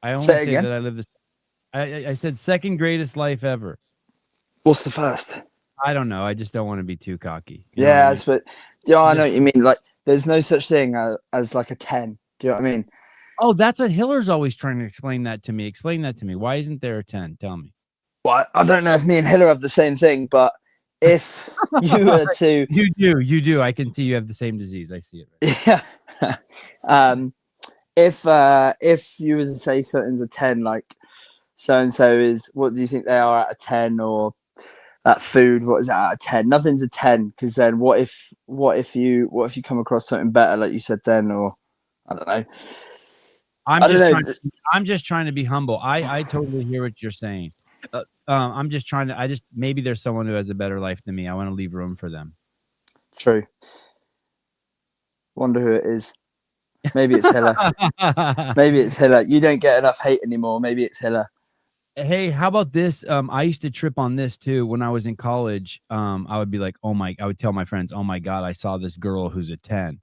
I only Say it say again? that I live this. I said second greatest life ever. What's the first? I don't know. I just don't want to be too cocky. You know Yeah, what but I know Just- what you mean. Like, there's no such thing as like a 10. Do you know what I mean? Oh, that's what Hiller's always trying to explain that to me. Explain that to me. Why isn't there a 10? Tell me. Well, I don't know if me and Hiller have the same thing, but if you were to, You do. I can see you have the same disease. I see it. yeah, if you were to say something's a 10, like so and so is, what do you think they are out of 10? Or that food, what is it out of 10? Nothing's a 10, because then what if you come across something better, like you said then, or I don't know. I'm just trying to be humble. I totally hear what you're saying. I'm just trying to. Maybe there's someone who has a better life than me. I want to leave room for them. True. Wonder who it is. Maybe it's Hiller. Maybe it's Hiller. You don't get enough hate anymore. Maybe it's Hiller. Hey, how about this? I used to trip on this too when I was in college. I would be like, I would tell my friends, oh my God, I saw this girl who's a 10.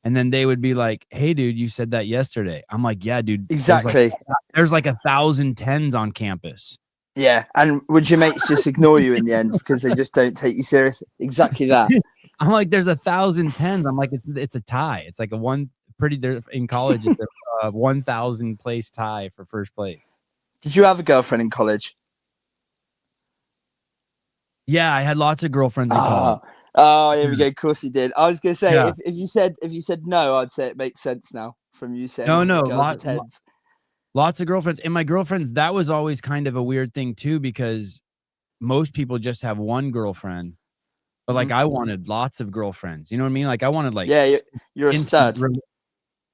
And then they would be like, hey, dude, you said that yesterday. I'm like, yeah, dude. Exactly. There's like 1,000 10s on campus. Yeah. And would your mates just ignore you in the end because they just don't take you serious? Exactly that. I'm like, there's 1,000 10s. I'm like, it's a tie. It's like in college, it's a 1,000 place tie for first place. Did you have a girlfriend in college? Yeah, I had lots of girlfriends in college. Oh, here we go. Of course you did. I was going to say, Yeah. if you said no, I'd say it makes sense now from you saying No, lots of girlfriends. And my girlfriends, that was always kind of a weird thing too, because most people just have one girlfriend. But like, I wanted lots of girlfriends. You know what I mean? Like, I wanted like, yeah, you're a stud.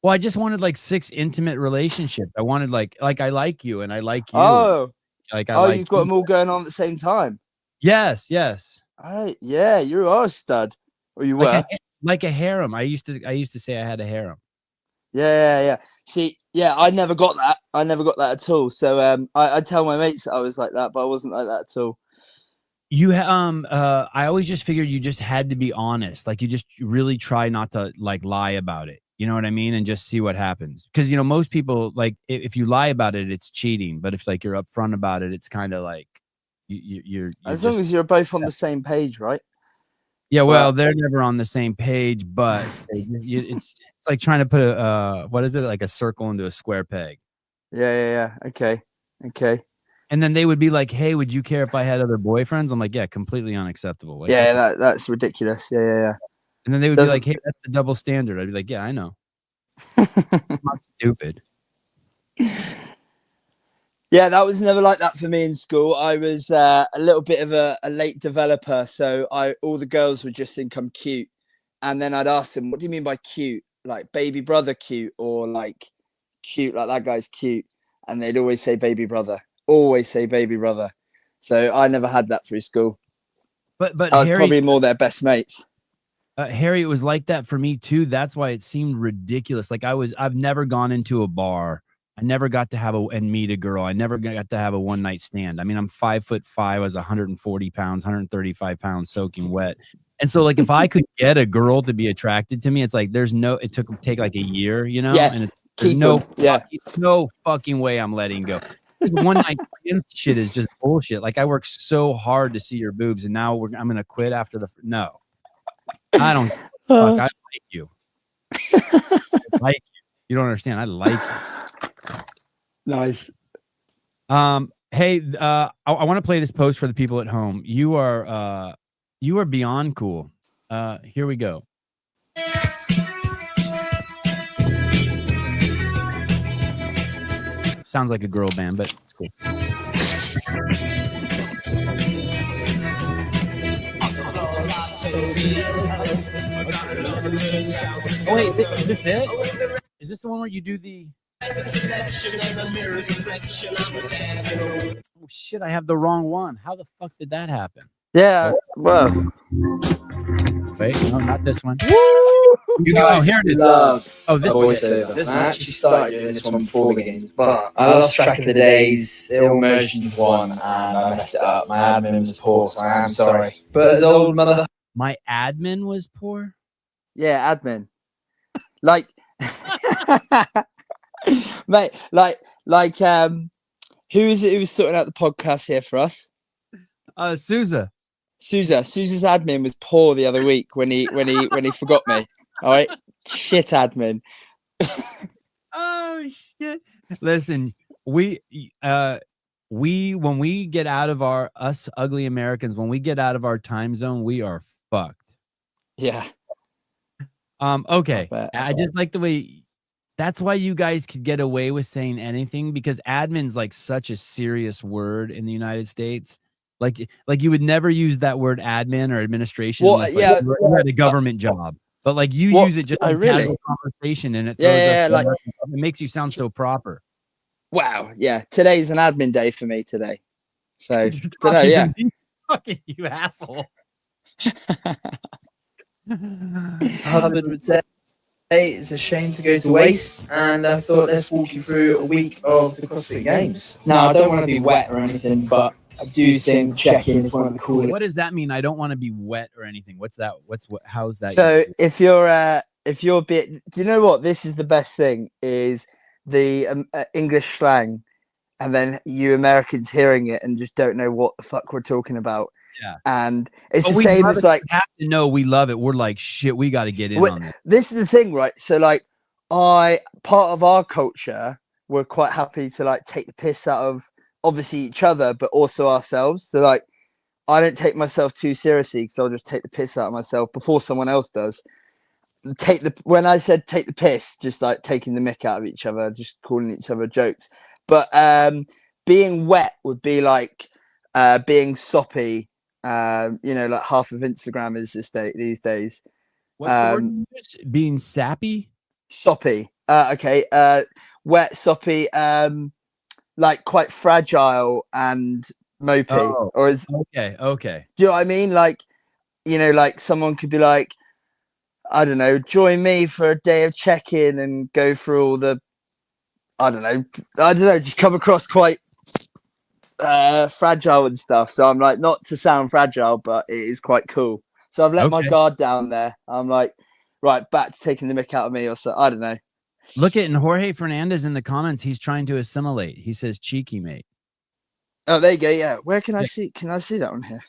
Well, I just wanted like 6 intimate relationships. I wanted like I like you and I like you. Oh, like you've got them all going on at the same time. Yes. Yeah, you are a stud, or you were like a harem. I used to say I had a harem. Yeah. See, yeah, I never got that. I never got that at all. So I tell my mates that I was like that, but I wasn't like that at all. I always just figured you just had to be honest. Like, you just really try not to like lie about it. You know what I mean? And just see what happens. Because, you know, most people, like, if you lie about it, it's cheating. But if like you're upfront about it, it's kind of like you're as long as you're both on the same page, right? Yeah, well, they're never on the same page, but it's like trying to put what is it, like a circle into a square peg. Yeah. Okay. And then they would be like, hey, would you care if I had other boyfriends? I'm like, yeah, completely unacceptable. Like, yeah, that's ridiculous. Yeah. And then they would be like, hey, that's the double standard. I'd be like, yeah, I know. I'm not stupid. Yeah, that was never like that for me in school. I was a little bit of a late developer, so all the girls would just think I'm cute, and then I'd ask them, "What do you mean by cute? Like baby brother cute, or like cute like that guy's cute?" And they'd always say baby brother. Always say baby brother. So I never had that through school. But I was probably more their best mates. Harry, it was like that for me too. That's why it seemed ridiculous. Like I've never gone into a bar. I never got to have and meet a girl. I never got to have a one night stand. I mean, I'm 5'5". I was 140 pounds, 135 pounds soaking wet. And so like, if I could get a girl to be attracted to me, it's like, it take like a year, you know? Yeah. And it's no fucking way I'm letting go. This one night shit is just bullshit. Like, I worked so hard to see your boobs, and now I'm going to quit after no. I don't fuck. I like you. I like you. You don't understand. I like you. Nice. Hey, I want to play this post for the people at home. You are beyond cool. Here we go. Sounds like a girl band, but it's cool. Oh wait, is this it? Is this the one where you do the? Oh shit! I have the wrong one. How the fuck did that happen? Yeah. Well. Wait, no, not this one. You guys here it is. Oh, this I actually started doing this one before the games, but I lost track of the days. They all merged into one, and I messed it up. My admin was poor, so I am sorry. But as old mother, my admin was poor. Yeah, admin. Like, mate, like Like, who is it who was sorting out the podcast here for us? Souza. Sousa's admin was poor the other week when he forgot me. All right, shit admin. Oh shit! Listen, we when we get out of us ugly Americans, when we get out of our time zone, we are fucked. Yeah. Okay. I just like the way. That's why you guys could get away with saying anything, because admin's like such a serious word in the United States. Like you would never use that word admin or administration unless you had a government job. But like you use it just in casual conversation, and it throws us like it makes you sound so proper. Wow, yeah. Today's an admin day for me today. So don't know, yeah. Fucking you asshole. Hubbard would say it's a shame to go to waste, and I thought let's walk you through a week of the CrossFit Games. Now, I don't want to be wet or anything, but I do think check-in is one of the coolest. What does that mean? I don't want to be wet or anything. What's that? How's that? So if you're a bit, do you know what? This is the best thing is the English slang, and then you Americans hearing it and just don't know what the fuck we're talking about. Yeah, and it's the same as like, you have to know we love it. We're like, shit, we got to get in on this. This is the thing, right? So like, part of our culture, we're quite happy to like take the piss out of obviously each other, but also ourselves. So like, I don't take myself too seriously because I'll just take the piss out of myself before someone else does. When I said take the piss, just like taking the mick out of each other, just calling each other jokes. But being wet would be like being soppy. Like half of Instagram is these days. Being sappy, soppy. Okay. Wet, soppy. Like quite fragile and mopey. Or is okay. Do you know what I mean? Like, like someone could be like, I don't know, join me for a day of check-in and go through all the, I don't know, just come across quite fragile and stuff. So I'm like, not to sound fragile, but it is quite cool. So I've let my guard down there. I'm like, right, back to taking the mick out of me, or so. I don't know. Look at Jorge Fernandez in the comments. He's trying to assimilate. He says, cheeky mate. Oh, there you go. Yeah. Where can I see? Can I see that on here?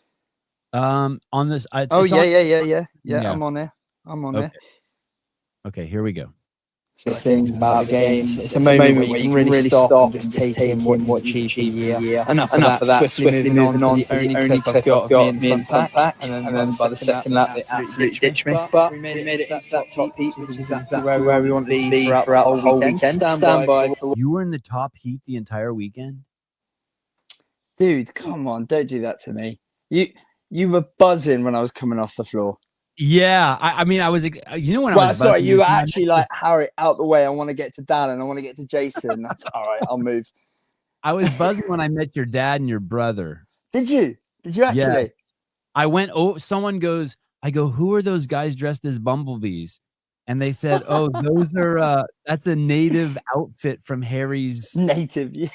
On this. Yeah. I'm on there. I'm on there. Okay, here we go. Things about the games. It's a moment where you can really stop and just take in what cheese year. Enough of that. Swiftly moving on to the only clip I've got me in front pack, and then by the second lap, they absolutely ditched me. But we made it into that top heat, which is exactly where we wanted to be throughout the whole weekend. Stand by. You were in the top heat the entire weekend? Dude, come on. Don't do that to me. You were buzzing when I was coming off the floor. Yeah, I mean, I was, when I was sorry, you were actually like, Harry, out the way. I want to get to Dan and I want to get to Jason. That's all right. I'll move. I was buzzing when I met your dad and your brother. Did you actually? Yeah. I went, someone goes, I go, who are those guys dressed as bumblebees? And they said, oh, those are, that's a native outfit from Harry's. Native, yeah.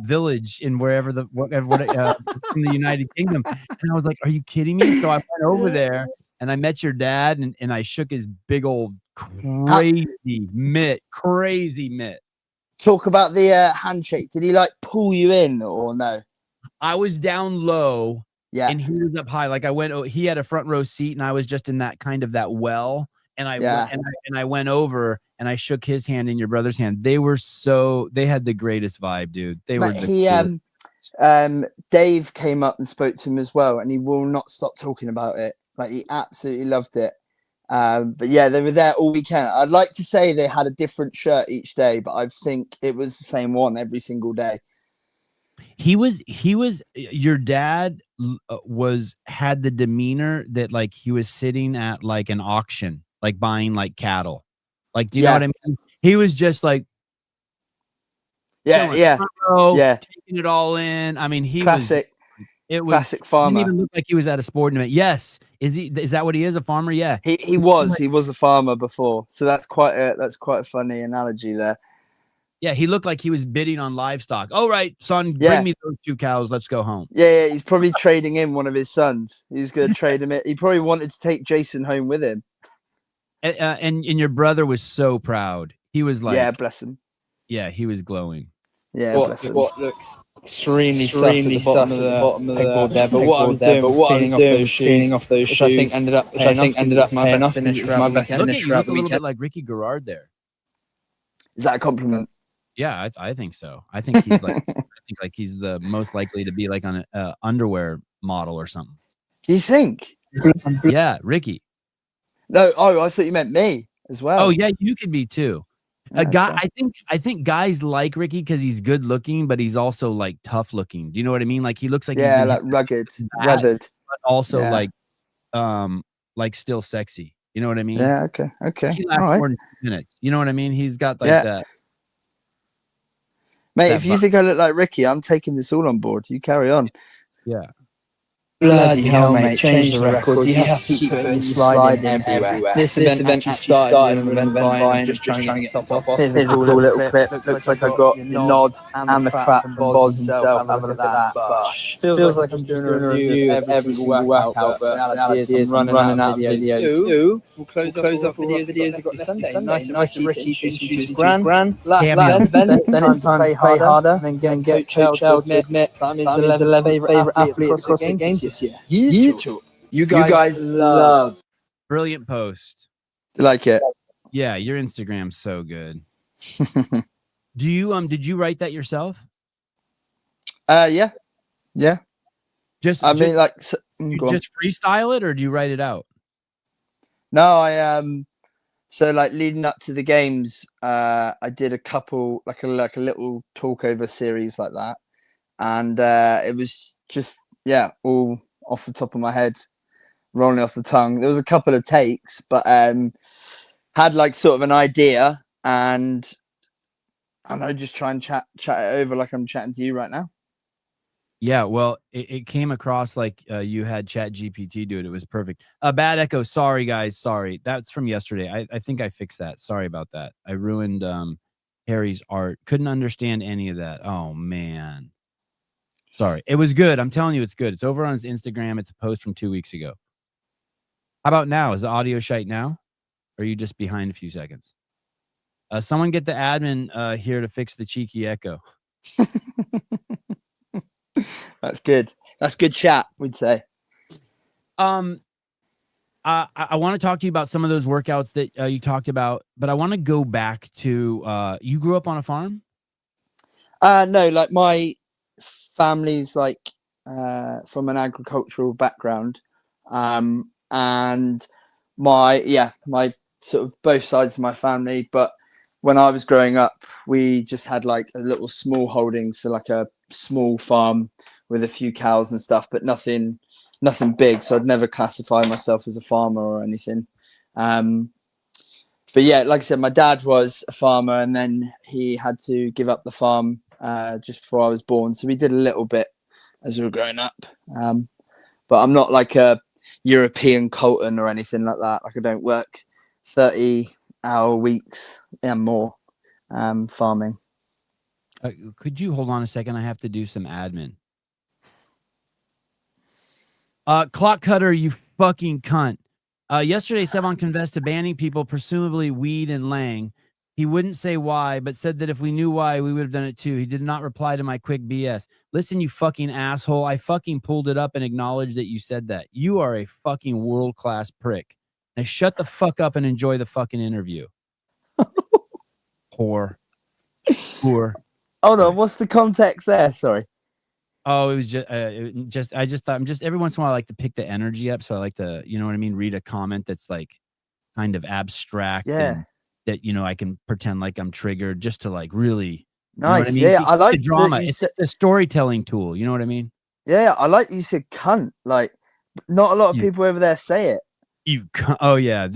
Village in wherever in the United Kingdom. And I was like, are you kidding me? So I went over there and I met your dad and I shook his big old crazy mitt. Talk about the handshake. Did he like pull you in or no? I was down low, and he was up high. Like he had a front row seat and I was just in that kind of that well. And I went over and I shook his hand and your brother's hand. They had the greatest vibe, dude. Dave came up and spoke to him as well, and he will not stop talking about it. Like, he absolutely loved it. But yeah, they were there all weekend. I'd like to say they had a different shirt each day, but I think it was the same one every single day. Your dad had the demeanor that like he was sitting at like an auction, like buying like cattle. Like, do you know what I mean? He was just like, taking it all in. I mean, classic farmer. He didn't even look like he was at a sporting event. Yes, is that what he is? A farmer? Yeah, he was a farmer before, so that's quite a funny analogy there. Yeah, he looked like he was bidding on livestock. All right, son, bring me those 2 cows. Let's go home. Yeah, he's probably trading in one of his sons. He's going to trade him in. He probably wanted to take Jason home with him. And your brother was so proud. He was like, yeah, bless him. Yeah, he was glowing. Yeah, what looks extremely sus at the bottom of the pegboard there. But what I was doing was cleaning off those shoes, which I think ended up paying off because it was my best finish You look a little bit like Ricky Garard there. Is that a compliment? Yeah, I think so. I think he's like he's the most likely to be like on an underwear model or something. Do you think? Yeah, Ricky. No, I thought you meant me as well. Oh yeah, you could be too. A guy, I think guys like Ricky because he's good looking, but he's also like tough looking. Do you know what I mean? Like he looks like like rugged, weathered, but also like still sexy. You know what I mean? Yeah. Okay. He lasts more than 2 minutes. You know what I mean? He's got like that. Mate, if you think I look like Ricky, I'm taking this all on board. You carry on. Yeah. Bloody hell, mate, change the record. You have to keep putting sliding everywhere. This event actually started with an event buying, just trying to get top off. Here's a cool little clip. Looks like I got the nod and the crap from Boz himself. Have a look at that. Feels like I'm doing a review of every single workout, but reality is I'm running out of videos. We'll close up videos I've got Sunday. Nice and Ricky introduced his grand. Last event, then it's time to play harder and get Coach L to admit that I'm his 11th favourite athlete at CrossFit Games this year. You guys love. Brilliant post. Like it? Yeah, your Instagram's so good. Do you did you write that yourself? Yeah. Just freestyle it, or do you write it out? No, I so like leading up to the games, I did a couple like a little talkover series like that, and it was just all off the top of my head, rolling off the tongue. There was a couple of takes, but had like sort of an idea, and I know, just try and chat it over like I'm chatting to you right now. Yeah, well, it came across like you had ChatGPT do it. It was perfect. Bad echo. Sorry, guys. Sorry. That's from yesterday. I think I fixed that. Sorry about that. I ruined Harry's art. Couldn't understand any of that. Oh, man. Sorry. It was good. I'm telling you, it's good. It's over on his Instagram. It's a post from 2 weeks ago. How about now? Is the audio shite now? Or are you just behind a few seconds? Someone get the admin here to fix the cheeky echo. That's good. That's good chat, we'd say. I want to talk to you about some of those workouts that you talked about, but I want to go back to you grew up on a farm? No, like my family's like from an agricultural background, and my sort of both sides of my family. But when I was growing up, we just had like a little small holding, so like a small farm with a few cows and stuff, but nothing big. So I'd never classify myself as a farmer or anything. But yeah, like I said, my dad was a farmer, and then he had to give up the farm just before I was born. So we did a little bit as we were growing up. But I'm not like a European Colton or anything like that. Like I don't work 30-hour weeks and more farming. Could you hold on a second? I have to do some admin. Clock cutter, you fucking cunt. Yesterday, Sevon confessed to banning people, presumably Weed and Lang. He wouldn't say why, but said that if we knew why, we would have done it too. He did not reply to my quick BS. Listen, you fucking asshole. I fucking pulled it up and acknowledged that you said that. You are a fucking world-class prick. Now shut the fuck up and enjoy the fucking interview. Poor. Hold on, what's the context there? Sorry. Oh, it was I just thought every once in a while I like to pick the energy up. So I like to, you know what I mean? Read a comment that's like kind of abstract. Yeah. And that, you know, I can pretend like I'm triggered just to like really. Nice. You know what I mean? Yeah. I like the drama. It's a storytelling tool. You know what I mean? Yeah. I like you said cunt. Like not a lot of people over there say it. Oh yeah.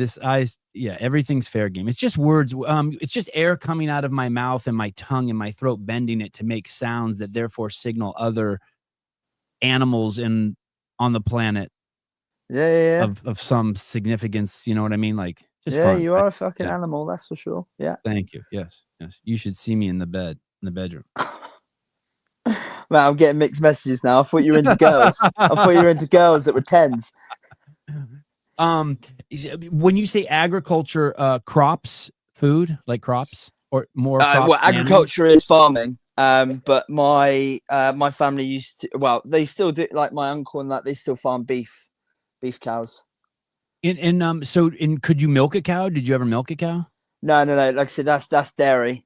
Everything's fair game. It's just words. It's just air coming out of my mouth and my tongue and my throat, bending it to make sounds that therefore signal other animals on the planet. Yeah. Of some significance. You know what I mean? Like, just yeah, fun. You are a fucking animal. That's for sure. Yeah. Thank you. Yes. You should see me in the bedroom. Man, I'm getting mixed messages now. I thought you were into girls. I thought you were into girls that were 10s. When you say agriculture, crops, food, like crops? or more Well, crops than animals? agriculture is farming. But my family used to. Well, they still do. Like my uncle and that, they still farm beef cows. Could you milk a cow? Did you ever milk a cow? No. Like I said, that's dairy.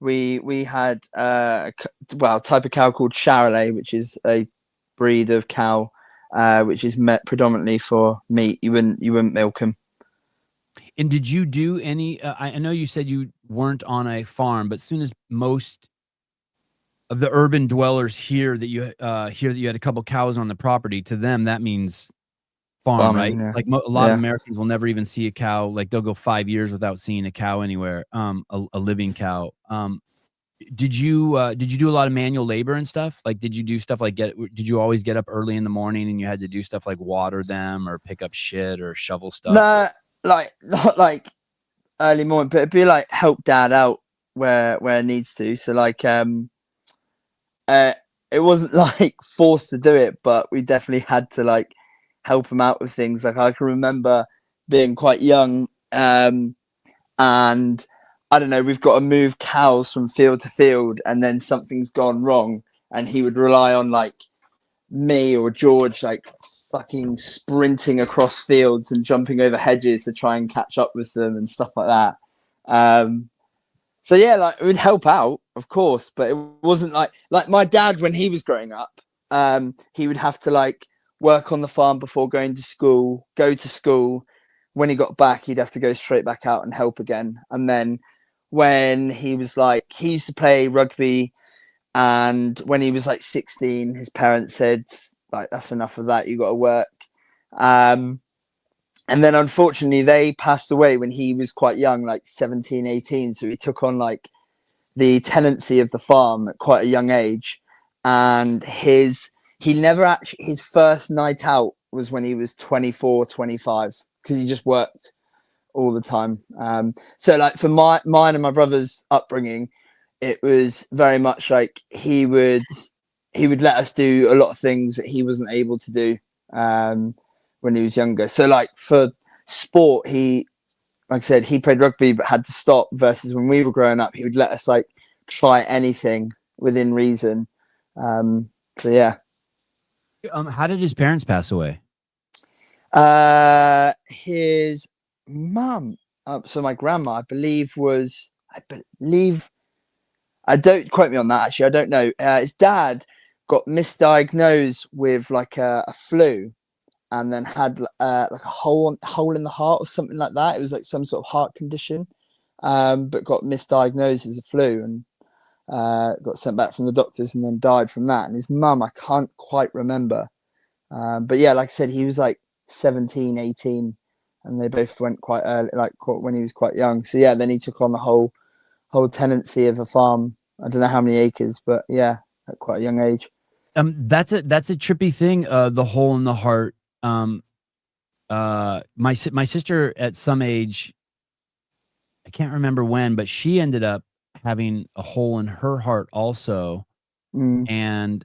We had type of cow called Charolais, which is a breed of cow, which is predominantly for meat. You wouldn't milk them. And did you do any? I know you said you weren't on a farm, but as soon as most of the urban dwellers hear that you had a couple cows on the property, to them that means farm, Farming, right? yeah. Like a lot of Americans will never even see a cow. Like they'll go 5 years without seeing a cow anywhere, a living cow. Did you do a lot of manual labor and stuff? Like, did you do stuff like did you always get up early in the morning and you had to do stuff like water them or pick up shit or shovel stuff? No, not like early morning, but it'd be like help dad out where it needs to. So like, it wasn't like forced to do it, but we definitely had to like help him out with things. Like I can remember being quite young, and I don't know, we've got to move cows from field to field, and then something's gone wrong, and he would rely on like me or George, like fucking sprinting across fields and jumping over hedges to try and catch up with them and stuff like that. So yeah, like it would help out, of course, but it wasn't like my dad when he was growing up. He would have to like work on the farm before going to school, go to school. When he got back, he'd have to go straight back out and help again. And then when he was like, he used to play rugby, and when he was like 16, his parents said, like, that's enough of that, you got to work. And then unfortunately they passed away when he was quite young, like 17, 18. So he took on like the tenancy of the farm at quite a young age. And his first night out was when he was 24, 25, because he just worked all the time. So like for mine and my brother's upbringing, it was very much like he would let us do a lot of things that he wasn't able to do when he was younger. So like for sport, like I said, he played rugby but had to stop, versus when we were growing up, he would let us like try anything within reason. So yeah. How did his parents pass away? His mum, so my grandma, I believe, I don't quote me on that, actually, I don't know. His dad got misdiagnosed with like a flu, and then had like a hole in the heart or something like that. It was like some sort of heart condition, but got misdiagnosed as a flu, and got sent back from the doctors, and then died from that. And his mum, I can't quite remember, but yeah, like I said, he was like 17, 18, and they both went quite early, like when he was quite young. So yeah, then he took on the whole tenancy of a farm. I don't know how many acres, but yeah, at quite a young age. That's a trippy thing. The hole in the heart. My sister at some age, I can't remember when, but she ended up having a hole in her heart also. And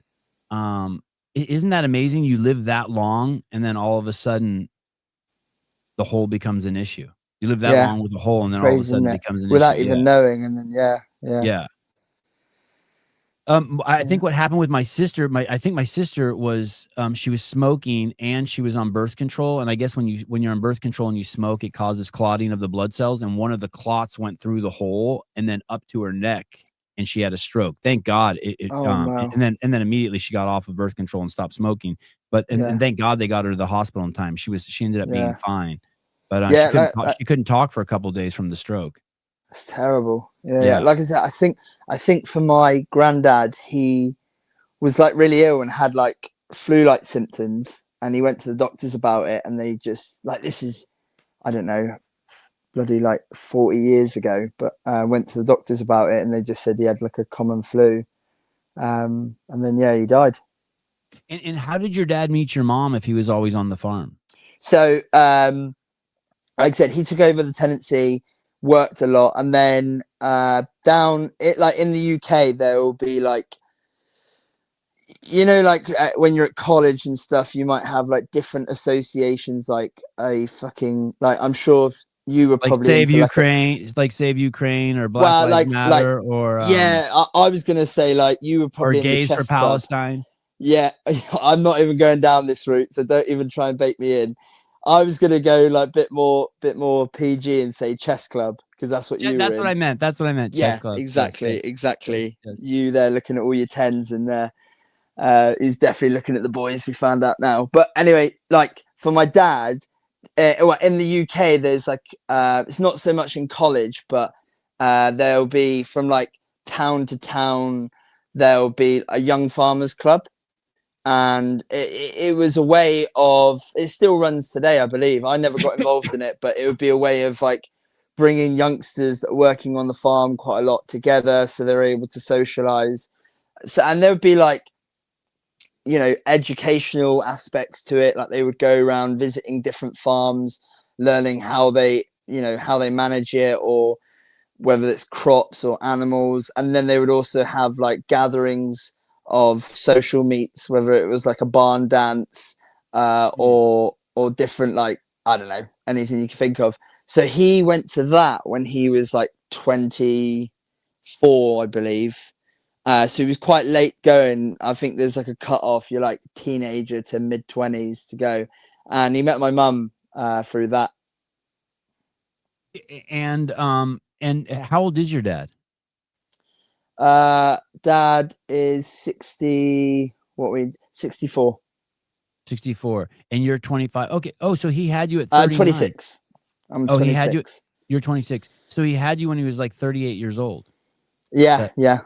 isn't that amazing? You live that long, and then all of a sudden the hole becomes an issue. You live that long with a hole, and then all of a sudden it becomes an issue without even knowing. And then yeah. I think what happened with my sister, I think my sister was, she was smoking and she was on birth control. And I guess when you're on birth control and you smoke, it causes clotting of the blood cells. And one of the clots went through the hole and then up to her neck, and she had a stroke. Thank God. Wow. And then immediately she got off of birth control and stopped smoking. And thank God they got her to the hospital in time. She ended up being fine. But she couldn't talk for a couple of days from the stroke. That's terrible. Yeah. Like I said, I think for my granddad, he was like really ill and had like flu-like symptoms, and he went to the doctors about it, and they just like, this is, I don't know, bloody like 40 years ago, but went to the doctors about it, and they just said he had like a common flu, and then he died. And how did your dad meet your mom if he was always on the farm? So like I said, he took over the tenancy, worked a lot, and then down it, like in the UK, there will be like, you know, like when you're at college and stuff, you might have like different associations, like a fucking, like, I'm sure you were Like probably Save into Ukraine, like Save Ukraine or Black Lives Matter or yeah, I was gonna say like you were or probably in the Gays for chess club. Palestine. Yeah, I'm not even going down this route, so don't even try and bait me in. I was gonna go like bit more PG and say chess club because that's what you were That's in. what I meant. That's what I meant. Chess Yeah, club. exactly, Yes, exactly. yes. You there looking at all your tens and he's definitely looking at the boys. We found out now. But anyway, like for my dad, well, in the UK, there's like it's not so much in college, but there'll be from like town to town, there'll be a young farmers club, and it was a way of, it still runs today, I believe. I never got involved in it, but it would be a way of like bringing youngsters that are working on the farm quite a lot together, so they're able to socialize. So, and there would be like, you know, educational aspects to it, like they would go around visiting different farms, learning how they, you know, how they manage it, or whether it's crops or animals. And then they would also have like gatherings of social meets, whether it was like a barn dance or different, like, I don't know, anything you can think of. So he went to that when he was like 24, I believe. So he was quite late going. I think there's like a cut off. You're like teenager to mid 20s to go. And he met my mum through that. And how old is your dad? Dad is 64. 64. And you're 25. Okay. Oh, so he had you at 39. 26. I'm 26. He had you. You're 26. So he had you when he was like 38 years old. Yeah, yeah.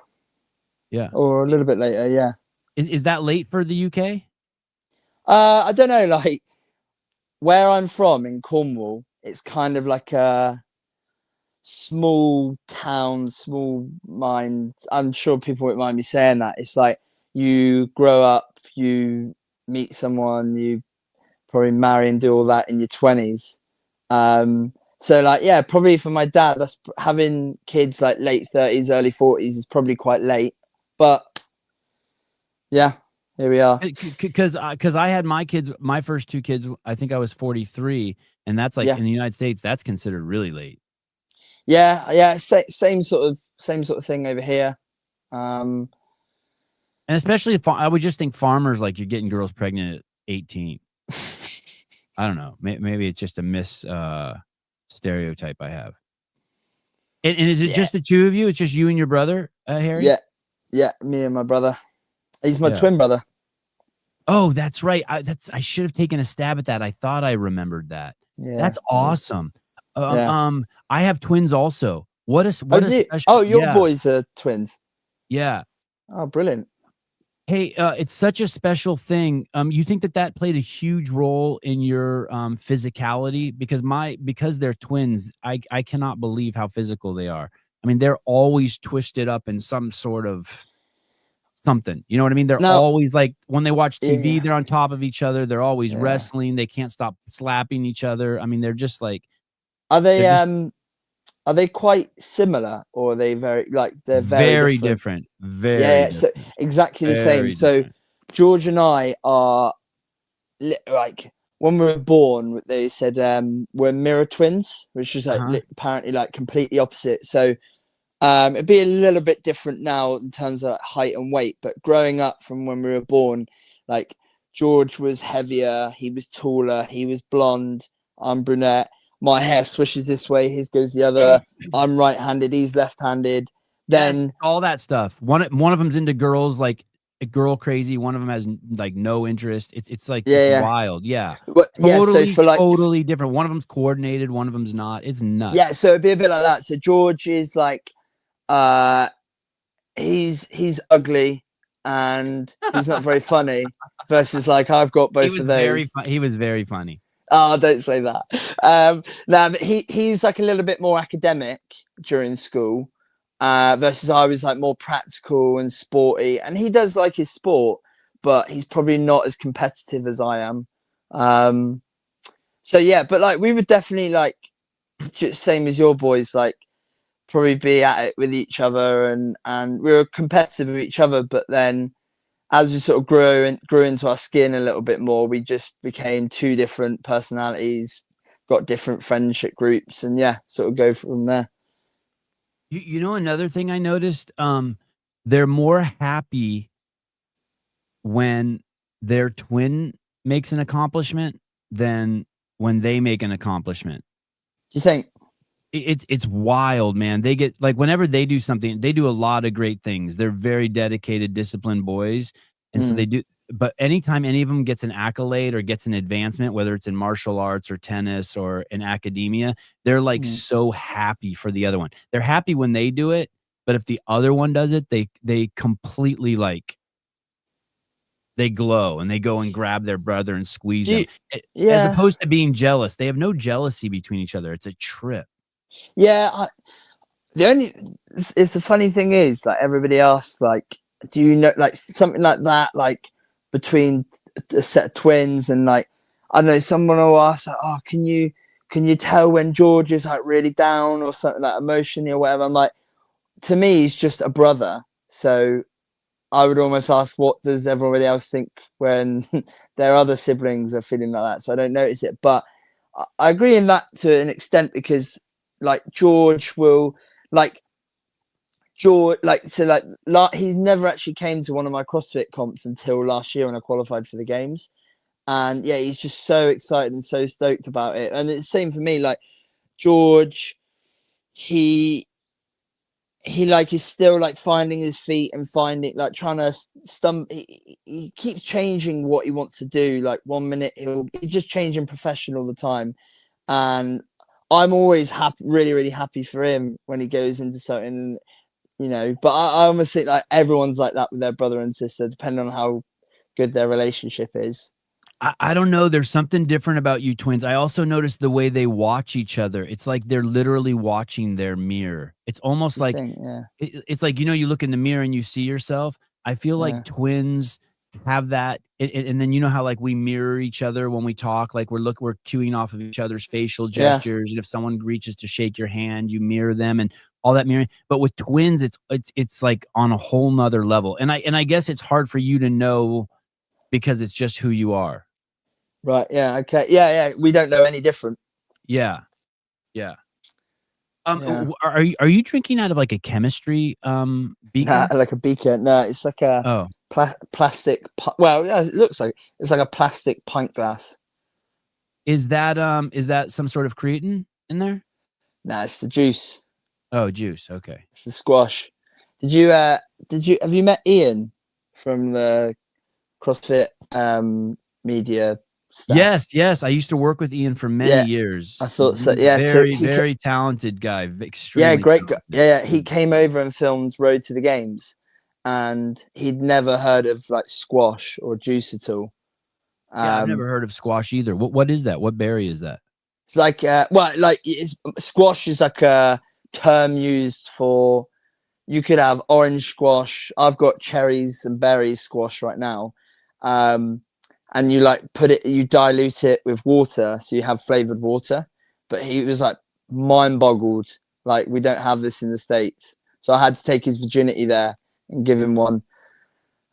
Yeah. Or a little bit later, yeah. Is that late for the UK? I don't know, like where I'm from in Cornwall, it's kind of like a small town, small mind. I'm sure people won't mind me saying that. It's like you grow up, you meet someone, you probably marry and do all that in your 20s. So like, yeah, probably for my dad, that's having kids like late 30s, early 40s is probably quite late. But yeah, here we are. Because I had my kids, my first two kids, I think I was 43, and that's like in the United States, that's considered really late. Yeah, same sort of thing over here. And especially if I would just think farmers, like you're getting girls pregnant at 18. I don't know. Maybe it's just a stereotype I have. And is it just the two of you? It's just you and your brother, Harry? Yeah, me and my brother. He's my twin brother. Oh, that's right. I should have taken a stab at that. I thought I remembered that. Yeah, that's awesome. I have twins also. What a special. Oh, your boys are twins. Yeah. Oh, brilliant. Hey, it's such a special thing. You think that played a huge role in your physicality? Because they're twins, I cannot believe how physical they are. I mean, they're always twisted up in some sort of something. You know what I mean? They're always like, when they watch TV, they're on top of each other. They're always wrestling. They can't stop slapping each other. I mean, they're just like. Are they quite similar, or are they they're very different? Very different. So exactly the same. So George and I are like, when we were born, they said we're mirror twins, which is like apparently like completely opposite. So it'd be a little bit different now in terms of height and weight, but growing up from when we were born, like George was heavier, he was taller, he was blonde, I'm brunette. My hair swishes this way, his goes the other. I'm right-handed, he's left-handed. Then all that stuff. One of them's into girls, like a girl crazy. One of them has like no interest. It's like it's wild. Yeah. But, totally, so for like totally different. One of them's coordinated, one of them's not. It's nuts. Yeah, so it'd be a bit like that. So George is like he's ugly and he's not very funny, versus like I've got both of those. He was very funny. Oh, don't say that. No, but he's like a little bit more academic during school, versus I was like more practical and sporty. And he does like his sport, but he's probably not as competitive as I am. So yeah, but like we would definitely like, just same as your boys, like probably be at it with each other, and we were competitive with each other. But then as we sort of grew into our skin a little bit more, we just became two different personalities, got different friendship groups, and yeah, sort of go from there. You know, another thing I noticed, they're more happy when their twin makes an accomplishment than when they make an accomplishment. Do you think? It's wild, man. They get like whenever they do something, they do a lot of great things. They're very dedicated, disciplined boys, and so they do. But anytime any of them gets an accolade or gets an advancement, whether it's in martial arts or tennis or in academia, they're like so happy for the other one. They're happy when they do it, but if the other one does it, they completely like they glow and they go and grab their brother and squeeze him. As opposed to being jealous, they have no jealousy between each other. It's a trip. Yeah, it's the funny thing is, like, everybody asks, like, do you know, like, something like that, like, between a set of twins, and like, I don't know, someone will ask, like, oh, can you tell when George is like really down or something, like emotionally or whatever? I'm like, to me, he's just a brother. So I would almost ask, what does everybody else think when their other siblings are feeling like that? So I don't notice it, but I agree in that to an extent, because like George will he never actually came to one of my CrossFit comps until last year when I qualified for the games. And yeah, he's just so excited and so stoked about it. And it's the same for me. Like George, he like is still like finding his feet and finding, like, trying to he keeps changing what he wants to do. Like 1 minute he's just changing profession all the time. And I'm always happy, really, really happy for him when he goes into something, you know. But I almost think like everyone's like that with their brother and sister, depending on how good their relationship is. I don't know. There's something different about you twins. I also noticed the way they watch each other. It's like they're literally watching their mirror. It's almost like it's like, you know, you look in the mirror and you see yourself. I feel like twins have that, and then you know how like we mirror each other when we talk, like we're cueing off of each other's facial gestures, and if someone reaches to shake your hand, you mirror them and all that mirroring. But with twins, it's like on a whole nother level, and I guess it's hard for you to know because it's just who you are. Right. Yeah. Okay. Yeah. We don't know any different. Yeah. Are you drinking out of like a chemistry beaker? Nah, like a beaker. No, it's like a plastic. Well, yeah, it looks like it's like a plastic pint glass. Is that some sort of creatine in there? Nah, it's the juice. Oh, juice. Okay. It's the squash. Have you met Ian from the CrossFit media stuff? Yes. I used to work with Ian for many years. I thought so. Yeah, very talented guy. Extremely great guy. Yeah, he came over and filmed Road to the Games, and he'd never heard of like squash or juice at all. Yeah, I've never heard of squash either. What is that? What berry is that? It's like squash is like a term used for, you could have orange squash. I've got cherries and berries squash right now. And you like you dilute it with water, so you have flavored water. But he was like mind boggled, like, we don't have this in the States. So I had to take his virginity there and give him one.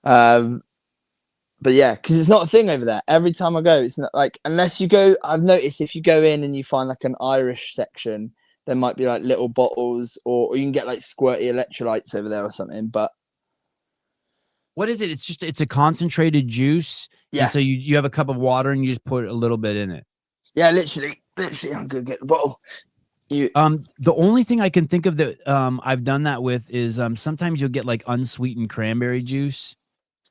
But yeah, because it's not a thing over there. Every time I go, it's not like, unless you go, I've noticed if you go in and you find like an Irish section, there might be like little bottles, or you can get like squirty electrolytes over there or something. But what is it? It's a concentrated juice. Yeah. And so you have a cup of water and you just put a little bit in it. Yeah, literally, I'm gonna get the bottle. The only thing I can think of that I've done that with is sometimes you'll get like unsweetened cranberry juice.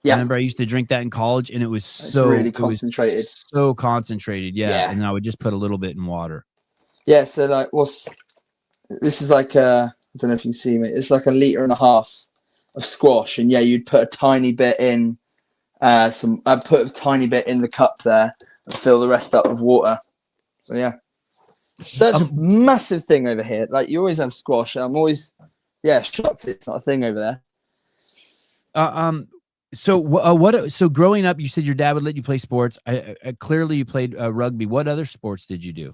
Yeah. I remember I used to drink that in college, and it was really concentrated. So concentrated, yeah. And I would just put a little bit in water. Yeah, so like, this is like I don't know if you can see me. It's like 1.5 liters of squash, and yeah, you'd put a tiny bit in. I'd put a tiny bit in the cup there and fill the rest up with water. So yeah, such a massive thing over here. Like, you always have squash. I'm always shocked it's not a thing over there. So growing up, you said your dad would let you play sports. Clearly you played rugby. What other sports did you do?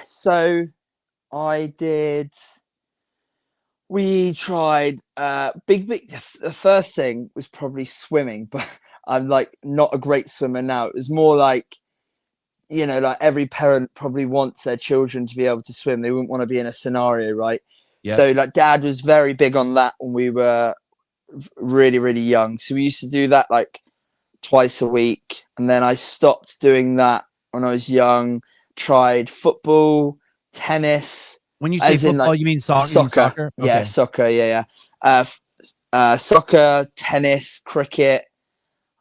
So I did. We tried the first thing was probably swimming, but I'm like not a great swimmer now. It was more like you know, like every parent probably wants their children to be able to swim. They wouldn't want to be in a scenario, right? Yep. So like dad was very big on that when we were really, really young. So we used to do that like twice a week. And then I stopped doing that when I was young, tried football, tennis. When you say as in football, like you mean soccer? soccer. Yeah, Okay. soccer. Yeah, soccer, tennis, cricket.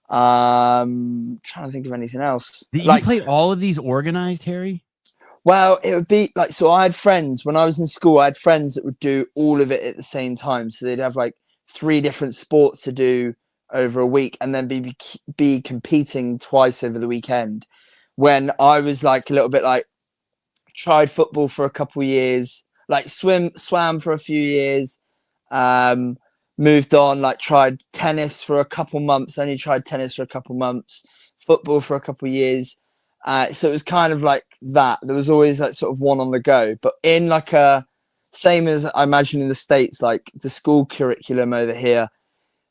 Trying to think of anything else. Did you Like, play all of these organized, Harry? well, it would be like, so I had friends when I was in school, I had friends that would do all of it at the same time. So they'd have like 3 different sports to do over a week and then be competing twice over the weekend. When I was like a little bit like, tried football for a couple of years, like swam for a few years, moved on, like tried tennis for a couple months, only tried tennis for a couple months, football for a couple of years. So it was kind of like that. There was always like sort of one on the go, but in like a same as I imagine in the States, like the school curriculum over here,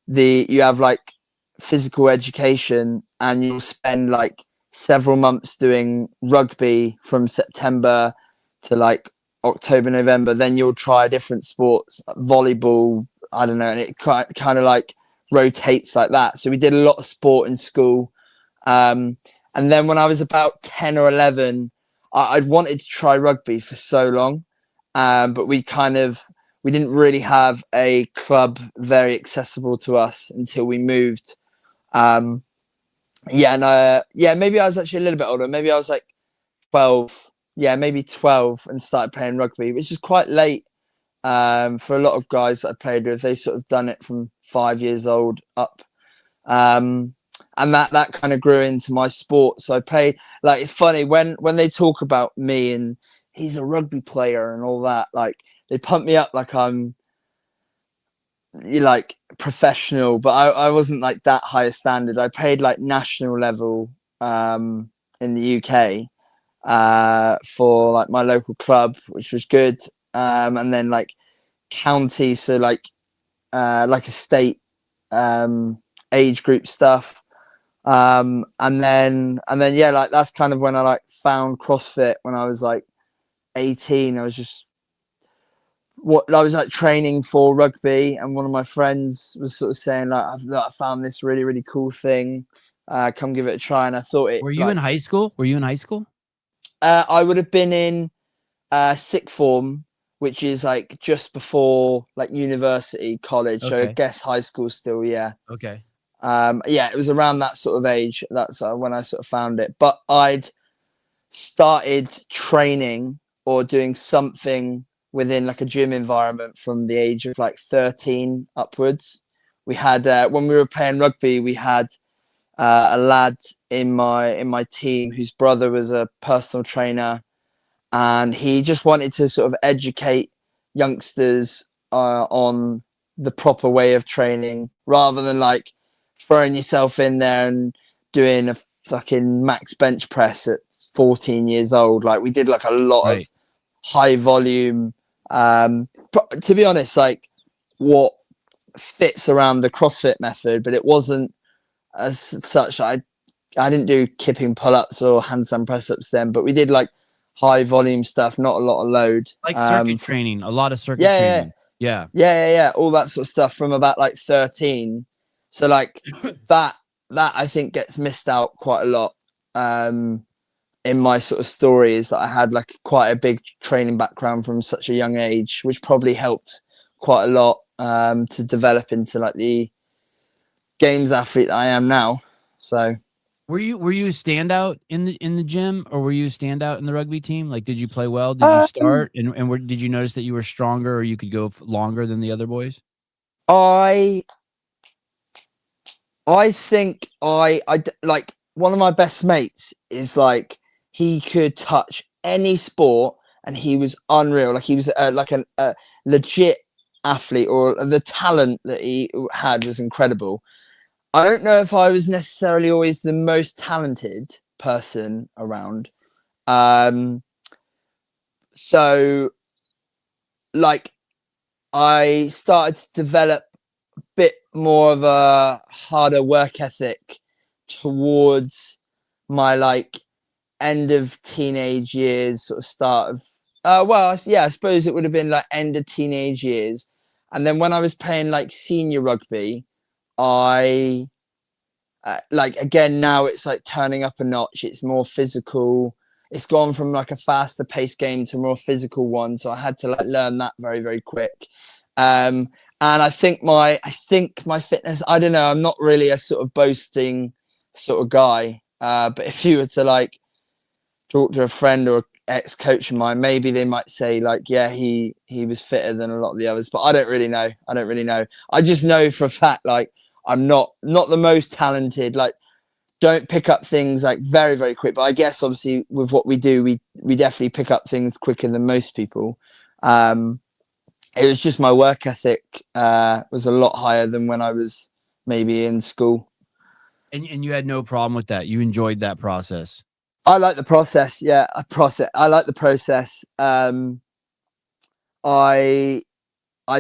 you have like physical education and you'll spend like several months doing rugby from September to like October, November. Then you'll try different sports, volleyball, I don't know, and it kind of like rotates like that. So we did a lot of sport in school. And then when I was about 10 or 11, I'd wanted to try rugby for so long, but we didn't really have a club very accessible to us until we moved. Maybe I was actually a little bit older. Maybe I was like 12. Yeah, maybe 12 and started playing rugby, which is quite late for a lot of guys that I played with. They sort of done it from 5 years old up. And that kind of grew into my sport. So I played, like, it's funny when they talk about me and he's a rugby player and all that, like they pump me up like I'm like professional, but I wasn't like that high a standard. I played like national level in the UK for like my local club, which was good. And then like county, so like a state age group stuff. And then yeah, like that's kind of when I like found CrossFit when I was like 18. I was like training for rugby, and one of my friends was sort of saying like, I found this really, really cool thing. Come give it a try. And I thought it. Were you in high school? I would have been in sixth form, which is like just before like university, college. Okay. So I guess high school still, yeah. Okay. Yeah, it was around that sort of age. That's when I sort of found it. But I'd started training or doing something within like a gym environment from the age of like 13 upwards. We had when we were playing rugby, we had a lad in my team whose brother was a personal trainer, and he just wanted to sort of educate youngsters on the proper way of training rather than like throwing yourself in there and doing a fucking max bench press at 14 years old. Like we did like a lot of high volume. To be honest, like what fits around the CrossFit method, but it wasn't as such. I didn't do kipping pull-ups or handstand press-ups then, but we did like high volume stuff, not a lot of load. Like circuit training, a lot of circuit training. Yeah. All that sort of stuff from about like 13. So like that I think gets missed out quite a lot. In my sort of story is that I had like quite a big training background from such a young age, which probably helped quite a lot to develop into like the games athlete that I am now. So were you a standout in the gym, or were you a standout in the rugby team? Like, did you play well? Did you start and did you notice that you were stronger or you could go longer than the other boys? I think I like one of my best mates is like he could touch any sport and he was unreal. Like he was like a legit athlete, or the talent that he had was incredible. I don't know if I was necessarily always the most talented person around. So like I started to develop a bit more of a harder work ethic towards my like end of teenage years, sort of start of yeah, I suppose it would have been like end of teenage years. And then when I was playing like senior rugby, I like, again, now it's like turning up a notch. It's more physical. It's gone from like a faster paced game to a more physical one. So I had to like learn that very, very quick. And I think my fitness, I don't know, I'm not really a sort of boasting sort of guy. But if you were to like talk to a friend or ex-coach of mine, maybe they might say like, yeah, he was fitter than a lot of the others, but I don't really know. I just know for a fact, like, I'm not the most talented, like, don't pick up things like very, very quick. But I guess obviously with what we do, we definitely pick up things quicker than most people. It was just my work ethic was a lot higher than when I was maybe in school. And you had no problem with that. You enjoyed that process. I like the process. Yeah, I like the process. I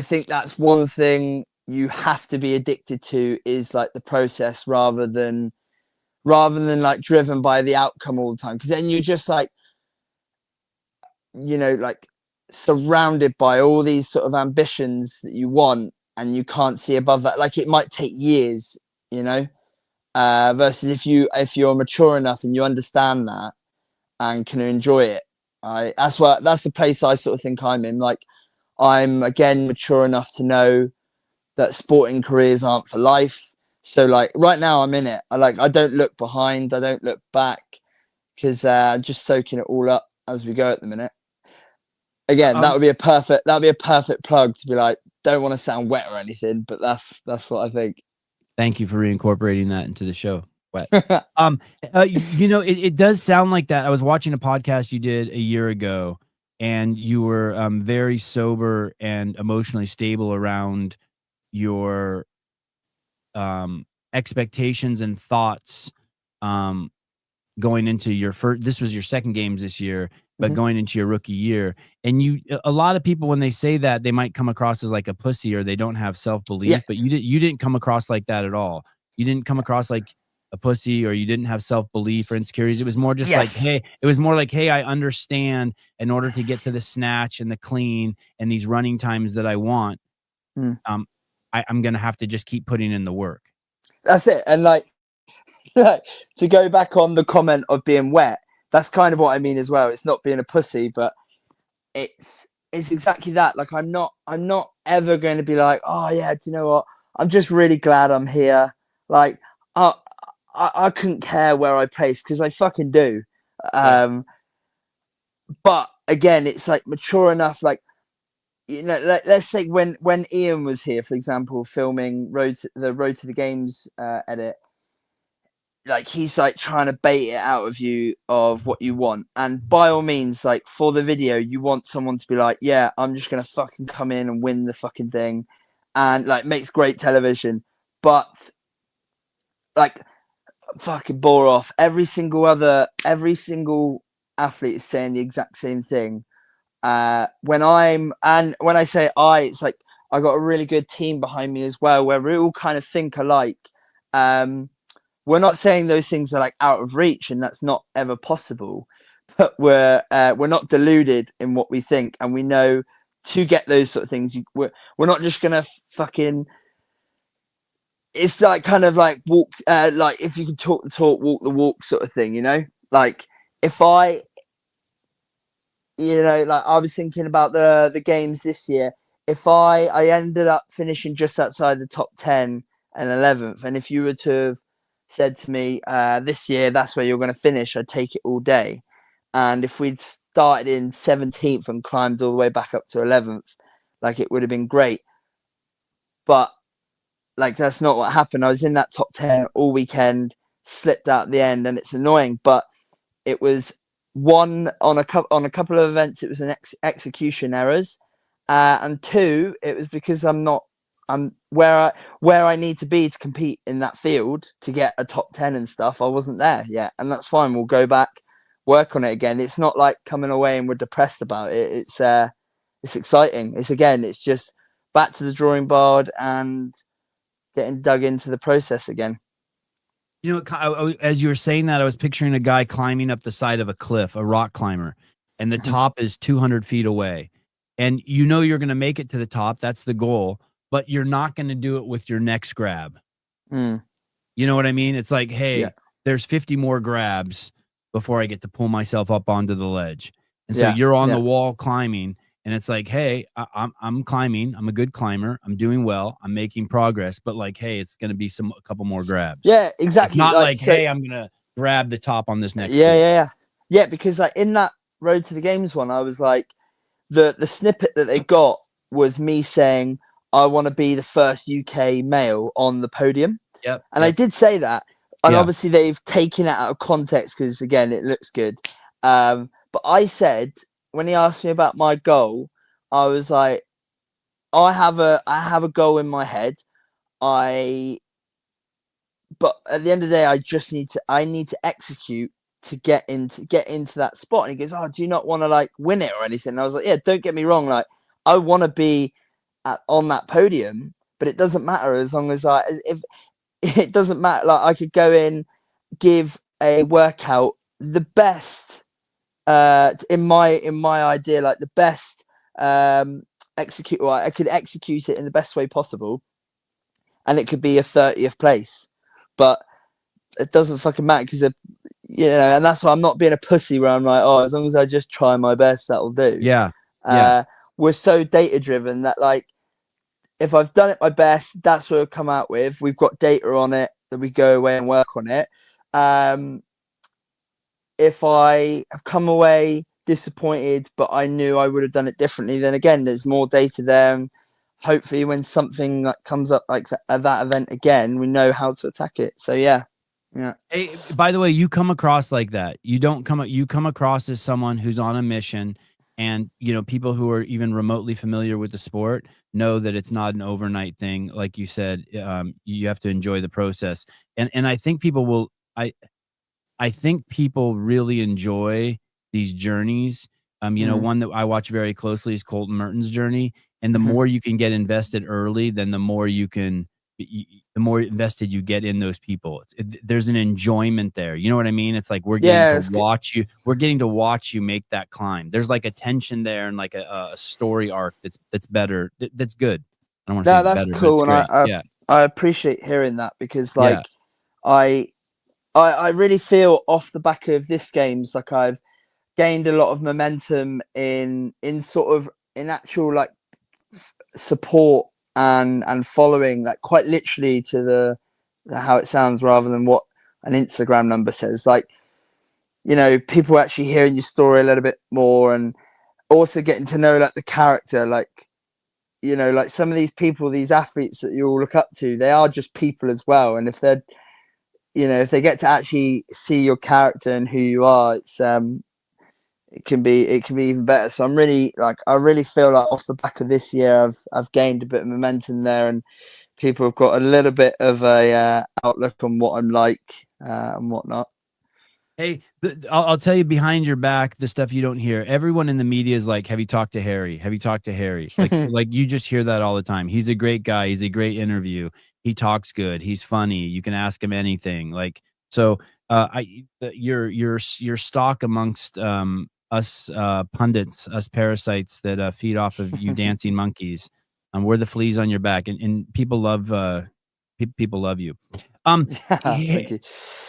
think that's one thing you have to be addicted to, is like the process rather than like driven by the outcome all the time. Because then you're just like, you know, like surrounded by all these sort of ambitions that you want, and you can't see above that. Like, it might take years, you know, versus if you're mature enough and you understand that and can enjoy it. That's the place I sort of think I'm in. Like, I'm again mature enough to know that sporting careers aren't for life. So like right now I'm in it. I don't look behind. I don't look back, because I'm just soaking it all up as we go at the minute. Again, that would be a perfect plug to be like, don't want to sound wet or anything, but that's what I think. Thank you for reincorporating that into the show. Wet. You know, it does sound like that. I was watching a podcast you did a year ago, and you were very sober and emotionally stable around your expectations and thoughts going into your first. This was your second games this year, but going into your rookie year. And a lot of people, when they say that, they might come across as like a pussy, or they don't have self-belief. But you didn't come across like that at all. You didn't come across like a pussy, or you didn't have self-belief or insecurities. It was more just like, hey, I understand, in order to get to the snatch and the clean and these running times that I want, I'm gonna have to just keep putting in the work. That's it. And like to go back on the comment of being wet, that's kind of what I mean as well. It's not being a pussy, but it's exactly that. Like, I'm not ever going to be like, oh yeah, do you know what? I'm just really glad I'm here. Like, I couldn't care where I place, because I fucking do. But again, it's like mature enough. Like, you know, let's say when Ian was here, for example, filming the Road to the Games edit, like, he's like trying to bait it out of you of what you want. And by all means, like, for the video, you want someone to be like, yeah, I'm just going to fucking come in and win the fucking thing. And like, makes great television. But like, fucking bore off. Every single athlete is saying the exact same thing. When I say it's like, I got a really good team behind me as well, where we all kind of think alike. We're not saying those things are like out of reach, and that's not ever possible, but we're not deluded in what we think, and we know to get those sort of things, we're not just gonna fucking. It's like kind of like walk, like, if you can talk the talk, walk the walk sort of thing, you know. Like, if I, you know, like, I was thinking about the games this year. If I ended up finishing just outside the top 10 and 11th, and if you were to have said to me, this year, that's where you're going to finish, I'd take it all day. And if we'd started in 17th and climbed all the way back up to 11th, like, it would have been great. But like, that's not what happened. I was in that top 10 all weekend, slipped out at the end, and it's annoying. But it was one, on a couple of events, it was an execution errors, and two, it was because I'm where I need to be to compete in that field to get a top 10 and stuff. I wasn't there yet, and that's fine. We'll go back, work on it again. It's not like coming away and we're depressed about it. It's exciting. It's just back to the drawing board and getting dug into the process again. You know, as you were saying that, I was picturing a guy climbing up the side of a cliff, a rock climber, and the top is 200 feet away. And you know you're going to make it to the top. That's the goal. But you're not going to do it with your next grab. Mm. You know what I mean? It's like, hey, Yeah. there's 50 more grabs before I get to pull myself up onto the ledge. And so Yeah, you're on yeah. the wall climbing, and it's like, hey, I'm climbing. I'm a good climber. I'm doing well. I'm making progress. But like, hey, it's going to be a couple more grabs. Yeah, exactly. It's not like, so, hey, I'm going to grab the top on this next yeah, pull. yeah. Because like in that Road to the Games one, I was like, the snippet that they got was me saying I want to be the first UK male on the podium. Yep. And I did say that. And Yeah. obviously they've taken it out of context because again it looks good. But I said when he asked me about my goal, I was like, I have a goal in my head. But at the end of the day, I need to execute to get into that spot. And he goes, oh, do you not want to like win it or anything? And I was like, yeah, don't get me wrong. Like I want to be on that podium, but it doesn't matter as long as if it doesn't matter. Like I could go in, give a workout the best, in my idea, like the best, execute, or I could execute it in the best way possible. And it could be a 30th place, but it doesn't fucking matter because, and that's why I'm not being a pussy where I'm like, oh, as long as I just try my best, that'll do. Yeah. Yeah. We're so data driven that like, if I've done it my best, that's what we'll come out with. We've got data on it that we go away and work on it. If I have come away disappointed, but I knew I would have done it differently, then again, there's more data there. And hopefully when something like comes up like that, at that event again, we know how to attack it. So yeah. Hey, by the way, you come across like that. You come across as someone who's on a mission, and people who are even remotely familiar with the sport know that it's not an overnight thing. Like you said, you have to enjoy the process. And I think people will, I think people really enjoy these journeys. One that I watch very closely is Colton Merton's journey. And the more you can get invested early, then the more the more invested you get in those people. There's an enjoyment there. You know what I mean? It's like we're getting to watch you. We're getting to watch you make that climb. There's like a tension there and like a story arc that's better. That's good. I don't want to say that's better, cool, but it's and great. I appreciate hearing that because like I really feel off the back of this games like I've gained a lot of momentum in actual like support and following, like quite literally to the how it sounds rather than what an Instagram number says. Like, people actually hearing your story a little bit more and also getting to know like the character, like, like some of these people, these athletes that you all look up to, they are just people as well. And if they're, if they get to actually see your character and who you are, it's it can be even better. So I'm really I really feel like off the back of this year, I've gained a bit of momentum there, and people have got a little bit of a outlook on what I'm like and whatnot. Hey, I'll tell you behind your back the stuff you don't hear. Everyone in the media is like, "Have you talked to Harry? Have you talked to Harry?" Like you just hear that all the time. He's a great guy. He's a great interview. He talks good. He's funny. You can ask him anything. Like so, your stock amongst us pundits, us parasites that feed off of you dancing monkeys. We're the fleas on your back, and people love people love you. Thank you.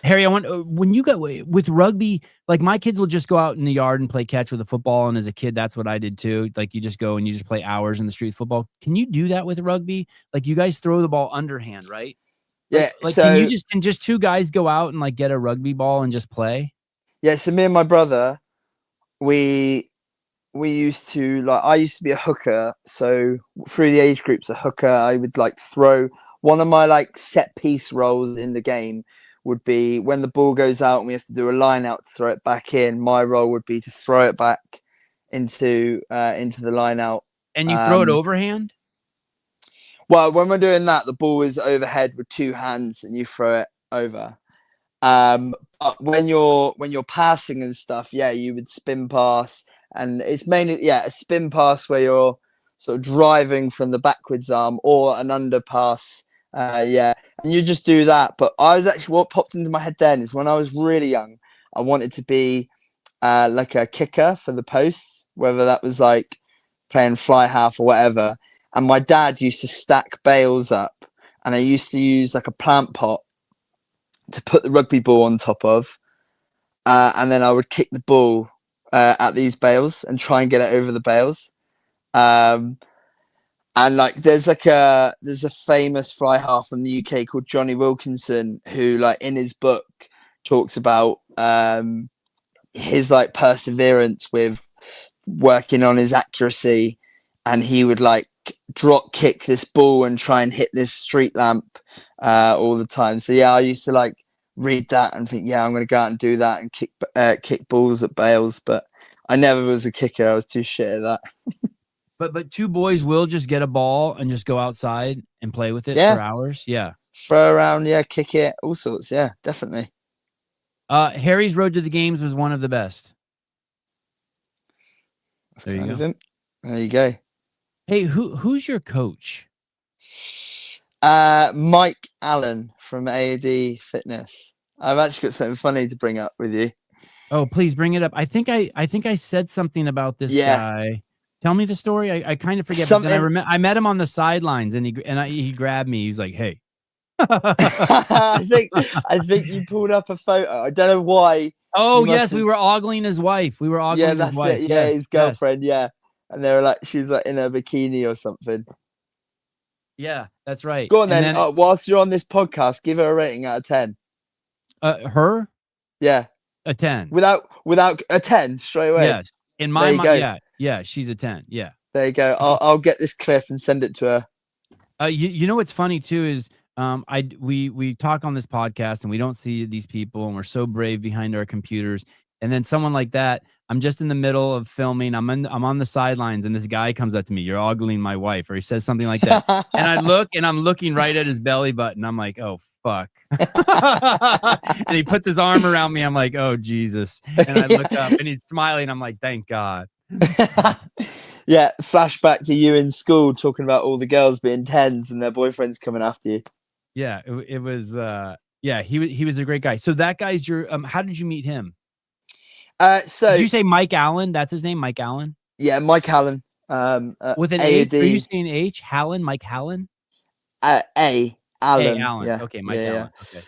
Harry, I want when you got with rugby, like my kids will just go out in the yard and play catch with a football. And as a kid, that's what I did too. Like you just go and you just play hours in the street football. Can you do that with rugby? Like you guys throw the ball underhand, right? Yeah. Like so, can just two guys go out and like get a rugby ball and just play? Yeah. So me and my brother, we used to I used to be a hooker. So through the age groups, a hooker, I would like throw one of my like set piece roles in the game would be when the ball goes out and we have to do a line out to throw it back in. My role would be to throw it back into the line out. And you throw it overhand? Well, when we're doing that, the ball is overhead with two hands and you throw it over. But when you're passing and stuff, yeah, you would spin pass, and it's mainly a spin pass where you're sort of driving from the backwards arm, or an underpass Yeah, and you just do that. But I was actually, what popped into my head then is when I was really young, I wanted to be like a kicker for the posts, whether that was like playing fly half or whatever. And my dad used to stack bales up, and I used to use like a plant pot to put the rugby ball on top of, and then I would kick the ball at these bales and try and get it over the bales. And like there's a famous fly half from the UK called Johnny Wilkinson, who like in his book talks about his like perseverance with working on his accuracy, and he would like drop kick this ball and try and hit this street lamp all the time. So yeah, I used to like read that and think, yeah, I'm going to go out and do that and kick balls at bales, but I never was a kicker. I was too shit at that. But two boys will just get a ball and just go outside and play with it for hours. Yeah. Throw around, yeah, kick it, all sorts. Yeah, definitely. Harry's road to the games was one of the best. There you go. There you go. Hey, who's your coach? Mike Allen from AOD Fitness. I've actually got something funny to bring up with you. Oh, please bring it up. I think I said something about this guy. Tell me the story. I kind of forget. But then I met him on the sidelines, and he grabbed me. He's like, "Hey." I think you pulled up a photo. I don't know why. Oh yes, we were ogling his wife. Yeah, that's his wife. It. Yeah, his girlfriend. Yes. Yeah, and they were like, she was like in a bikini or something. Yeah, that's right. Go on then. Whilst you're on this podcast, give her a rating out of 10. Her? Yeah, a 10. Without a 10 straight away. Yes, in my mind. Yeah, she's a 10. Yeah. There you go. I'll get this clip and send it to her. You know what's funny too is we talk on this podcast and we don't see these people and we're so brave behind our computers, and then someone like that, I'm just in the middle of filming, I'm on the sidelines, and this guy comes up to me, "You're ogling my wife," or he says something like that. And I look, and I'm looking right at his belly button. I'm like, "Oh fuck." And he puts his arm around me. I'm like, "Oh Jesus." And I look up and he's smiling. I'm like, "Thank God." Yeah, flashback to you in school talking about all the girls being 10s and their boyfriends coming after you. Yeah, it was he was a great guy. So that guy's your how did you meet him? So did you say Mike Allen? That's his name, Mike Allen? Yeah, Mike Allen. With an AOD. H? Are you saying H? Hallen? Mike Hallen? Allen. A. Allen. Yeah. Okay, Mike Allen. Okay.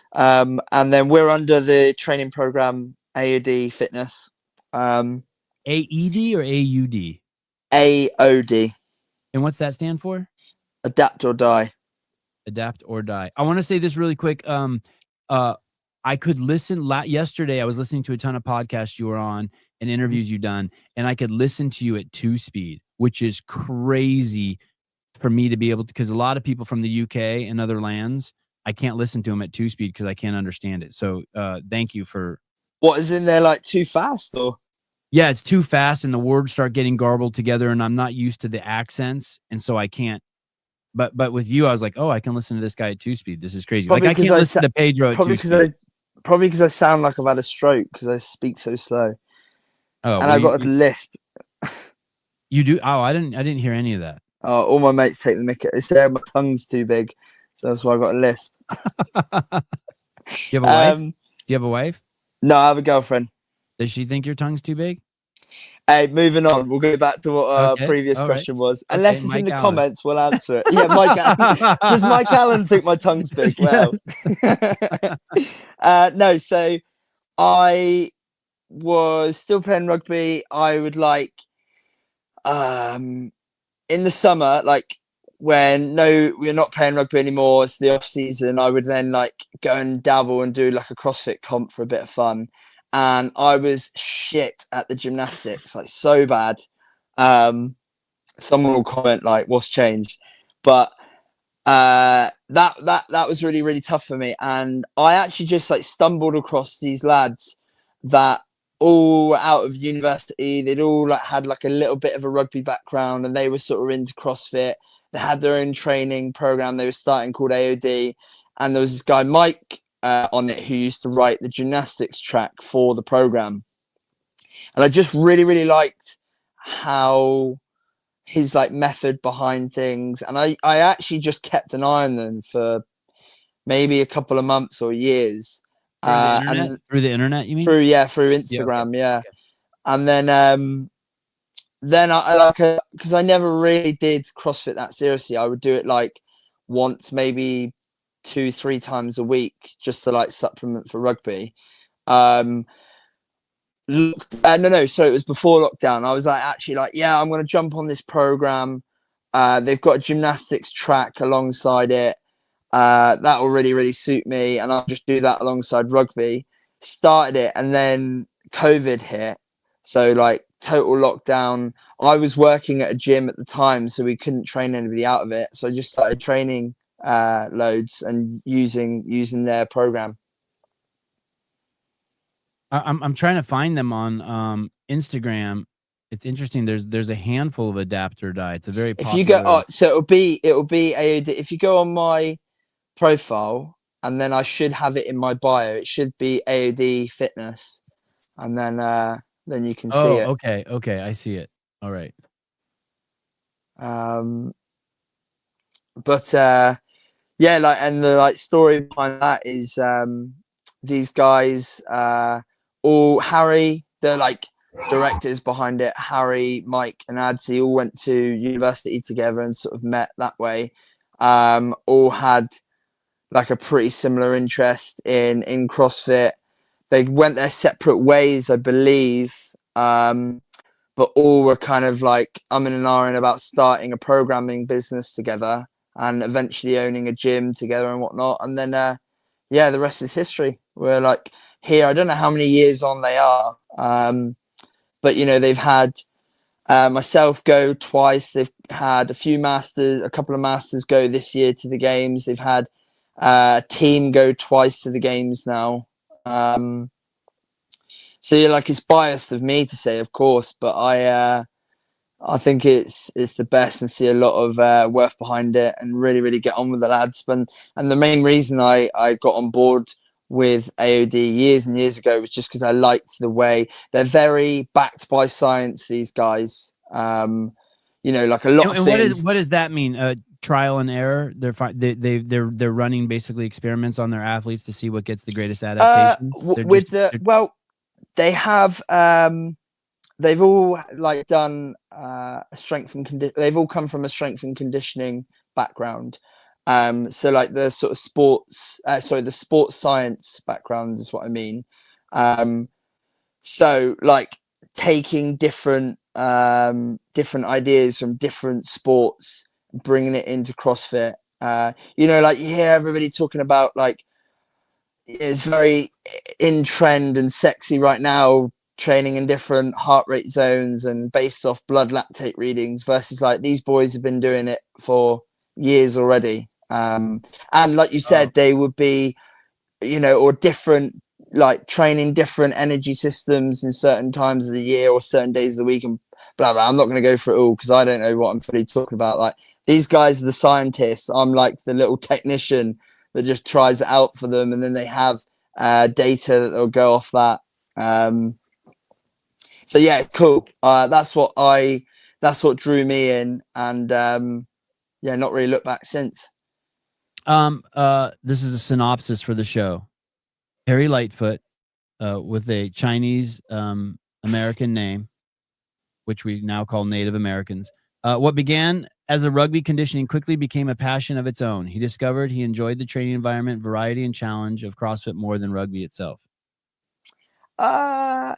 And then we're under the training program AOD Fitness. AED or AUD? AOD. And what's that stand for? Adapt or die. Adapt or die. I want to say this really quick. I could listen yesterday. I was listening to a ton of podcasts you were on and interviews you done, and I could listen to you at 2 speed, which is crazy for me to be able to, because a lot of people from the UK and other lands, I can't listen to them at 2 speed because I can't understand it. So thank you for. What is in there, like too fast or? Yeah, it's too fast and the words start getting garbled together, and I'm not used to the accents, and so I can't. But with you, I was like, oh, I can listen to this guy at 2 speed. This is crazy. Probably like I can't listen to Pedro at 2 speed. Probably because I sound like I've had a stroke because I speak so slow. Oh, and I've got a lisp. You do? Oh, I didn't hear any of that. Oh, all my mates take the mick. They say my tongue's too big, so that's why I got a lisp. You have a wife? Do you have a wife? No, I have a girlfriend. Does she think your tongue's too big? Hey, moving on. We'll go back to what our previous question was. Unless it's in the comments, we'll answer it. Yeah, Mike Allen. Does Mike Allen think my tongue's big? Well, no. So I was still playing rugby. I would like, in the summer, like when we're not playing rugby anymore, it's the off season. I would then like go and dabble and do like a CrossFit comp for a bit of fun. And I was shit at the gymnastics, like so bad. Someone will comment like, "What's changed?" But that was really, really tough for me. And I actually just like stumbled across these lads that all out of university. They'd all like had like a little bit of a rugby background, and they were sort of into CrossFit. They had their own training program they were starting called AOD, and there was this guy Mike on it who used to write the gymnastics track for the program, and I just really, really liked how his like method behind things, and I actually just kept an eye on them for maybe a couple of months or years. Through the internet? And Through the internet, you mean? through Yeah, Instagram, yeah. okay. And then I like, because I never really did CrossFit that seriously. I would do it like once, maybe 2-3 times a week, just to like supplement for rugby. No, so it was before lockdown. I was like, actually, like, yeah, I'm going to jump on this program. They've got a gymnastics track alongside it. That will really, really suit me, and I'll just do that alongside rugby. Started it, and then COVID hit, so like total lockdown. I was working at a gym at the time, so we couldn't train anybody out of it. So I just started training loads and using their program. I'm trying to find them on Instagram. It's interesting. There's a handful of adapter diets. A very popular. If you go, so it'll be AOD. If you go on my profile, and then I should have it in my bio. It should be AOD Fitness, and then you can see it. Okay, I see it. All right. But yeah, like, and the like story behind that is these guys, all Harry, the like directors behind it, Harry, Mike, and Adzi, all went to university together and sort of met that way. All had like a pretty similar interest in CrossFit. They went their separate ways, I believe, but all were kind of like umming and ahhing about starting a programming business together and eventually owning a gym together and whatnot. And then, yeah, the rest is history. We're like here. I don't know how many years on they are, but you know, they've had myself go twice. They've had a couple of masters go this year to the games. They've had team go twice to the games now. So yeah, like, it's biased of me to say, of course, but I think it's the best, and see a lot of worth behind it, and really, really get on with the lads. And the main reason I got on board with AOD years and years ago was just because I liked the way they're very backed by science. These guys, you know, like a lot of things. What does that mean? Trial and error. They're running basically experiments on their athletes to see what gets the greatest adaptation. They have they've all like done a strength and they've all come from a strength and conditioning background. So like the sort of the sports science background is what I mean. So like taking different ideas from different sports, bringing it into CrossFit. You know, like, you hear everybody talking about, like, it's very in trend and sexy right now, training in different heart rate zones and based off blood lactate readings, versus like these boys have been doing it for years already. And like you said, they would be, you know, or different, like training different energy systems in certain times of the year or certain days of the week and blah, blah. I'm not going to go for it all because I don't know what I'm fully talking about. Like, these guys are the scientists. I'm like the little technician that just tries it out for them, and then they have data that they'll go off that. So yeah, cool. That's what drew me in, and yeah, not really looked back since. This is a synopsis for the show. Harry Lightfoot, with a Chinese American name, which we now call Native Americans. What began as a rugby conditioning quickly became a passion of its own. He discovered he enjoyed the training environment, variety, and challenge of CrossFit more than rugby itself. I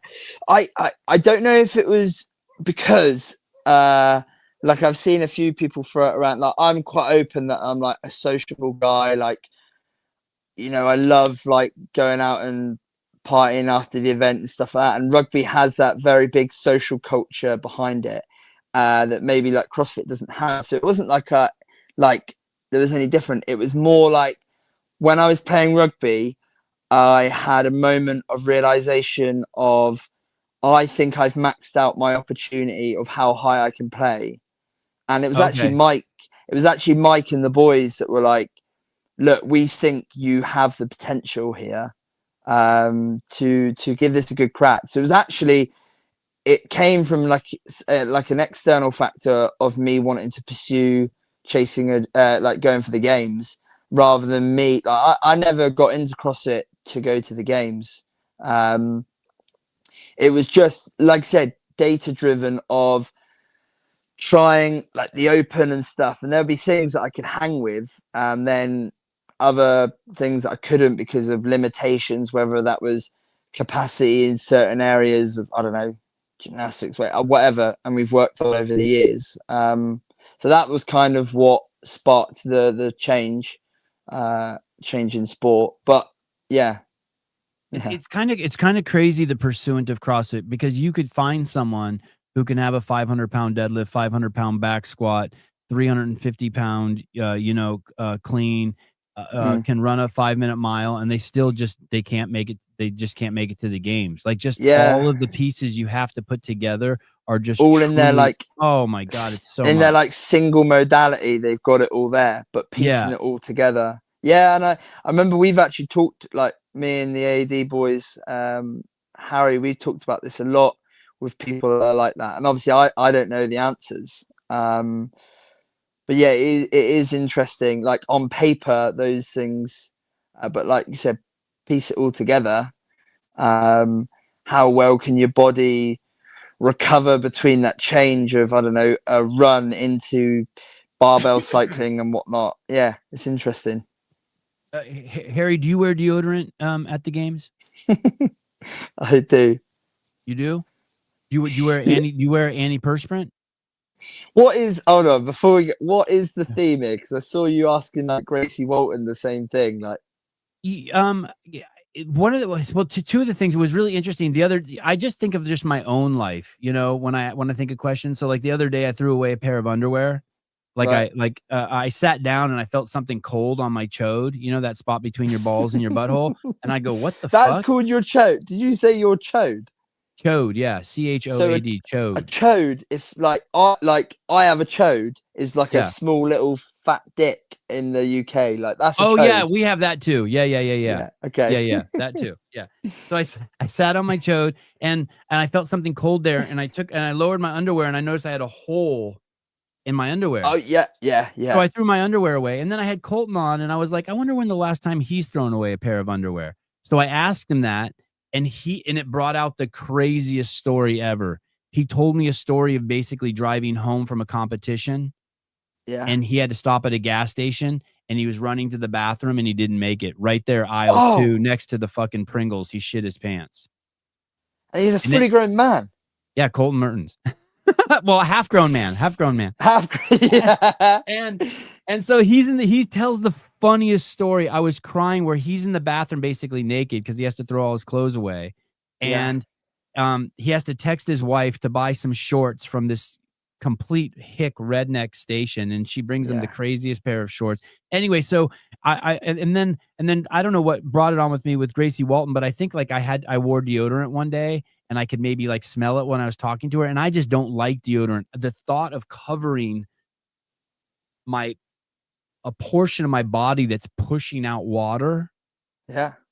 don't know if it was because like, I've seen a few people throw it around. Like, I'm quite open that I'm like a sociable guy. Like, you know, I love like going out and partying after the event and stuff like that. And rugby has that very big social culture behind it that maybe like CrossFit doesn't have. So it wasn't like there was any different. It was more like when I was playing rugby, I had a moment of realization of, I think I've maxed out my opportunity of how high I can play. And it was actually Mike. It was actually Mike and the boys that were like, look, we think you have the potential here to give this a good crack. So it was actually it came from like an external factor of me wanting to pursue chasing like going for the games rather than me. Like, I never got into CrossFit to go to the games. It was just, like I said, data driven of trying like the open and stuff, and there'll be things that I could hang with, and then other things that I couldn't because of limitations, whether that was capacity in certain areas of, I don't know, gymnastics, whatever. And we've worked all over the years. So that was kind of what sparked the change in sport. But yeah. It's kind of crazy, the pursuit of CrossFit, because you could find someone who can have a 500-pound deadlift, 500-pound back squat, 350-pound, clean, can run a 5-minute mile, and they can't make it. They just can't make it to the games. Like, just all of the pieces you have to put together are just all in there. Like, oh my God, it's so in much. their like single modality. They've got it all there, but piecing it all together. Yeah, and I remember we've actually talked, like me and the AOD boys, Harry, we talked about this a lot with people that are like that. And obviously I don't know the answers. But yeah, it is interesting, like on paper, those things, but like you said, piece it all together. How well can your body recover between that change of, I don't know, a run into barbell cycling and whatnot? Yeah, it's interesting. Harry, do you wear deodorant at the games? I do. You do? You wear antiperspirant? What is, hold on, before we get, what is the theme here? Because I saw you asking like Gracie Walton the same thing. Like, one of the two of the things that was really interesting. I just think of just my own life, when I think of questions. So like the other day I threw away a pair of underwear. Like, right. I sat down and I felt something cold on my chode, that spot between your balls and your butthole. And I go, what the fuck? That's called your chode. Did you say your chode? Chode, yeah. CHOAD, chode. A chode, if like I have a chode, is like a small little fat dick in the UK. Like, that's a chode. Yeah, we have that too. Yeah. Okay. Yeah, that too. Yeah. So I sat on my chode and I felt something cold there, and I lowered my underwear and I noticed I had a hole in my underwear. Oh yeah. So I threw my underwear away, and then I had Colton on, and I was like, I wonder when the last time he's thrown away a pair of underwear. So I asked him that, and it brought out the craziest story ever. He told me a story of basically driving home from a competition. Yeah. And he had to stop at a gas station, and he was running to the bathroom, and he didn't make it. Right there, aisle 2, next to the fucking Pringles. He shit his pants. And he's a fully grown man. Yeah, Colton Mertens. Well, a half-grown man. Yeah. And so he tells the funniest story. I was crying, where he's in the bathroom basically naked because he has to throw all his clothes away. And he has to text his wife to buy some shorts from this complete hick redneck station, and she brings him the craziest pair of shorts. Anyway, so and then I don't know what brought it on with me with Gracie Walton, but I think like I wore deodorant one day, and I could maybe like smell it when I was talking to her, and I just don't like deodorant. The thought of covering a portion of my body that's pushing out water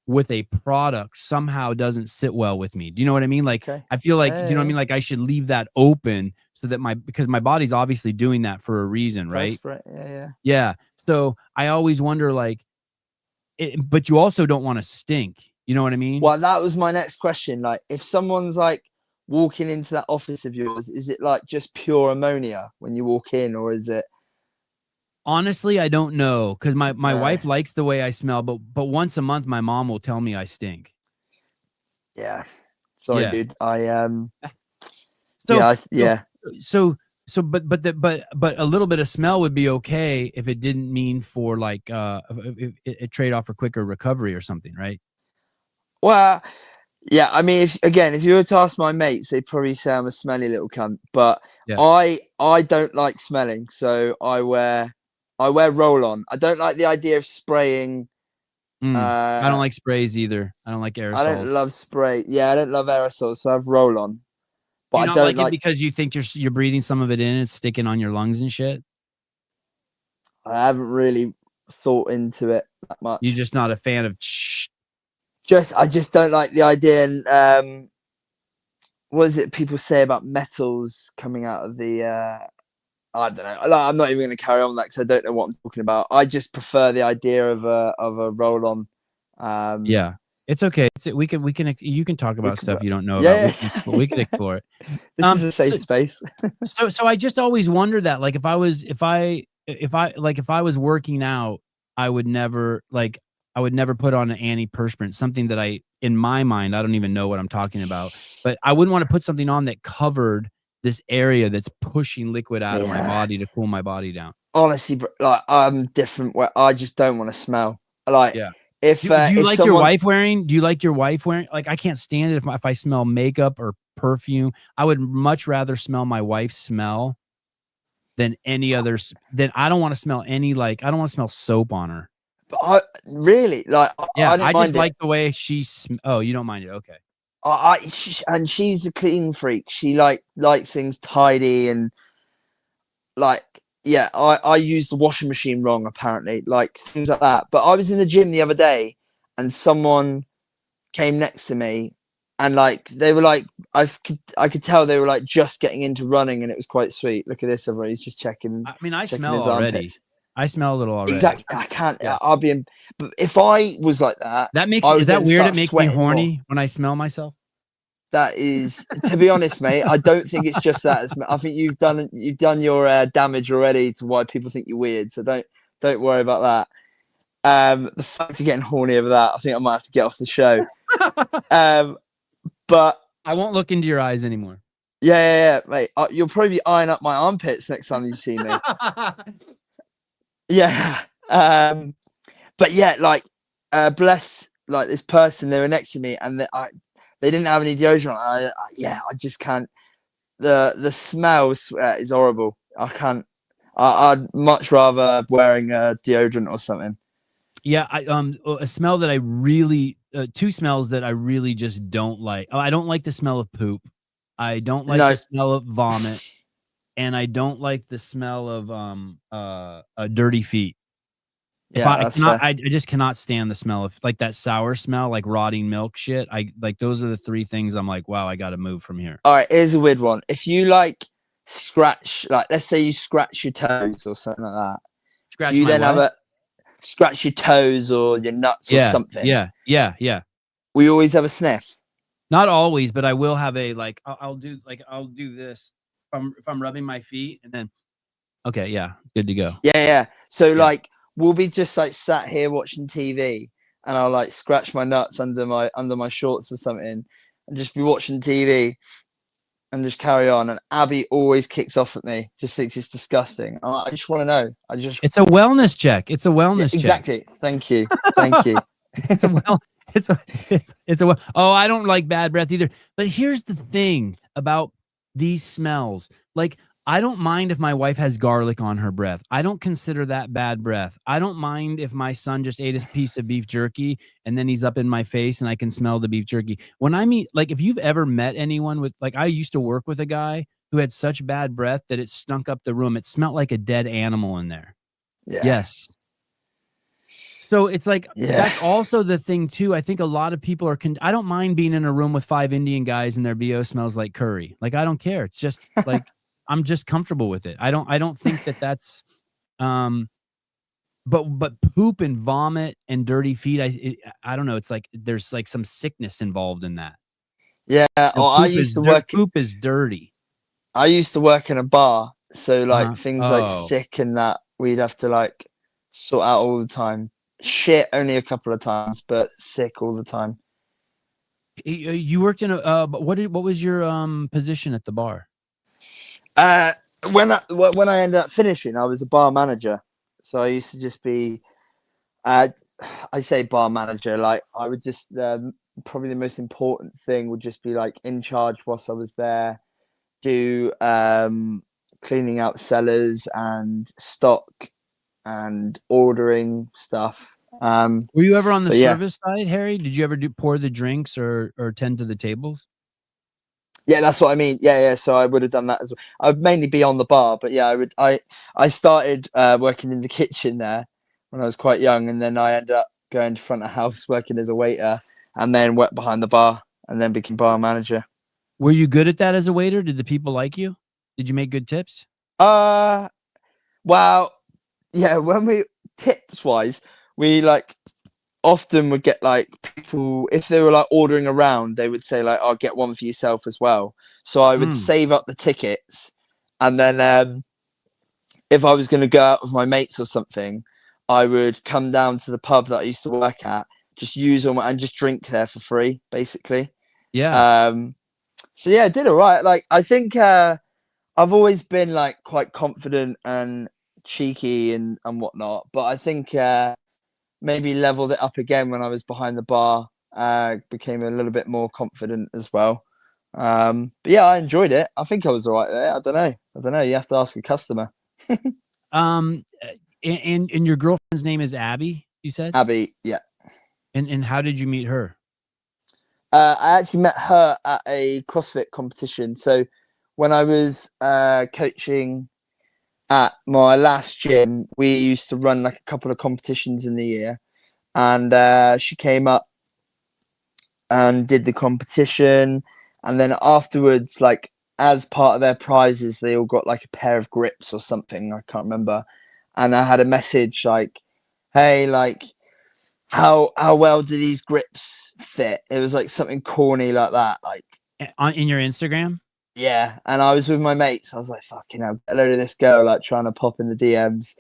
with a product somehow doesn't sit well with me. Do you know what I mean? Like, I feel like, you know what I mean? Like, I should leave that open so that because my body's obviously doing that for a reason, right? Yeah. So I always wonder, like, but you also don't want to stink. You know what I mean? Well, that was my next question. Like, if someone's like walking into that office of yours, is it like just pure ammonia when you walk in, or is it? Honestly, I don't know, because my wife likes the way I smell, but once a month my mom will tell me I stink. Yeah. Sorry, dude. But a little bit of smell would be okay if it didn't mean for like a trade off for quicker recovery or something, right? Well, yeah. I mean, if you were to ask my mates, they'd probably say I'm a smelly little cunt. But I don't like smelling, so I wear roll on. I don't like the idea of spraying. I don't like sprays either. I don't like aerosols. I don't love spray. Yeah, I don't love aerosols, so I have roll on. But I don't like it because you think you're breathing some of it in, it's sticking on your lungs and shit. I haven't really thought into it that much. You're just not a fan of. I just don't like the idea. And what is it people say about metals coming out of the I don't know. I'm not even going to carry on that because I don't know what I'm talking about. I just prefer the idea of a roll on. Yeah, it's okay. We can you can talk about stuff you don't know yeah, about. We can explore it. This is a safe space. So I just always wonder that, like, if I was working out, I would never put on an antiperspirant, something that in my mind, I don't even know what I'm talking about, but I wouldn't want to put something on that covered this area that's pushing liquid out of my body to cool my body down. Honestly, like, I'm different. Where I just don't want to smell. Like, if do you if like someone... your wife wearing? Do you like your wife wearing? Like, I can't stand it if I smell makeup or perfume. I would much rather smell my wife's smell than any other. Then I don't want to smell any, like, I don't want to smell soap on her. But I really like. Yeah, I just like the way oh, you don't mind it? Okay. And she's a clean freak. She likes things tidy and like, yeah. I use the washing machine wrong, apparently, like things like that. But I was in the gym the other day, and someone came next to me, and like they were like, I could tell they were like just getting into running, and it was quite sweet. Look at this, everyone. He's just checking. I mean, I smell his already. armpits. I smell a little already. Exactly. I can't. Yeah. I'll be in. But if I was like that, is that weird? It makes me horny when I smell myself. That is, to be honest, mate. I don't think it's just that. I think you've done your damage already to why people think you're weird. So don't worry about that. The fact of getting horny over that, I think I might have to get off the show. But I won't look into your eyes anymore. Yeah, mate. You'll probably be eyeing up my armpits next time you see me. Yeah. But yeah, like, bless, like, this person, they were next to me, and they didn't have any deodorant. I just can't. The smell is horrible. I can't. I'd much rather wearing a deodorant or something. Yeah, a smell that I really, two smells that I really just don't like. Oh, I don't like the smell of poop. I don't like the smell of vomit, and I don't like the smell of dirty feet. I just cannot stand the smell of, like, that sour smell, like rotting milk shit. Those are the three things I'm like, wow, I got to move from here. All right, here's a weird one. If you like scratch, like, let's say you scratch your toes or something like that, scratch do you my then what? have a scratch your toes or your nuts or something? Yeah. We always have a sniff. Not always, but I will have a, like, I'll do this if I'm rubbing my feet, and then okay, yeah, good to go. Yeah. So like, we'll be just like sat here watching TV, and I'll like scratch my nuts under my shorts or something, and just be watching TV and just carry on. And Abby always kicks off at me, just thinks it's disgusting. I just want to know. It's a wellness check. It's a wellness check. Exactly. Thank you. Oh, I don't like bad breath either. But here's the thing about these smells. Like, I don't mind if my wife has garlic on her breath. I don't consider that bad breath. I don't mind if my son just ate a piece of beef jerky and then he's up in my face and I can smell the beef jerky. When I meet, like, if you've ever met anyone with, like, I used to work with a guy who had such bad breath that it stunk up the room. It smelled like a dead animal in there. Yeah. Yes. So it's like, that's also the thing too. I think a lot of people I don't mind being in a room with 5 Indian guys and their BO smells like curry. Like, I don't care. It's just like, I'm just comfortable with it. I don't think that's, but poop and vomit and dirty feet. I don't know. It's like, there's like some sickness involved in that. Yeah. Poop is dirty. I used to work in a bar. So like things like sick and that we'd have to like sort out all the time. Shit only a couple of times, but sick all the time. You worked in what was your position at the bar? When I ended up finishing, I was a bar manager. So I used to just be, I say bar manager, like I would just, probably the most important thing would just be like in charge whilst I was there, do cleaning out cellars and stock and ordering stuff. Were you ever on the service side, Harry? Did you ever pour the drinks or tend to the tables? Yeah, that's what I mean. Yeah. So I would have done that as well. I'd mainly be on the bar, but yeah, I started working in the kitchen there when I was quite young, and then I ended up going to front of house working as a waiter, and then worked behind the bar, and then became bar manager. Were you good at that as a waiter? Did the people like you? Did you make good tips? Well, yeah, when we tips wise, we like often would get like people, if they were like ordering around, they would say like, I'll get one for yourself as well. So I would save up the tickets, and then if I was going to go out with my mates or something, I would come down to the pub that I used to work at, just use them and just drink there for free, basically. Yeah. So yeah, I did all right. Like, I think I've always been like quite confident and cheeky and whatnot, but I think maybe leveled it up again when I was behind the bar. Became a little bit more confident as well. But yeah, I enjoyed it. I think I was all right there. I don't know. You have to ask a customer. And your girlfriend's name is Abby, you said? Abby, yeah. And how did you meet her? I actually met her at a CrossFit competition. So when I was coaching at my last gym, we used to run like a couple of competitions in the year, and she came up and did the competition, and then afterwards, like as part of their prizes, they all got like a pair of grips or something. I can't remember. And I had a message like, "Hey, like, how well do these grips fit?" It was like something corny like that, like In your Instagram? yeah. And I was with my mates. I was like, "Fucking hell, get a load of this girl," like trying to pop in the DMs.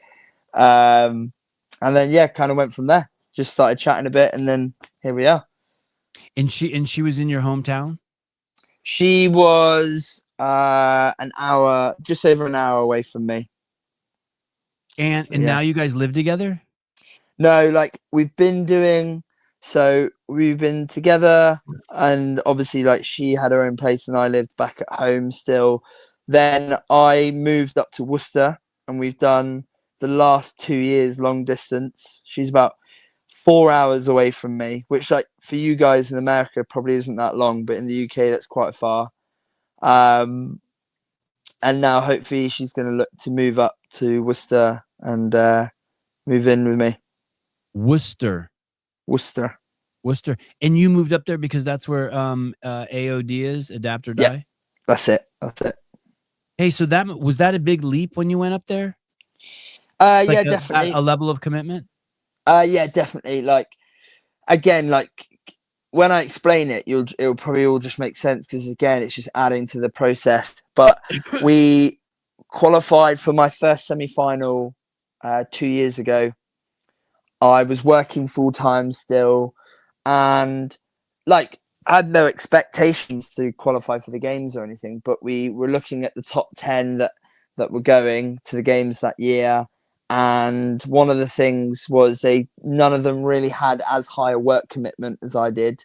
And then yeah, kind of went from there. Just started chatting a bit, and then here we are. And she was in your hometown? She was an hour, just over an hour away from me. And So, yeah. now you guys live together? No, like we've been together, and obviously like she had her own place and I lived back at home still. Then I moved up to Worcester, and we've done the last 2 years long distance. She's about 4 hours away from me, which like for you guys in America probably isn't that long, but in the UK that's quite far. And now hopefully she's going to look to move up to Worcester and move in with me. Worcester. And you moved up there because that's where AOD is, adapt or die? Yeah, that's it. Hey, so was that a big leap when you went up there? Yeah, definitely. A level of commitment? Yeah, definitely. Like, again, like when I explain it, it'll probably all just make sense, because again, it's just adding to the process. But we qualified for my first semi-final 2 years ago. I was working full time still, and like I had no expectations to qualify for the games or anything, but we were looking at the top 10 that were going to the games that year. And one of the things was none of them really had as high a work commitment as I did.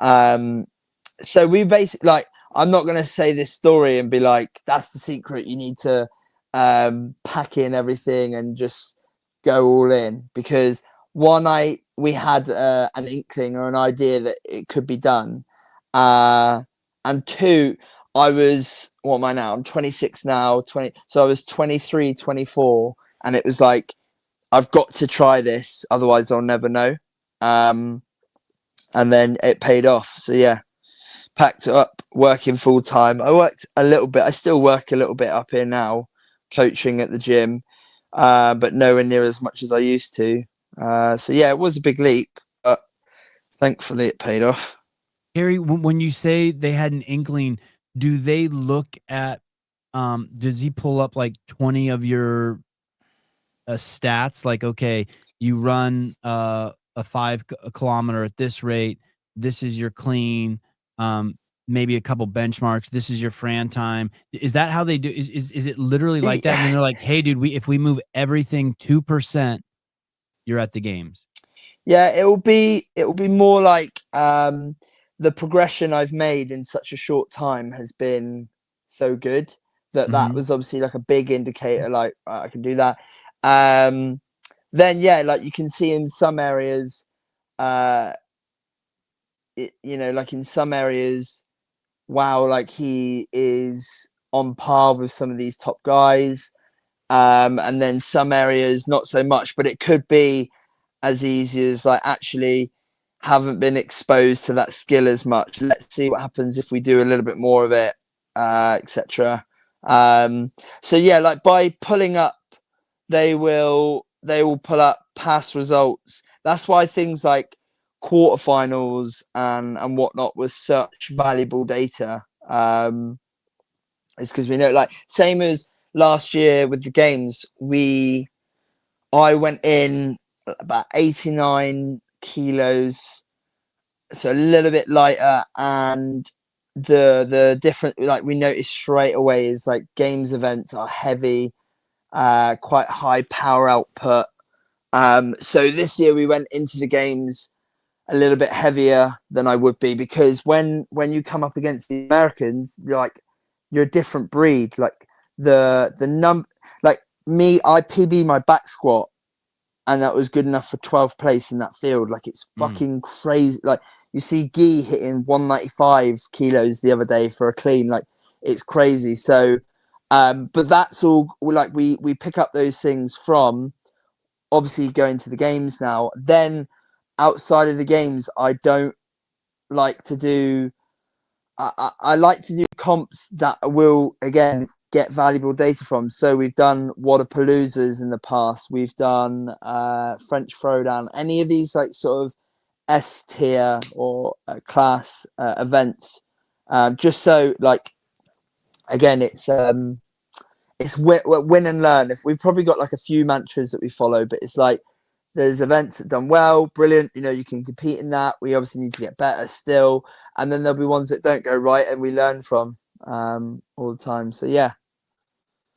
So we basically, like, I'm not going to say this story and be like, that's the secret. You need to pack in everything and just go all in, because one, we had an inkling or an idea that it could be done. And two, what am I now? I'm 26 now, 20. So I was 23, 24. And it was like, I've got to try this, otherwise I'll never know. And then it paid off. So yeah, packed it up, working full time. I worked a little bit. I still work a little bit up here now, coaching at the gym, but nowhere near as much as I used to. So yeah, it was a big leap, but thankfully it paid off. Harry, when you say they had an inkling, do they look at, does he pull up like 20 of your stats? Like, okay, you run a 5 kilometer at this rate. This is your clean. Maybe a couple benchmarks. This is your Fran time. Is that how they do? Is it literally like that? And then they're like, hey, dude, if we move everything 2%, you're at the games. Yeah, it will be more like the progression I've made in such a short time has been so good that was obviously like a big indicator, like I can do that. Then yeah, like you can see in some areas, like in some areas, wow, like he is on par with some of these top guys. And then some areas not so much, but it could be as easy as like actually haven't been exposed to that skill as much. Let's see what happens if we do a little bit more of it, etc. So yeah, like by pulling up, they will pull up past results. That's why things like quarterfinals and whatnot was such valuable data. It's because we know, like, same as last year with the games, I went in about 89 kilos, so a little bit lighter, and the different, like, we noticed straight away is like games events are heavy, quite high power output. So this year we went into the games a little bit heavier than I would be, because when you come up against the Americans, you're a different breed. Like like me, I PB my back squat, and that was good enough for 12th place in that field. Like, it's fucking crazy. Like, you see Guy hitting 195 kilos the other day for a clean. Like, it's crazy. So, but that's all, like, we pick up those things from obviously going to the games now. Then outside of the games, I don't like to do, I like to do comps that will, again, get valuable data from. So we've done Wodipaloozas in the past. We've done French Throwdown. Any of these, like, sort of S tier or class events. Just so, like, again, it's win and learn. If we've probably got like a few mantras that we follow, but it's like, there's events that done well, brilliant. You know, you can compete in that. We obviously need to get better still. And then there'll be ones that don't go right, and we learn from all the time. So yeah.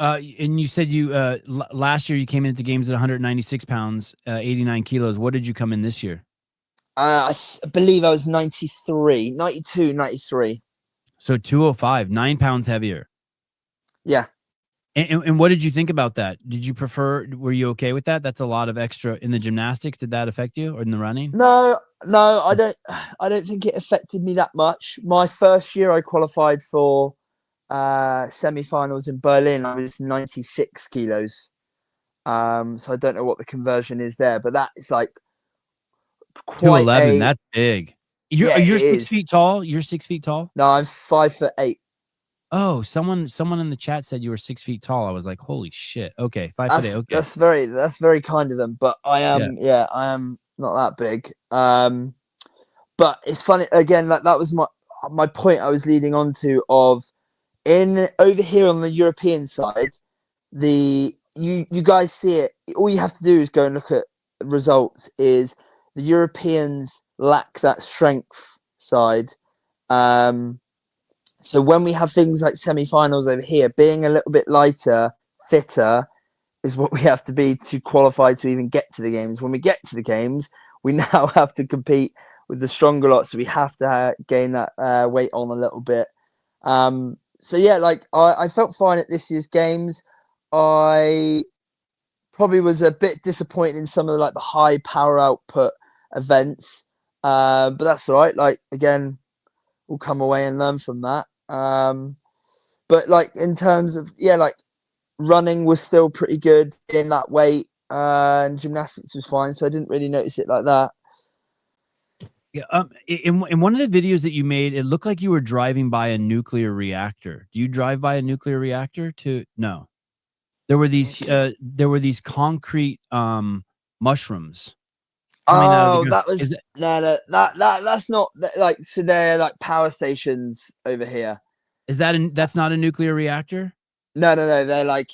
And you said you last year you came into the games at 196 pounds, 89 kilos. What did you come in this year? I believe I was 92, 93. So 205, 9 pounds heavier. Yeah. And what did you think about that? Did you prefer, were you okay with that? That's a lot of extra in the gymnastics. Did that affect you, or in the running? No, I don't think it affected me that much. My first year I qualified for semi-finals in Berlin. I was 96 kilos. So I don't know what the conversion is there, but that is like quite 211. That's big. You're 6 feet tall. You're 6 feet tall. No, I'm 5'8". Oh, someone in the chat said you were 6 feet tall. I was like, holy shit. Okay, 5'8". Okay, that's very kind of them, but I am, I am not that big. But it's funny again. Like, that was my point I was leading on to, of over here on the European side, you guys see it. All you have to do is go and look at results. Is the Europeans lack that strength side. So when we have things like semi-finals over here, being a little bit lighter, fitter, is what we have to be to qualify to even get to the games. When we get to the games, we now have to compete with the stronger lot, so we have to gain that weight on a little bit. So yeah, like, I felt fine at this year's games. I probably was a bit disappointed in some of the high power output events, but that's all right. Like, again, we'll come away and learn from that. But like, in terms of, like, running was still pretty good in that weight, and gymnastics was fine, so I didn't really notice it like that. Yeah. In one of the videos that you made, it looked like you were driving by a nuclear reactor. Do you drive by a nuclear reactor? No. There were these concrete mushrooms. Oh, that was that's not like, so they're like power stations over here. That's not a nuclear reactor? No, they're like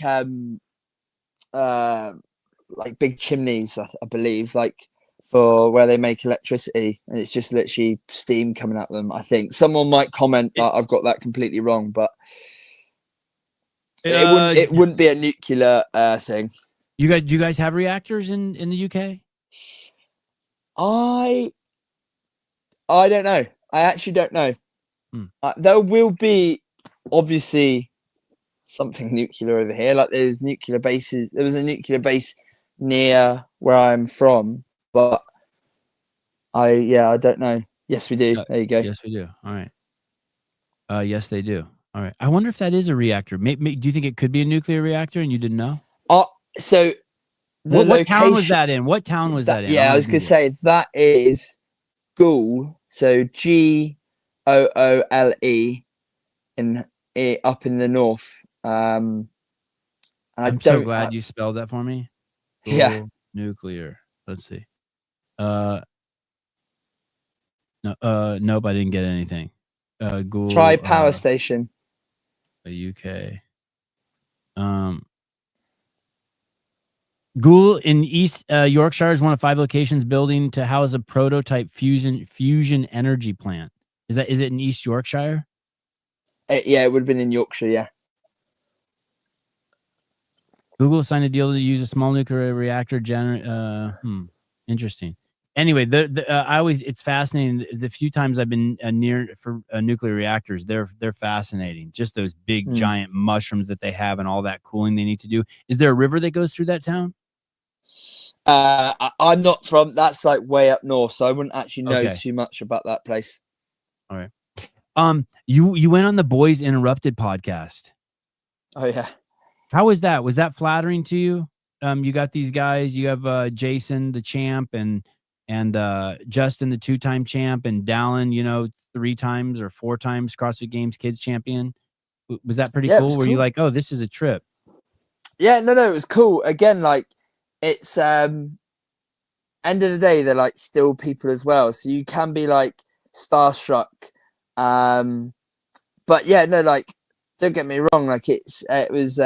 big chimneys, I believe, like, for where they make electricity, and it's just literally steam coming at them. I think someone might comment that I've got that completely wrong, but it wouldn't be a nuclear thing. Do you guys have reactors in the UK? I don't know. I actually don't know. There will be obviously something nuclear over here. Like, there's nuclear bases. There was a nuclear base near where I'm from, but I don't know. Yes, we do. There you go. Yes, we do. All right. Yes, they do. All right. I wonder if that is a reactor. Do you think it could be a nuclear reactor and you didn't know? So what town was that in? What town was that in? Yeah, I was going to say that is Goole, so Goole in up in the north. And I'm so glad you spelled that for me. Yeah. Goole nuclear. Let's see. No, nope, I didn't get anything. Goole. Try power station. UK. Goole in East Yorkshire is one of 5 locations building to house a prototype fusion energy plant. Is it in East Yorkshire? Yeah, it would have been in Yorkshire. Yeah. Google signed a deal to use a small nuclear reactor. Interesting. Anyway, it's fascinating. The few times I've been near for nuclear reactors, they're fascinating. Just those big giant mushrooms that they have and all that cooling they need to do. Is there a river that goes through that town? I'm not from. That's like way up north, so I wouldn't actually know too much about that place. All right. You went on the Boys Interrupted podcast. Oh yeah. How was that? Was that flattering to you? You got these guys. You have Jason, the champ, and Justin, the 2-time champ, and Dallin, 3 times or 4 times CrossFit Games Kids champion. Was that pretty cool? Were you like, oh, this is a trip? Yeah, no, it was cool. Again, like it's end of the day, they're like still people as well, so you can be like starstruck. But yeah, no, like don't get me wrong, like it was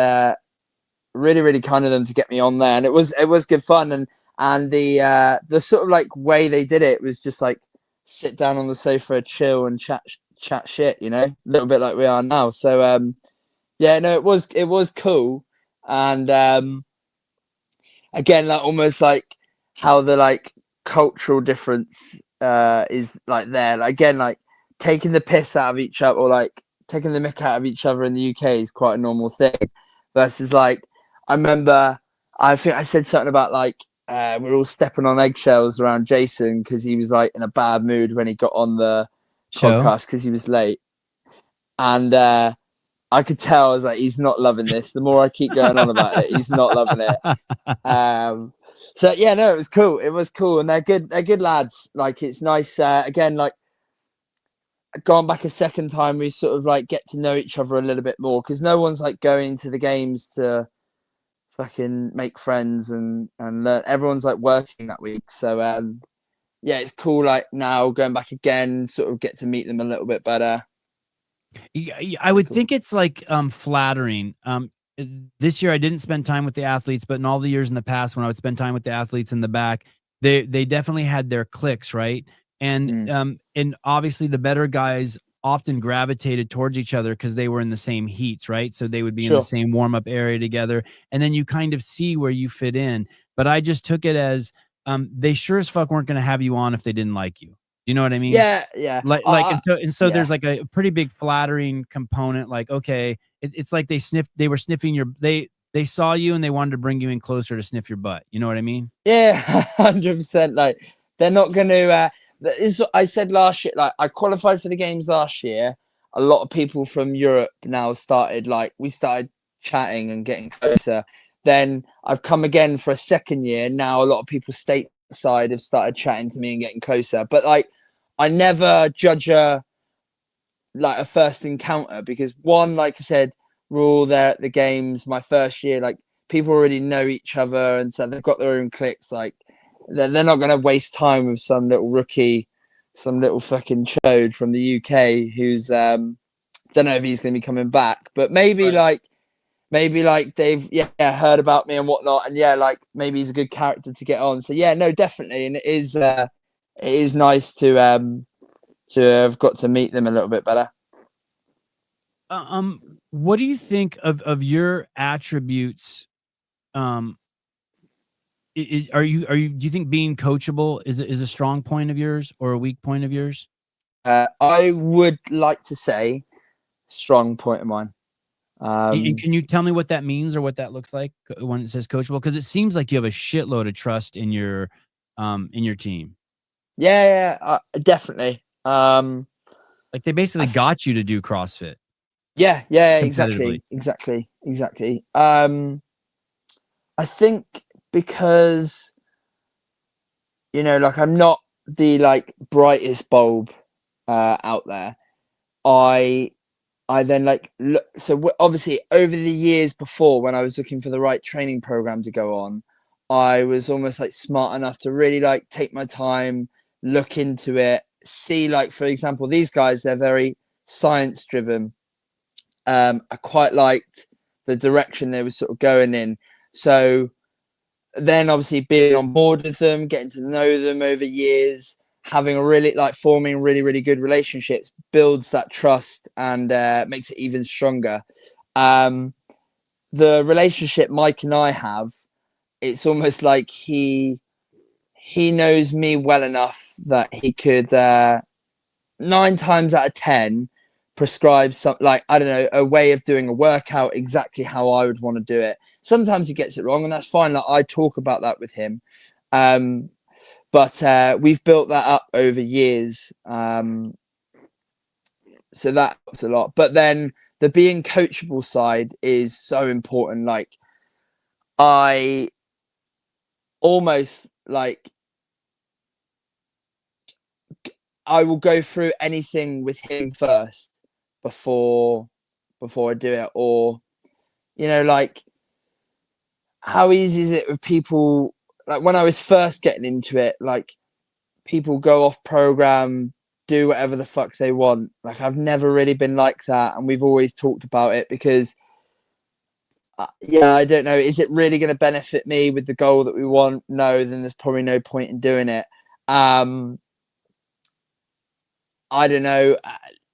really, really kind of them to get me on there, and it was good fun, and the sort of like way they did it was just like sit down on the sofa, chill, and chat shit, a little bit like we are now. So yeah, no, it was cool, and again, like almost like how the like cultural difference is like there. Like, again, like taking the piss out of each other, or like taking the mick out of each other in the UK is quite a normal thing, versus like I remember I think I said something about like we're all stepping on eggshells around Jason because he was like in a bad mood when he got on the podcast because he was late, and I could tell I was like, he's not loving this. The more I keep going on about it, he's not loving it. So yeah, no, it was cool. It was cool, and they're good lads. Like it's nice. Again, like going back a second time, we sort of like get to know each other a little bit more, because no one's like going to the games to fucking make friends and learn. Everyone's like working that week. So yeah, it's cool. Like now going back again, sort of get to meet them a little bit better. I would think it's like flattering. This year I didn't spend time with the athletes, but in all the years in the past when I would spend time with the athletes in the back, they definitely had their cliques, right? And obviously the better guys often gravitated towards each other because they were in the same heats, right? So they would be in the same warm-up area together, and then you kind of see where you fit in. But I just took it as they sure as fuck weren't going to have you on if they didn't like you. You know what I mean? Yeah. So there's like a pretty big flattering component. Like, okay, it's like they were sniffing your, they saw you and they wanted to bring you in closer to sniff your butt. You know what I mean? Yeah, 100%. Like they're not going to. I said last year, like I qualified for the games last year. A lot of people from Europe now started we started chatting and getting closer. Then I've come again for a second year. Now a lot of people stateside have started chatting to me and getting closer. But like, I never judge a first encounter, because one, like I said, we're all there at the games. My first year, like people already know each other, and so they've got their own cliques. Like they're not going to waste time with some little rookie, some little fucking chode from the UK who's don't know if he's going to be coming back, but maybe like they've heard about me and whatnot, and like maybe he's a good character to get on. So yeah, no, definitely, and it is nice to have got to meet them a little bit better. What do you think of your attributes? Do you think being coachable is a strong point of yours or a weak point of yours? I would like to say strong point of mine. And can you tell me what that means or what that looks like when it says coachable? Because it seems like you have a shitload of trust in your team. Yeah, definitely. Like they basically got you to do CrossFit. Yeah, exactly. I think because like I'm not the like brightest bulb out there. I then like look. So obviously over the years before, when I was looking for the right training program to go on, I was almost like smart enough to really like take my time, look into it, see, like, for example, these guys, they're very science driven. I quite liked the direction they were sort of going in. So then obviously being on board with them, getting to know them over years, having a really like forming really, really good relationships builds that trust and makes it even stronger. The relationship Mike and I have, it's almost like he knows me well enough that he could 9 times out of 10 prescribe some, like, I don't know, a way of doing a workout exactly how I would want to do it. Sometimes he gets it wrong, and that's fine. Like, I talk about that with him. But we've built that up over years. So that helps a lot. But then the being coachable side is so important. Like, I almost like, I will go through anything with him first before I do it. Or, you know, like, how easy is it with people? Like, when I was first getting into it, like, people go off program, do whatever the fuck they want. Like, I've never really been like that, and we've always talked about it because, I don't know. Is it really going to benefit me with the goal that we want? No, then there's probably no point in doing it. I don't know.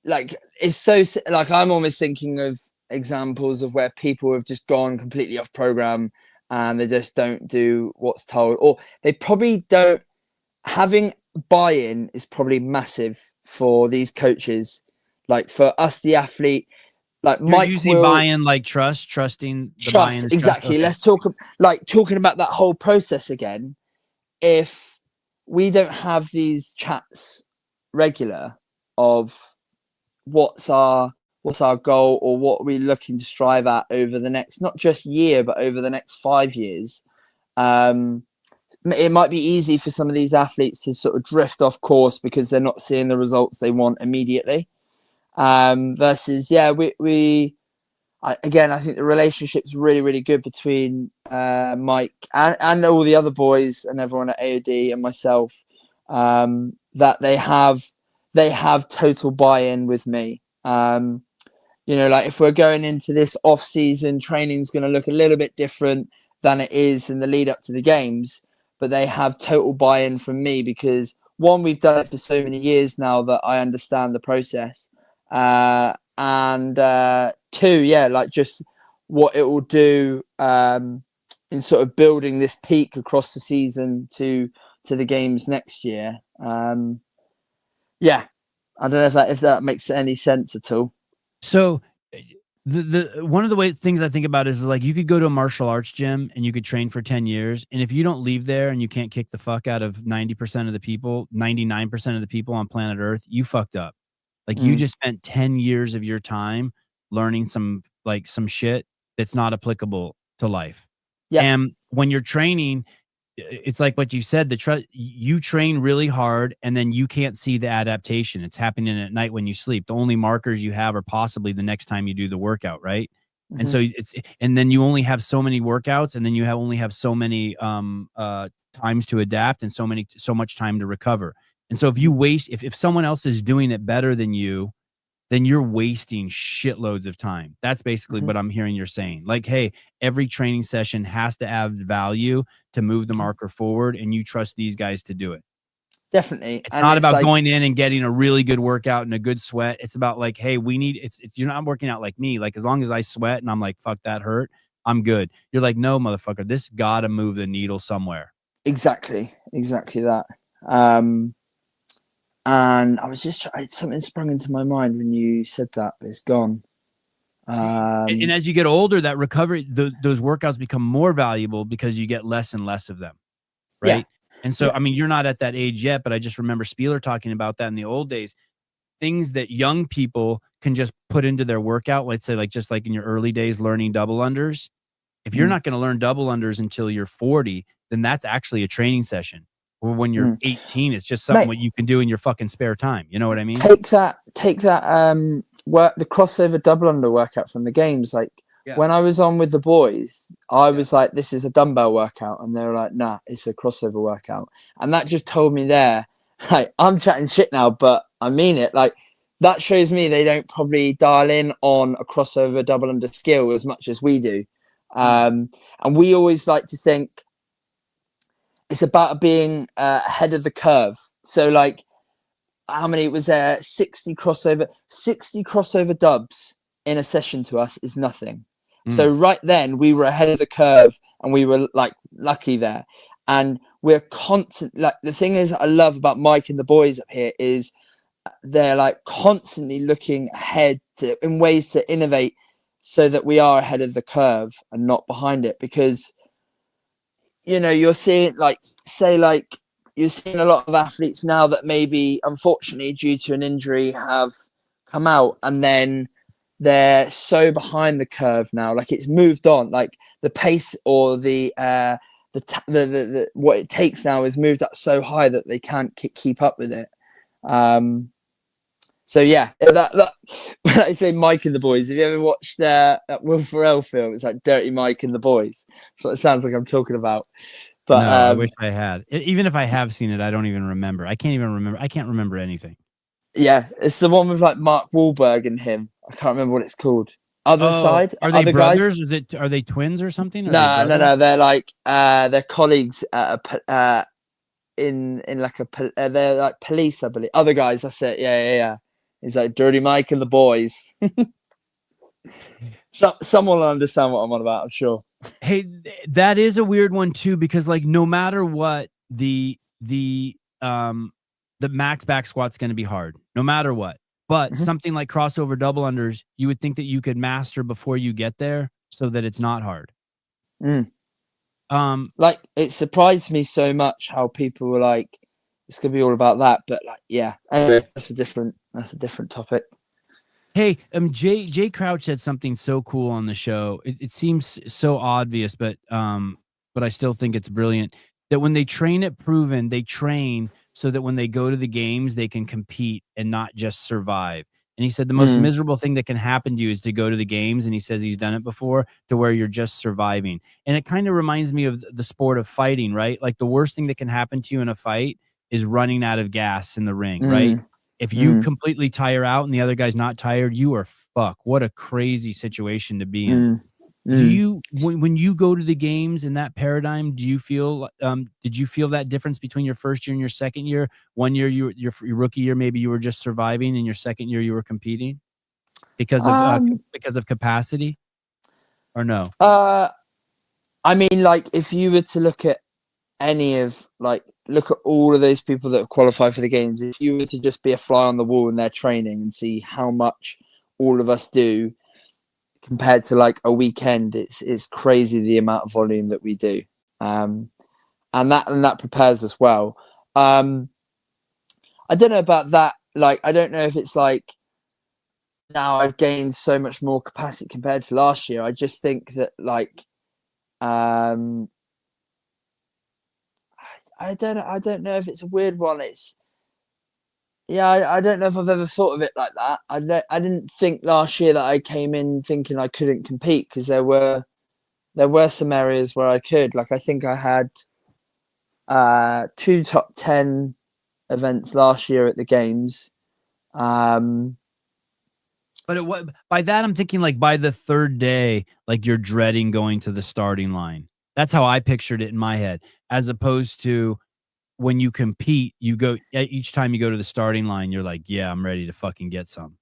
Like, it's so, like, I'm almost thinking of examples of where people have just gone completely off program and they just don't do what's told, or they probably don't. Having buy-in is probably massive for these coaches. Like, for us, the athlete, like, You're Mike using will buy-in like trusting the buy-in. trust. Exactly. Okay. Let's talk, like, talking about that whole process again. If we don't have these chats regular of what's our goal, or what we're looking to strive at over the next, not just year, but over the next 5 years, it might be easy for some of these athletes to sort of drift off course because they're not seeing the results they want immediately. Versus, again, I think the relationship's really, really good between Mike and all the other boys and everyone at AOD and myself, that they have total buy-in with me. You know, like, if we're going into this off-season, training's going to look a little bit different than it is in the lead up to the games, but they have total buy-in from me because, one, we've done it for so many years now that I understand the process, and two, like, just what it will do in sort of building this peak across the season to the games next year. I don't know if that makes any sense at all. So the one of the things I think about is like, you could go to a martial arts gym and you could train for 10 years. And if you don't leave there and you can't kick the fuck out of 90% of the people, 99% of the people on planet Earth, you fucked up. Like, you just spent 10 years of your time learning some shit that's not applicable to life. Yeah. And when you're training, it's like what you said, you train really hard and then you can't see the adaptation. It's happening at night when you sleep. The only markers you have are possibly the next time you do the workout, right? Mm-hmm. And so and then you only have so many workouts, and then you only have so many times to adapt, and so much time to recover. And so if you if someone else is doing it better than you, then you're wasting shitloads of time. That's basically what I'm hearing you're saying. Like, hey, every training session has to add value to move the marker forward, and you trust these guys to do it. Definitely. It's not about going in and getting a really good workout and a good sweat. It's about like, hey, you're not working out like me. Like, as long as I sweat and I'm like, fuck, that hurt, I'm good. You're like, no, motherfucker, this gotta move the needle somewhere. Exactly that. And I was just something sprung into my mind when you said that, but it's gone. And as you get older, that recovery, those workouts become more valuable because you get less and less of them, right? Yeah. And so, I mean, you're not at that age yet, but I just remember Spieler talking about that in the old days. Things that young people can just put into their workout, let's say, like, just like in your early days learning double unders. If you're not going to learn double unders until you're 40, then that's actually a training session. Or when you're 18, it's just something Mate, what you can do in your fucking spare time. You know what I mean? take that work, the crossover double under workout from the games. Like when I was on with the boys, I was like, this is a dumbbell workout, and they were like, nah, it's a crossover workout. And that just told me there, like, I'm chatting shit now, but I mean it. Like, that shows me they don't probably dial in on a crossover double under skill as much as we do. And we always like to think it's about being ahead of the curve. So like, how many was there? 60 crossover dubs in a session to us is nothing. So right then we were ahead of the curve, and we were like lucky there. And we're constant. Like, the thing is, I love about Mike and the boys up here is they're like constantly looking ahead in ways to innovate, so that we are ahead of the curve and not behind it. Because, you know, you're seeing, like, say, like, you're seeing a lot of athletes now that maybe, unfortunately, due to an injury, have come out, and then they're so behind the curve now. Like, it's moved on. Like, the pace or the what it takes now is moved up so high that they can't keep up with it. So yeah, that when I say Mike and the Boys, have you ever watched that Will Ferrell film? It's like Dirty Mike and the Boys. That's what it sounds like I'm talking about. But no, I wish I had. Even if I have seen it, I don't even remember. I can't even remember. I can't remember anything. Yeah, it's the one with like Mark Wahlberg and him. I can't remember what it's called. Other Side? Are they Other brothers? Guys? Are they twins or something? No. They're like they're colleagues at in like they're like police, I believe. Other Guys. That's it. Yeah. It's like Dirty Mike and the Boys. So someone will understand what I'm on about, I'm sure. Hey, that is a weird one too, because like no matter what, the max back squat's going to be hard, no matter what. But something like crossover double unders, you would think that you could master before you get there, so that it's not hard. Like, it surprised me so much how people were like, it's gonna be all about that. But like, yeah. Anyway, that's a different topic. Hey, Jay Crouch said something so cool on the show. It seems so obvious, but I still think it's brilliant, that when they train at Proven, they train so that when they go to the games, they can compete and not just survive. And he said the most miserable thing that can happen to you is to go to the games. And he says he's done it before, to where you're just surviving. And it kind of reminds me of the sport of fighting, right? Like, the worst thing that can happen to you in a fight is running out of gas in the ring, right? If you completely tire out and the other guy's not tired, you are fucked. What a crazy situation to be in. Do you, when you go to the games in that paradigm, do you feel, did you feel that difference between your first year and your second year? 1 year, your rookie year, maybe you were just surviving, and your second year you were competing because of capacity, or no? I mean, like, if you were to look at look at all of those people that have qualified for the games, if you were to just be a fly on the wall in their training and see how much all of us do compared to like a weekend, it's crazy the amount of volume that we do. And that prepares us well. I don't know about that. Like, I don't know if it's like now I've gained so much more capacity compared to last year. I just think that, like, I don't know if it's a weird one. I don't know if I've ever thought of it like that. I didn't think last year that I came in thinking I couldn't compete, because there were some areas where I could. Like, I think I had 2 top 10 events last year at the games. But by that I'm thinking, like, by the third day, like, you're dreading going to the starting line. That's how I pictured it in my head, as opposed to when you compete, you go each time you go to the starting line, you're like, yeah, I'm ready to fucking get some.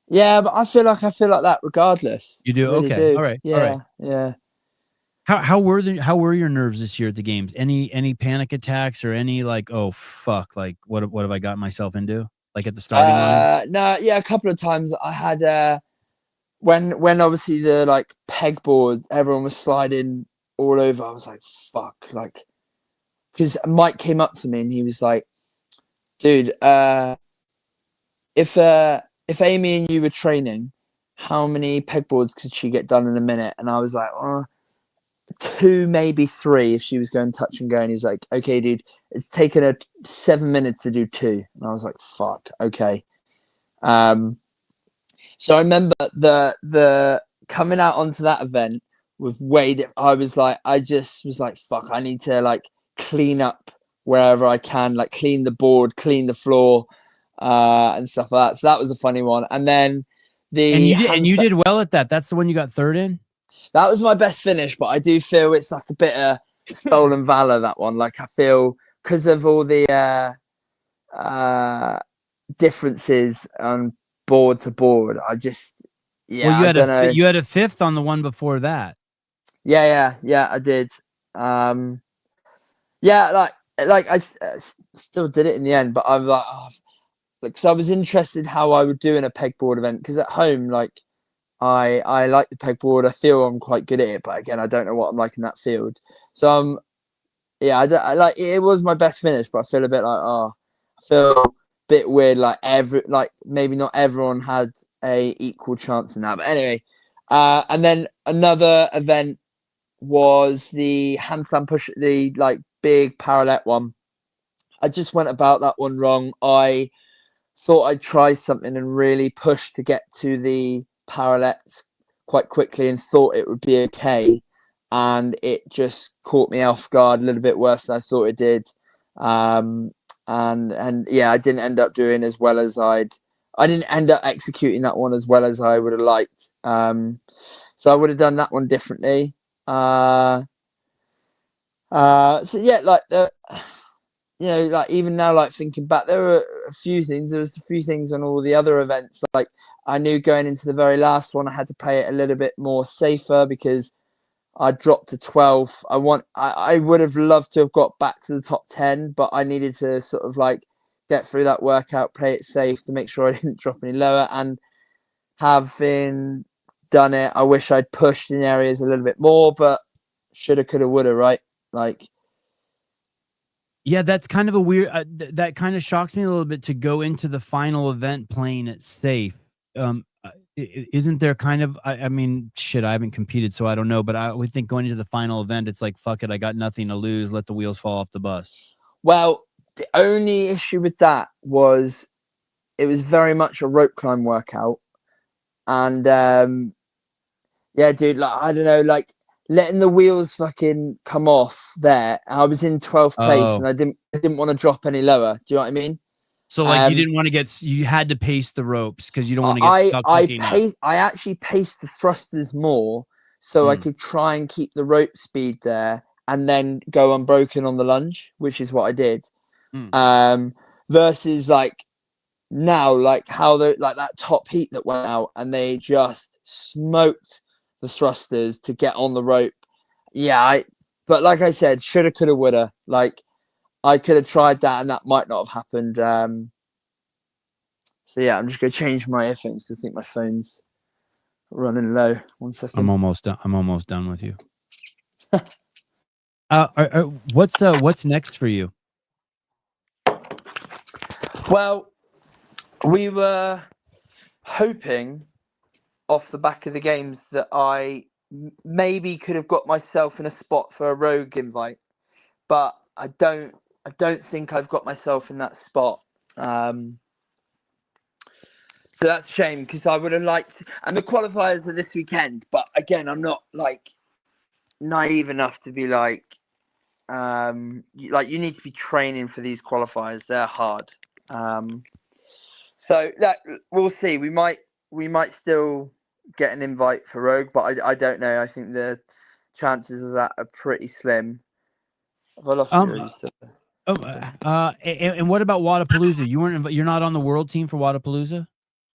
Yeah, but I feel like that regardless. You do? Really okay. do. All right. Yeah. All right. Yeah. How were your nerves this year at the games? Any panic attacks, or any like, oh fuck, like what have I got myself into? Like, at the starting line? No, yeah, a couple of times I had when obviously the like pegboard, everyone was sliding all over. I was like, fuck, like, because Mike came up to me and he was like, dude, if Amy and you were training, how many pegboards could she get done in a minute? And I was like, 2, maybe 3 if she was going touch and go. And he was like, okay, dude, it's taken her 7 minutes to do 2. And I was like, fuck, okay. So I remember the coming out onto that event with Wade. I just was like, fuck, I need to like clean up wherever I can, like clean the board, clean the floor, and stuff like that. So that was a funny one. And then you did well at that. That's the one you got 3rd in. That was my best finish, but I do feel it's like a bit of stolen valor, that one. Like I feel because of all the differences on board to board, I just Well, I don't know. You had a 5th on the one before that. Yeah, I did. Like I still did it in the end, but I'm like, because I was interested how I would do in a pegboard event, because at home, like I like the pegboard. I feel I'm quite good at it, but again, I don't know what I'm like in that field. So I like it was my best finish, but I feel a bit like I feel a bit weird. Like maybe not everyone had a equal chance in that. But anyway, and then another event was the handstand push, the like big parallel one. I just went about that one wrong. I thought I'd try something and really push to get to the parallettes quite quickly and thought it would be okay, and it just caught me off guard a little bit worse than I thought it did. And yeah, I didn't end up doing as well as I didn't end up executing that one as well as I would have liked. So I would have done that one differently. So yeah, like like even now, like thinking back, there were a few things. There was a few things on all the other events. Like I knew going into the very last one, I had to play it a little bit more safer because I dropped to 12th. I would have loved to have got back to the top 10, but I needed to sort of like get through that workout, play it safe to make sure I didn't drop any lower. And having done it, I wish I'd pushed in areas a little bit more, but shoulda, coulda, woulda, right? Like. Yeah, that's kind of a weird. That kind of shocks me a little bit to go into the final event playing it safe. Isn't there kind of? I mean, shit, I haven't competed, so I don't know. But I would think going into the final event, it's like, fuck it, I got nothing to lose. Let the wheels fall off the bus. Well, the only issue with that was it was very much a rope climb workout, and yeah, dude, like I don't know, like. Letting the wheels fucking come off there. I was in 12th place and I didn't want to drop any lower. Do you know what I mean? So like you didn't want to you had to pace the ropes because you don't want to get stuck. I actually paced the thrusters more so I could try and keep the rope speed there and then go unbroken on the lunge, which is what I did. Versus like now, like how that top heat that went out and they just smoked the thrusters to get on the rope. Yeah, but like I said, shoulda, coulda, woulda. Like I could have tried that and that might not have happened. So yeah, I'm just gonna change my earphones because I think my phone's running low. 1 second. I'm almost done with you. What's next for you? Well, we were hoping off the back of the games that I maybe could have got myself in a spot for a rogue invite, but I don't think I've got myself in that spot. So that's a shame because I would have liked, and the qualifiers are this weekend, but again, I'm not like naive enough to be like you need to be training for these qualifiers. They're hard. So that we'll see. We might still get an invite for Rogue, but I don't know. I think the chances of that are pretty slim. Have I lost you? And what about Wodipalooza? You're not on the world team for Wodipalooza?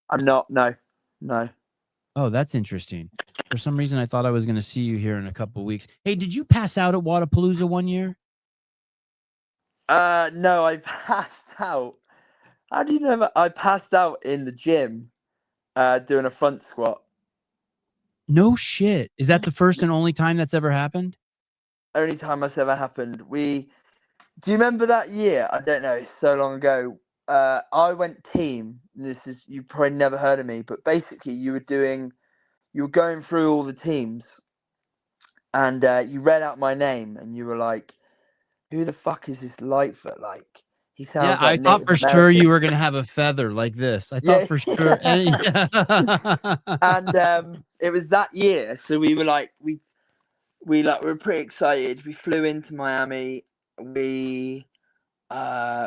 I'm not. No. Oh, that's interesting. For some reason, I thought I was going to see you here in a couple of weeks. Hey, did you pass out at Wodipalooza one year? No, I passed out. How do you know that? I passed out in the gym, doing a front squat. No shit. Is that the first and only time that's ever happened? Only time that's ever happened. Do you remember that year? I don't know. So long ago. I went team. You probably never heard of me, but basically you were going through all the teams, and you read out my name, and you were like, "Who the fuck is this Lightfoot? Like, he Yeah, sounds I like thought Native for sure you American." were gonna have a feather like this. I thought Yeah, for sure. Yeah. and it was that year, so we were like, we were pretty excited. We flew into Miami. We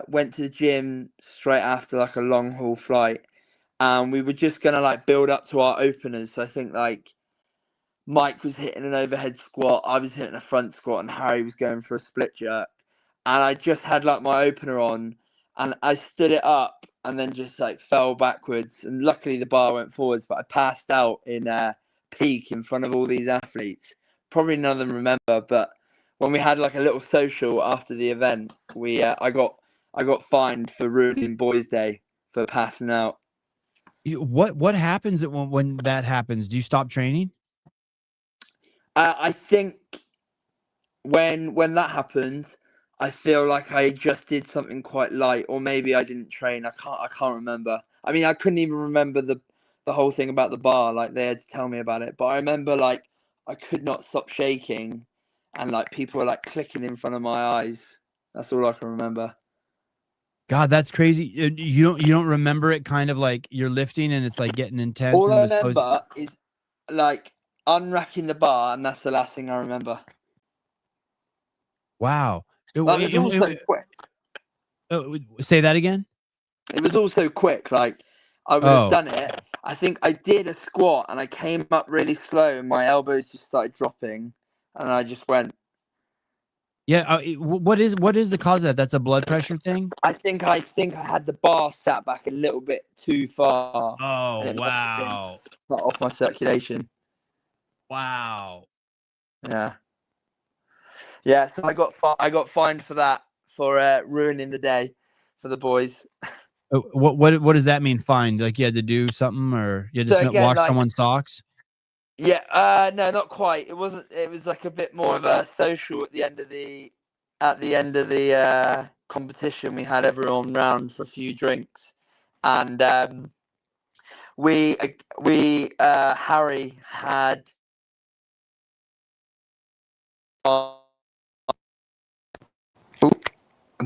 went to the gym straight after like a long haul flight, and we were just gonna like build up to our openers. So I think like Mike was hitting an overhead squat, I was hitting a front squat, and Harry was going for a split jerk. And I just had like my opener on, and I stood it up and then just like fell backwards. And luckily the bar went forwards, but I passed out in peak in front of all these athletes. Probably none of them remember, but when we had like a little social after the event, I got fined for ruining Boys' Day for passing out. What happens when that happens? Do you stop training? I think when that happens, I feel like I just did something quite light, or maybe I didn't train. I can't remember. I mean, I couldn't even remember the whole thing about the bar. Like they had to tell me about it, but I remember like I could not stop shaking, and like people were like clicking in front of my eyes. That's all I can remember. God, that's crazy. You don't remember it, kind of like you're lifting and it's like getting intense All and I was supposed. remember is like unracking the bar, and that's the last thing I remember. Wow. Like, it was also quick. Say that again. It was also quick. Like I would have done it. I think I did a squat and I came up really slow and my elbows just started dropping and I just went. Yeah. What is the cause of that? That's a blood pressure thing. I think I had the bar sat back a little bit too far and Oh, it must have been wow. cut off my circulation. Wow. Yeah. Yeah. So I got fined for that, for ruining the day for the boys. What does that mean? Fine. Like you had to do something, or you had to So again, wash like, someone's socks? yeah, no, not quite. It wasn't. It was like a bit more of a social at the end of the competition. We had everyone round for a few drinks, and we Harry had. I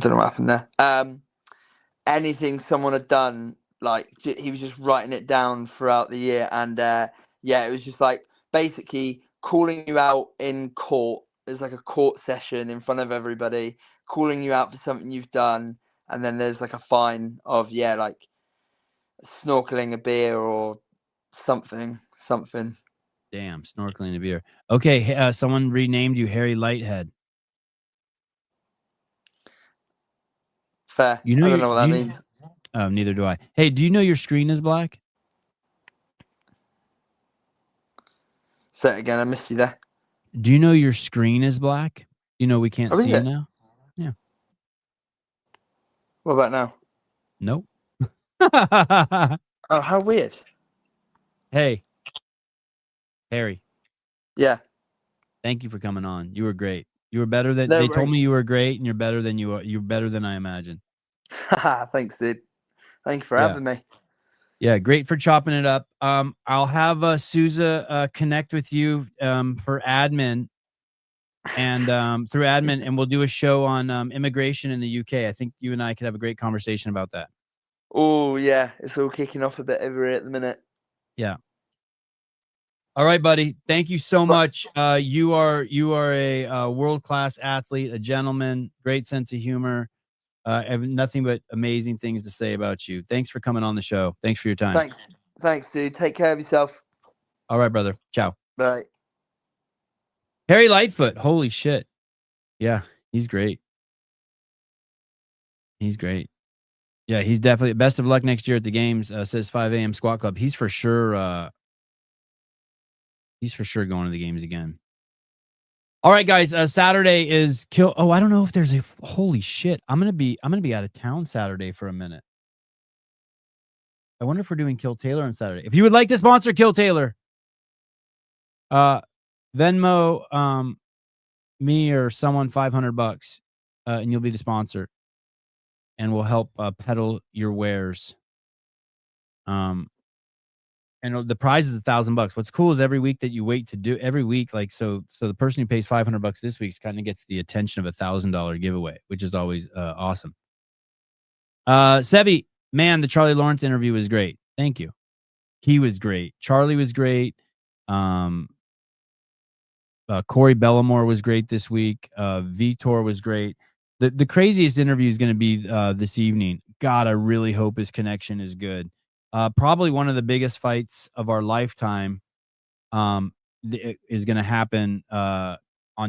don't know what happened there. Anything someone had done, like he was just writing it down throughout the year, and yeah, it was just like basically calling you out in court. There's like a court session in front of everybody, calling you out for something you've done, and then there's like a fine of like snorkeling a beer or something. Damn, snorkeling a beer. Okay, someone renamed you Harry Lighthead. Fair. You know I don't know what that you, means. neither do I. Hey, do you know your screen is black? Say it again. I missed you there. Do you know your screen is black? You know we can't Oh, is see you it? now? Yeah. What about now? Nope. Oh, how weird. Hey, Harry, Yeah. thank you for coming on. You were great. You were better than No they told me worries. you were great, and you're better than you're better than I imagined. Thanks, dude. Thank you for Yeah. having me. Yeah, great for chopping it up. I'll have Sousa connect with you for admin and through admin, and we'll do a show on immigration in the UK. I think you and I could have a great conversation about that. Oh yeah, it's all kicking off a bit over here at the minute. Yeah. All right, buddy. Thank you so much. You are a world-class athlete, a gentleman, great sense of humor. I have nothing but amazing things to say about you. Thanks for coming on the show. Thanks for your time. Thanks, dude. Take care of yourself. All right, brother. Ciao. Bye. Harry Lightfoot. Holy shit. Yeah, he's great. He's great. Yeah, he's definitely best of luck next year at the games. Says 5 a.m. Squat Club. He's for sure going to the games again. All right, guys. Saturday is kill. Oh, I don't know if there's a holy shit. I'm gonna be out of town Saturday for a minute. I wonder if we're doing Kill Taylor on Saturday. If you would like to sponsor Kill Taylor, Venmo me or someone $500, and you'll be the sponsor, and we'll help peddle your wares. And the prize is $1,000. What's cool is every week that you wait to do every week, like so the person who pays $500 this week kind of gets the attention of $1,000 giveaway, which is always awesome. Sevi, man, the Charlie Lawrence interview was great. Thank you. He was great. Charlie was great. Corey Bellamore was great this week. Vitor was great. The craziest interview is going to be this evening. God, I really hope his connection is good. Probably one of the biggest fights of our lifetime is going to happen on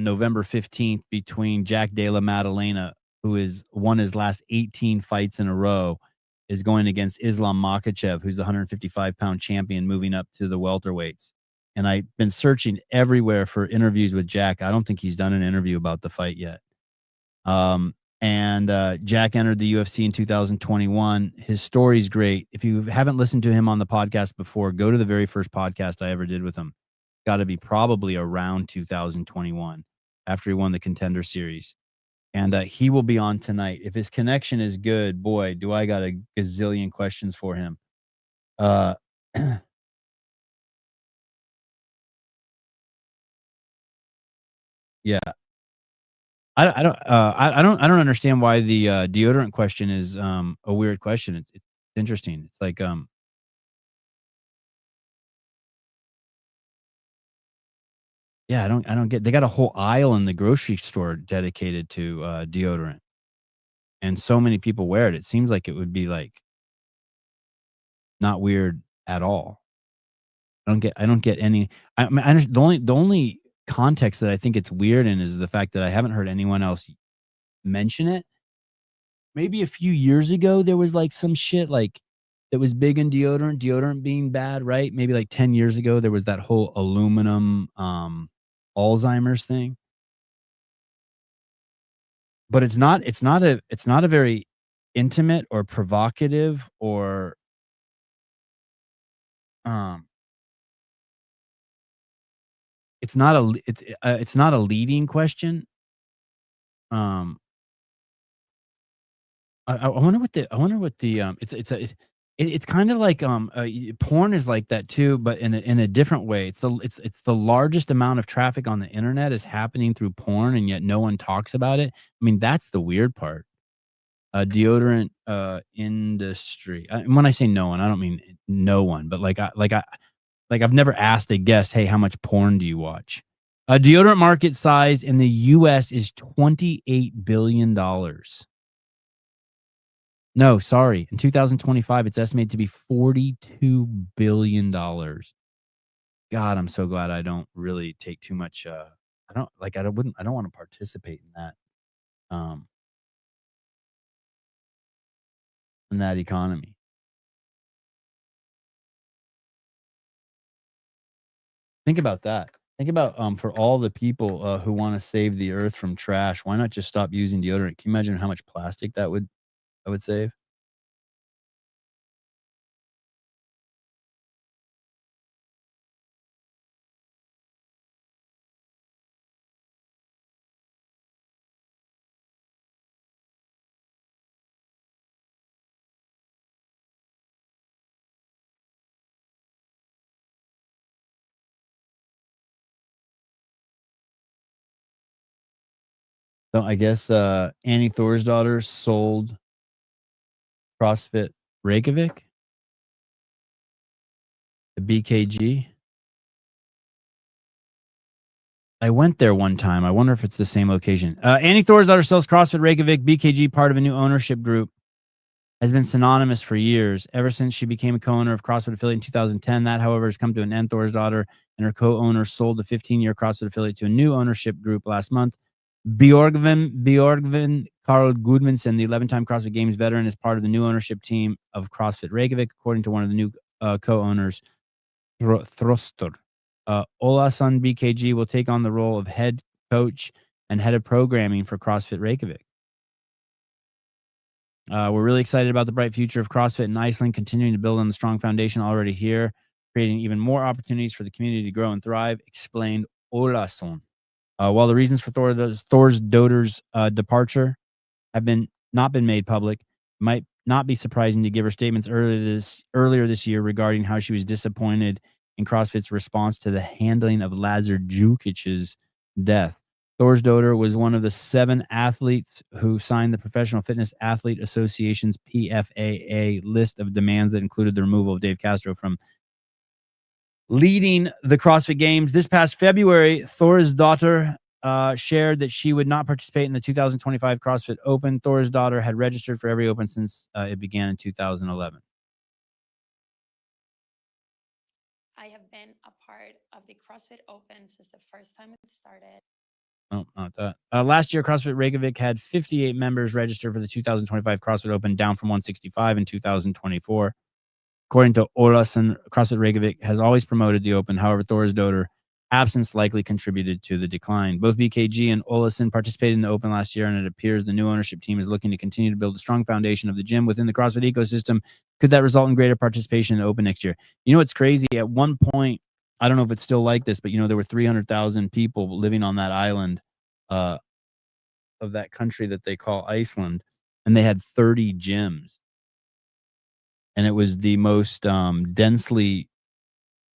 November 15th between Jack Della Maddalena, who has won his last 18 fights in a row, is going against Islam Makhachev, who's the 155-pound champion, moving up to the welterweights. And I've been searching everywhere for interviews with Jack. I don't think he's done an interview about the fight yet. Jack entered the UFC in 2021. His story's great. If you haven't listened to him on the podcast before, go to the very first podcast I ever did with him. Got to be probably around 2021 after he won the Contender Series. And he will be on tonight. If his connection is good, boy, do I got a gazillion questions for him. Yeah. I don't understand why the deodorant question is a weird question. It's interesting. It's like yeah, I don't get. They got a whole aisle in the grocery store dedicated to deodorant, and so many people wear it. It seems like it would be like not weird at all. I don't get any. I mean, the only context that I think it's weird in is the fact that I haven't heard anyone else mention it. Maybe a few years ago there was like some shit like that was big in deodorant being bad, right? Maybe like 10 years ago there was that whole aluminum Alzheimer's thing. But it's not a very intimate or provocative or it's not a leading question. I wonder what the it's kind of like porn is like that too, but in a different way. It's the largest amount of traffic on the internet is happening through porn, and yet no one talks about it. I mean, that's the weird part. Deodorant industry. And when I say no one, I don't mean no one, but I've never asked a guest, hey, how much porn do you watch? Deodorant market size in the US is $28 billion. No, sorry. In 2025, it's estimated to be $42 billion. God, I'm so glad I don't really take too much. I don't want to participate in that. In that economy. Think about that. Think about for all the people who want to save the earth from trash, why not just stop using deodorant? Can you imagine how much plastic that would save? So I guess Annie Thorsdottir sold CrossFit Reykjavik, the BKG. I went there one time. I wonder if it's the same location. Annie Thorsdottir sells CrossFit Reykjavik. BKG, part of a new ownership group, has been synonymous for years, ever since she became a co-owner of CrossFit affiliate in 2010. That, however, has come to an end. Thorsdottir and her co-owner sold the 15-year CrossFit affiliate to a new ownership group last month. Bjorgvin Carl Gudmundsson, the 11-time CrossFit Games veteran, is part of the new ownership team of CrossFit Reykjavik, according to one of the new co-owners, Throstur. Olason BKG will take on the role of head coach and head of programming for CrossFit Reykjavik. We're really excited about the bright future of CrossFit in Iceland, continuing to build on the strong foundation already here, creating even more opportunities for the community to grow and thrive, explained Olason. While the reasons for Thorsdottir's departure have not been made public, might not be surprising to give her statements earlier this year regarding how she was disappointed in CrossFit's response to the handling of Lazar Jukic's death. Thorsdottir was one of the 7 athletes who signed the Professional Fitness Athlete Association's PFAA list of demands that included the removal of Dave Castro from leading the CrossFit Games. This past February, Thorsdottir shared that she would not participate in the 2025 CrossFit Open. Thorsdottir had registered for every Open since it began in 2011. I have been a part of the CrossFit Open since the first time it started. Oh, not that. Last year, CrossFit Reykjavik had 58 members registered for the 2025 CrossFit Open, down from 165 in 2024. According to Olason, CrossFit Reykjavik has always promoted the Open. However, Thorsdottir absence likely contributed to the decline. Both BKG and Olason participated in the Open last year, and it appears the new ownership team is looking to continue to build a strong foundation of the gym within the CrossFit ecosystem. Could that result in greater participation in the Open next year? You know what's crazy? At one point, I don't know if it's still like this, but there were 300,000 people living on that island of that country that they call Iceland, and they had 30 gyms. And it was the most densely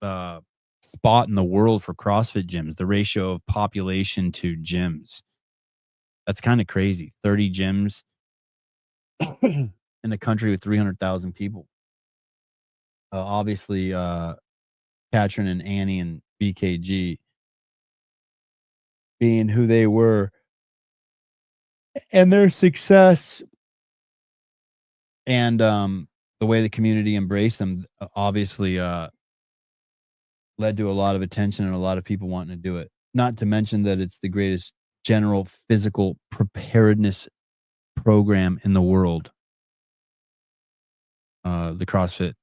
spot in the world for CrossFit gyms, the ratio of population to gyms. That's kind of crazy. 30 gyms in a country with 300,000 people. Obviously, Katrin and Annie and BKG being who they were, and their success and the way the community embraced them obviously led to a lot of attention and a lot of people wanting to do it. Not to mention that it's the greatest general physical preparedness program in the world, the CrossFit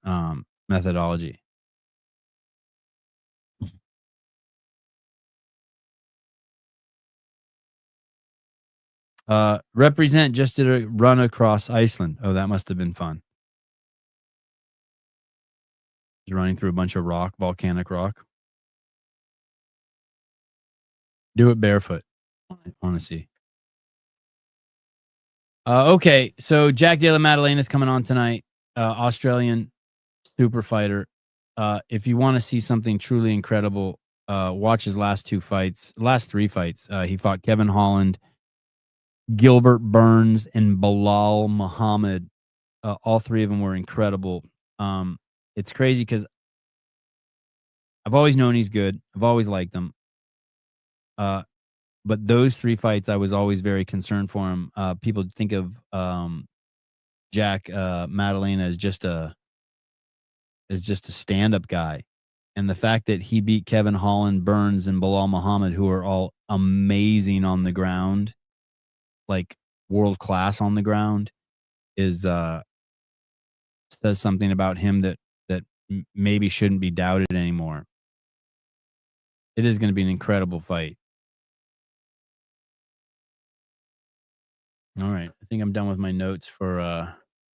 methodology. Represent just did a run across Iceland. Oh, that must have been fun. Running through a bunch of rock, volcanic rock. Do it barefoot. I want to see. Okay, so Jack Della Maddalena is coming on tonight. Australian super fighter. If you want to see something truly incredible, watch his last 3 fights. He fought Kevin Holland, Gilbert Burns, and Bilal Muhammad. All 3 of them were incredible. It's crazy because I've always known he's good. I've always liked him. But those 3 fights, I was always very concerned for him. People think of Jack Maddalena as just a stand-up guy. And the fact that he beat Kevin Holland, Burns, and Bilal Muhammad, who are all amazing on the ground, like world-class on the ground, is says something about him that maybe shouldn't be doubted anymore. It is going to be an incredible fight. All right. I think I'm done with my notes for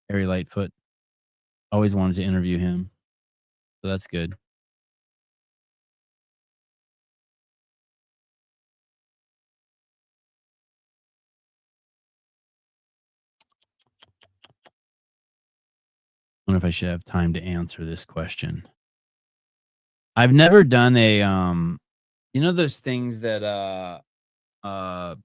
Harry Lightfoot. Always wanted to interview him, so that's good. I wonder if I should have time to answer this question. I've never done a those things that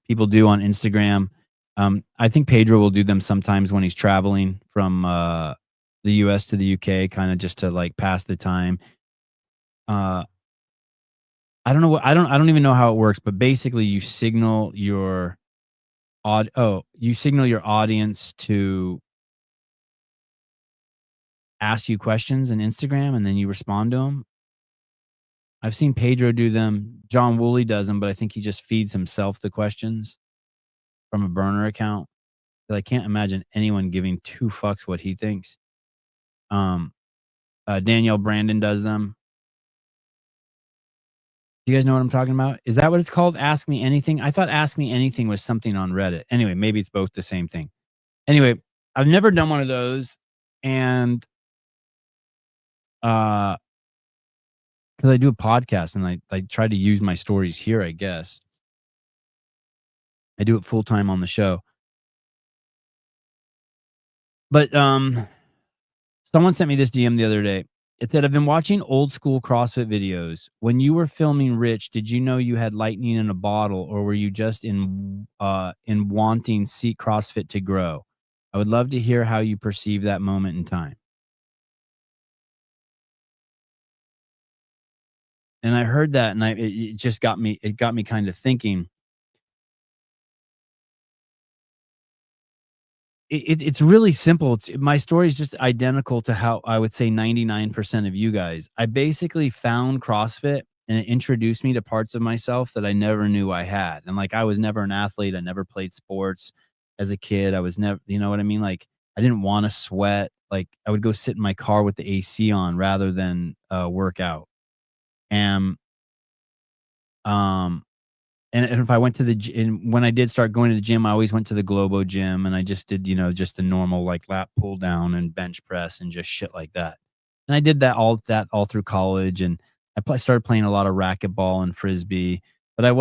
people do on Instagram. I think Pedro will do them sometimes when he's traveling from the US to the UK, kind of just to like pass the time. I don't know I don't even know how it works, but basically you signal your audience to ask you questions in Instagram, and then you respond to them. I've seen Pedro do them. John Woolley does them, but I think he just feeds himself the questions from a burner account. But I can't imagine anyone giving 2 fucks what he thinks. Danielle Brandon does them. Do you guys know what I'm talking about? Is that what it's called? Ask Me Anything? I thought Ask Me Anything was something on Reddit. Anyway, maybe it's both the same thing. Anyway, I've never done one of those, and because I do a podcast and I try to use my stories here, I guess. I do it full time on the show. But someone sent me this DM the other day. It said, I've been watching old school CrossFit videos. When you were filming Rich, did you know you had lightning in a bottle, or were you just in wanting seek CrossFit to grow? I would love to hear how you perceive that moment in time. And I heard that, and it just got me. It got me kind of thinking. It's really simple. My story is just identical to how I would say 99% of you guys. I basically found CrossFit, and it introduced me to parts of myself that I never knew I had. And like, I was never an athlete. I never played sports as a kid. I was never, you know what I mean? Like, I didn't want to sweat. Like, I would go sit in my car with the AC on rather than work out. And um and if I went to and when I did start going to the gym, I always went to the Globo gym, and I just did, just the normal like lat pull down and bench press and just shit like that. And I did that all through college, and started playing a lot of racquetball and frisbee, but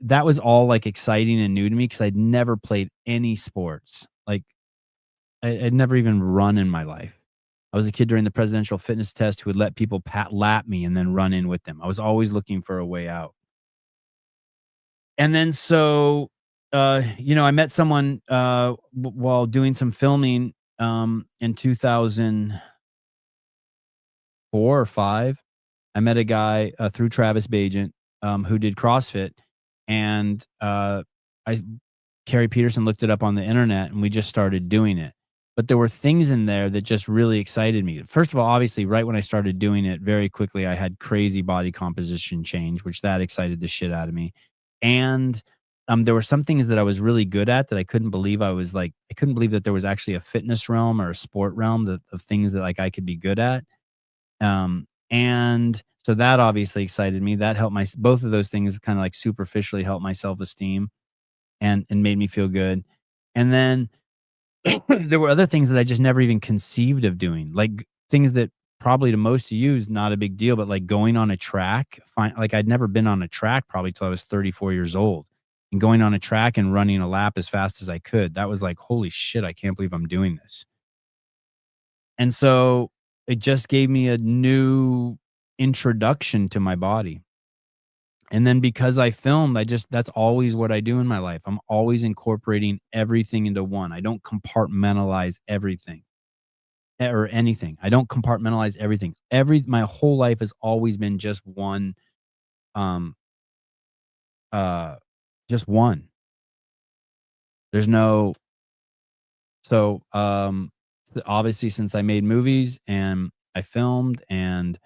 that was all like exciting and new to me because I'd never played any sports. Like, I'd never even run in my life. I was a kid during the presidential fitness test who would let people lap me and then run in with them. I was always looking for a way out. And then I met someone while doing some filming in 2004 or 5. I met a guy through Travis Bagent who did CrossFit, and Carrie Peterson looked it up on the internet, and we just started doing it. But there were things in there that just really excited me. First of all, obviously, right when I started doing it, very quickly, I had crazy body composition change, which that excited the shit out of me. And there were some things that I was really good at that I couldn't believe I couldn't believe that there was actually a fitness realm or a sport realm of things that like I could be good at. And so that obviously excited me. That helped both of those things kind of like superficially helped my self-esteem and made me feel good. And then there were other things that I just never even conceived of doing, like things that probably to most of you is not a big deal, but like going on a track, like I'd never been on a track probably till I was 34 years old, and going on a track and running a lap as fast as I could. That was like, holy shit, I can't believe I'm doing this. And so it just gave me a new introduction to my body. And then because I filmed, that's always what I do in my life. I'm always incorporating everything into one. I don't compartmentalize everything or anything. I don't compartmentalize everything. My whole life has always been just one, just one. There's no, so, obviously since I made movies and I filmed and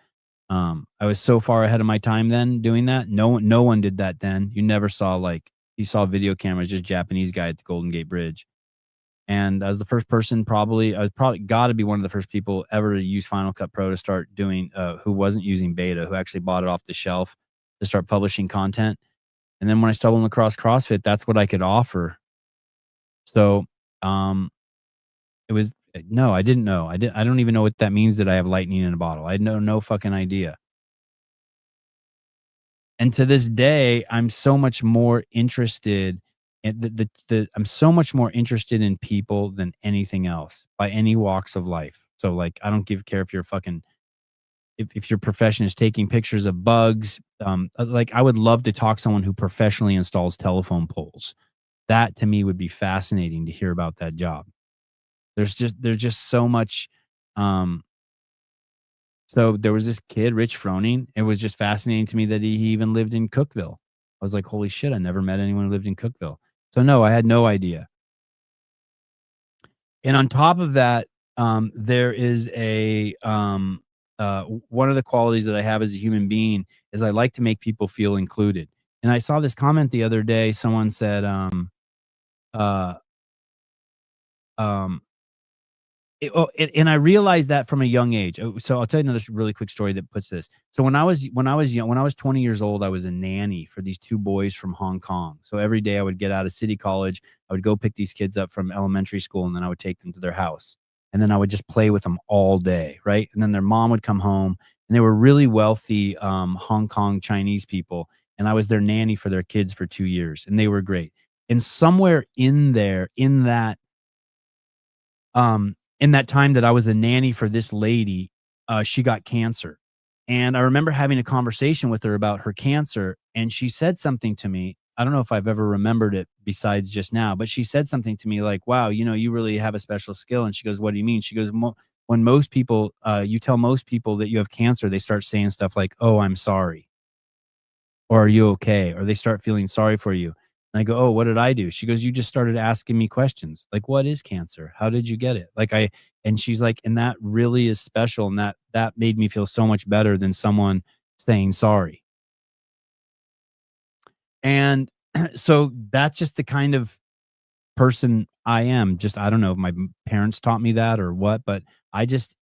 I was so far ahead of my time then doing that. No one did that then. You saw video cameras, just Japanese guy at the Golden Gate Bridge. And I was the first person, I was probably got to be one of the first people ever to use Final Cut Pro to start doing, who wasn't using beta, who actually bought it off the shelf to start publishing content. And then when I stumbled across CrossFit, that's what I could offer. So, it was, no, I didn't know. I don't even know what that means that I have lightning in a bottle. I had no fucking idea. And to this day, I'm so much more interested in I'm so much more interested in people than anything else by any walks of life. So like, I don't care if you're fucking, if your profession is taking pictures of bugs, like I would love to talk to someone who professionally installs telephone poles. That to me would be fascinating to hear about that job. There's just so much, so there was this kid, Rich Froning. It was just fascinating to me that he even lived in Cookeville. I was like, holy shit, I never met anyone who lived in Cookeville. So no, I had no idea. And on top of that, there is one of the qualities that I have as a human being is I like to make people feel included. And I saw this comment the other day. Someone said, and I realized that from a young age. So I'll tell you another really quick story that puts this. So when I was young, when I was 20 years old, I was a nanny for these 2 boys from Hong Kong. So every day I would get out of City College, I would go pick these kids up from elementary school, and then I would take them to their house. And then I would just play with them all day, right? And then their mom would come home, and they were really wealthy Hong Kong Chinese people, and I was their nanny for their kids for 2 years, and they were great. And somewhere in there, in that in that time that I was a nanny for this lady, she got cancer. And I remember having a conversation with her about her cancer, and she said something to me. I don't know if I've ever remembered it besides just now, but she said something to me like, wow, you know, you really have a special skill. And she goes, what do you mean? She goes, when most people, you tell most people that you have cancer, they start saying stuff like, oh, I'm sorry. Or are you okay? Or they start feeling sorry for you. And I go, oh, what did I do? She goes, you just started asking me questions. Like, what is cancer? How did you get it? And she's like, and that really is special. And that made me feel so much better than someone saying sorry. And so that's just the kind of person I am. Just, I don't know if my parents taught me that or what, but I just,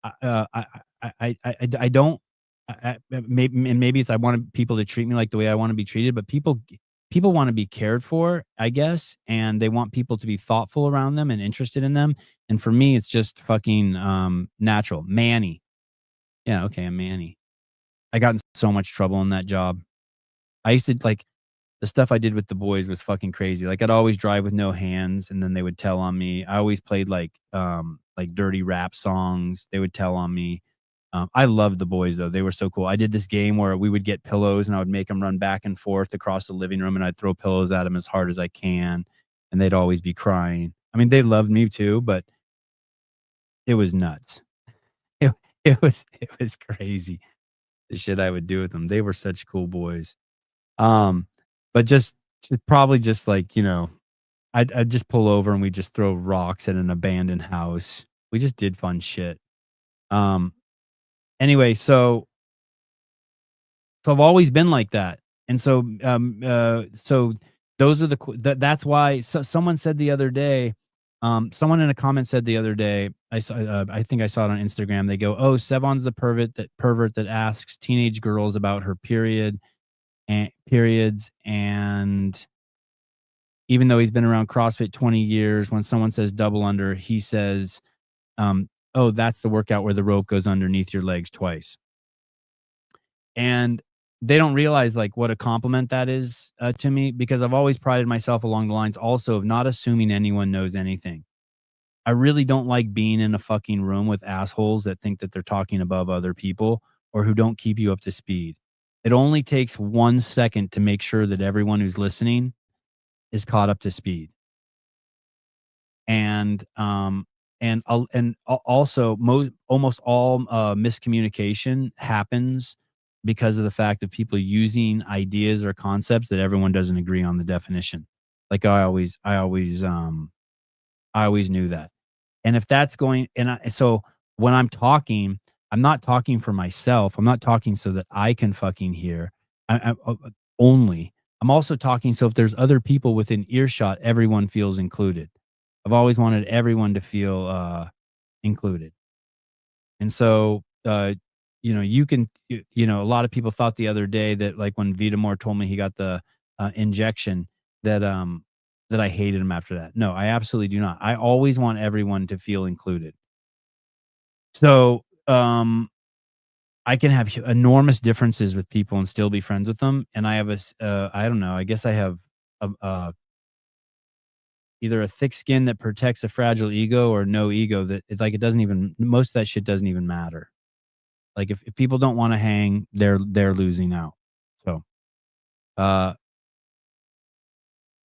I don't, maybe it's, I want people to treat me like the way I want to be treated, but people want to be cared for, I guess. And they want people to be thoughtful around them and interested in them. And for me, it's just fucking, natural. Manny. Yeah. Okay. I'm Manny. I got in so much trouble in that job. I used to the stuff I did with the boys was fucking crazy. Like I'd always drive with no hands and then they would tell on me. I always played like dirty rap songs. They would tell on me. I loved the boys though. They were so cool. I did this game where we would get pillows and I would make them run back and forth across the living room and I'd throw pillows at them as hard as I can. And they'd always be crying. I mean, they loved me too, but it was nuts. It was crazy. The shit I would do with them. They were such cool boys. But just probably just like, you know, I'd just pull over and we just throw rocks at an abandoned house. We just did fun shit. Anyway, so I've always been like that. And so, so those are that's why someone said the other day, someone in a comment said the other day, I think I saw it on Instagram. They go, oh, Sevon's the pervert that asks teenage girls about her periods. And even though he's been around CrossFit 20 years, when someone says double under, he says, oh, that's the workout where the rope goes underneath your legs twice. And they don't realize like what a compliment that is to me, because I've always prided myself along the lines also of not assuming anyone knows anything. I really don't like being in a fucking room with assholes that think that they're talking above other people or who don't keep you up to speed. It only takes 1 second to make sure that everyone who's listening is caught up to speed. And also almost all miscommunication happens because of the fact of people using ideas or concepts that everyone doesn't agree on the definition. Like I always knew that. And if that's going, so when I'm talking, I'm not talking for myself. I'm not talking so that I can fucking hear. Only. I'm also talking so if there's other people within earshot, everyone feels included. I've always wanted everyone to feel included. And so, you know, you can, you know, a lot of people thought the other day that like when Vitamore told me he got the injection that I hated him after that. No, I absolutely do not. I always want everyone to feel included. So, I can have enormous differences with people and still be friends with them. And I have I don't know, I guess I have either a thick skin that protects a fragile ego or no ego that it's like, it doesn't even, most of that shit doesn't even matter. Like if people don't want to hang, they're losing out. So, so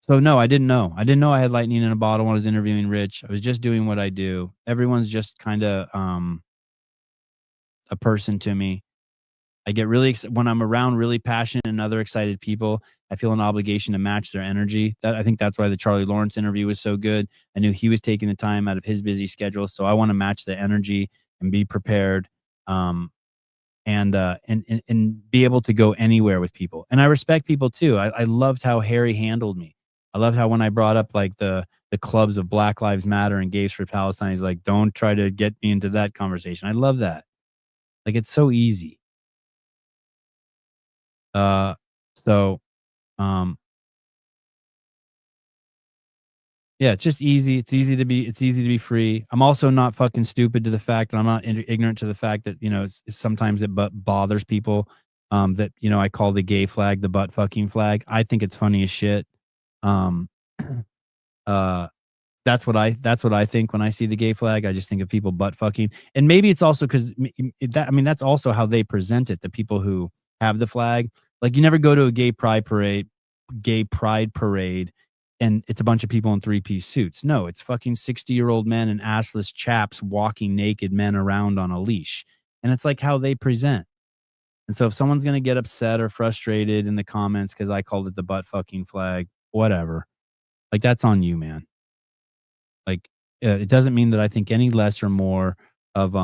no, I didn't know. I didn't know I had lightning in a bottle when I was interviewing Rich. I was just doing what I do. Everyone's just kind of, a person to me. I get really when I'm around really passionate and other excited people, I feel an obligation to match their energy. I think that's why the Charlie Lawrence interview was so good. I knew he was taking the time out of his busy schedule, so I want to match the energy and be prepared, and be able to go anywhere with people. And I respect people too. I loved how Harry handled me. I loved how when I brought up like the clubs of Black Lives Matter and Gays for Palestine, he's like, "Don't try to get me into that conversation." I love that. Like it's so easy. So, yeah, it's just easy. It's easy to be free. I'm also not fucking stupid to the fact that I'm not ignorant to the fact that, you know, sometimes it bothers people, that, you know, I call the gay flag the butt fucking flag. I think it's funny as shit. That's what I think when I see the gay flag. I just think of people butt fucking. And maybe it's also because that's also how they present it. The people who have the flag, like you never go to a gay pride parade, and it's a bunch of people in 3-piece suits. No, it's fucking 60-year-old men and assless chaps walking naked men around on a leash. And it's like how they present. And so if someone's going to get upset or frustrated in the comments because I called it the butt fucking flag, whatever. Like, that's on you, man. Like, it doesn't mean that I think any less or more of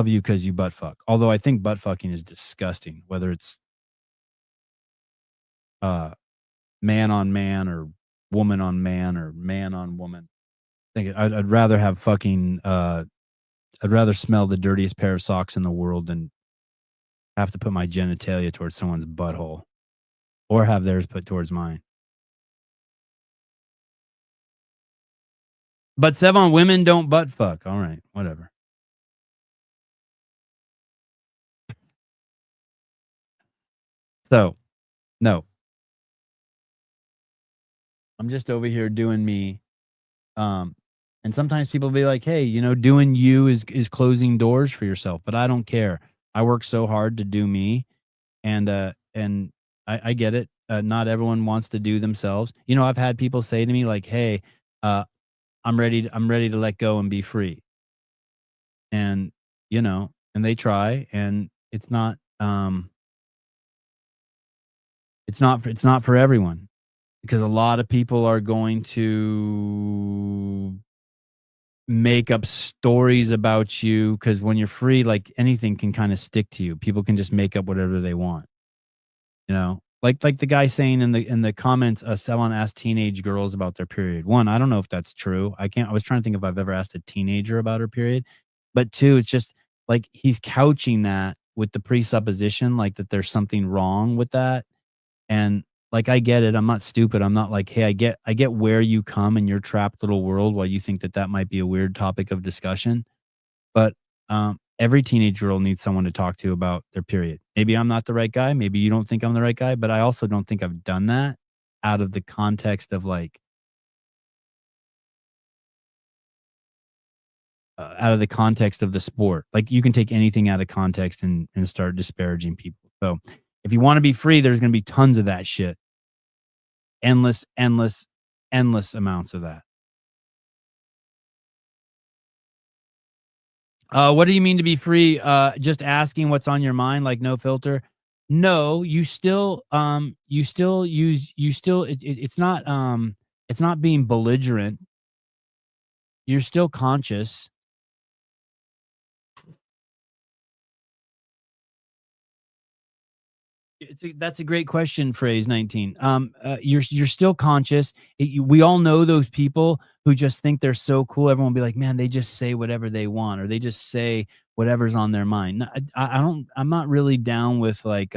you because you butt fuck. Although I think butt fucking is disgusting, whether it's man on man or woman on man or man on woman. I think I'd rather have fucking I'd rather smell the dirtiest pair of socks in the world than have to put my genitalia towards someone's butthole or have theirs put towards mine. But Sevon, women don't butt fuck. All right, whatever. So, no. I'm just over here doing me. And sometimes people be like, hey, doing you is closing doors for yourself. But I don't care. I work so hard to do me. And I get it. Not everyone wants to do themselves. I've had people say to me like, hey, I'm ready to let go and be free. And, and they try, and it's not for everyone, because a lot of people are going to make up stories about you, because when you're free, like anything can kind of stick to you. People can just make up whatever they want. Like the guy saying in the comments, someone asked teenage girls about their period. One, I don't know if that's true. I was trying to think if I've ever asked a teenager about her period. But two, it's just like he's couching that with the presupposition like that there's something wrong with that. And like, I get it. I'm not stupid. I'm not like, hey, I get where you come in your trapped little world while you think that might be a weird topic of discussion. But every teenage girl needs someone to talk to about their period. Maybe I'm not the right guy. Maybe you don't think I'm the right guy, but I also don't think I've done that out of the context of like, out of the context of the sport. Like, you can take anything out of context and start disparaging people. So if you want to be free, there's going to be tons of that shit. Endless amounts of that. What do you mean to be free? Just asking what's on your mind, like no filter. No, it's not being belligerent. You're still conscious. That's a great question, phrase 19. You're still conscious. We all know those people who just think they're so cool. Everyone will be like, man, they just say whatever they want, or they just say whatever's on their mind. No, I'm not really down with like,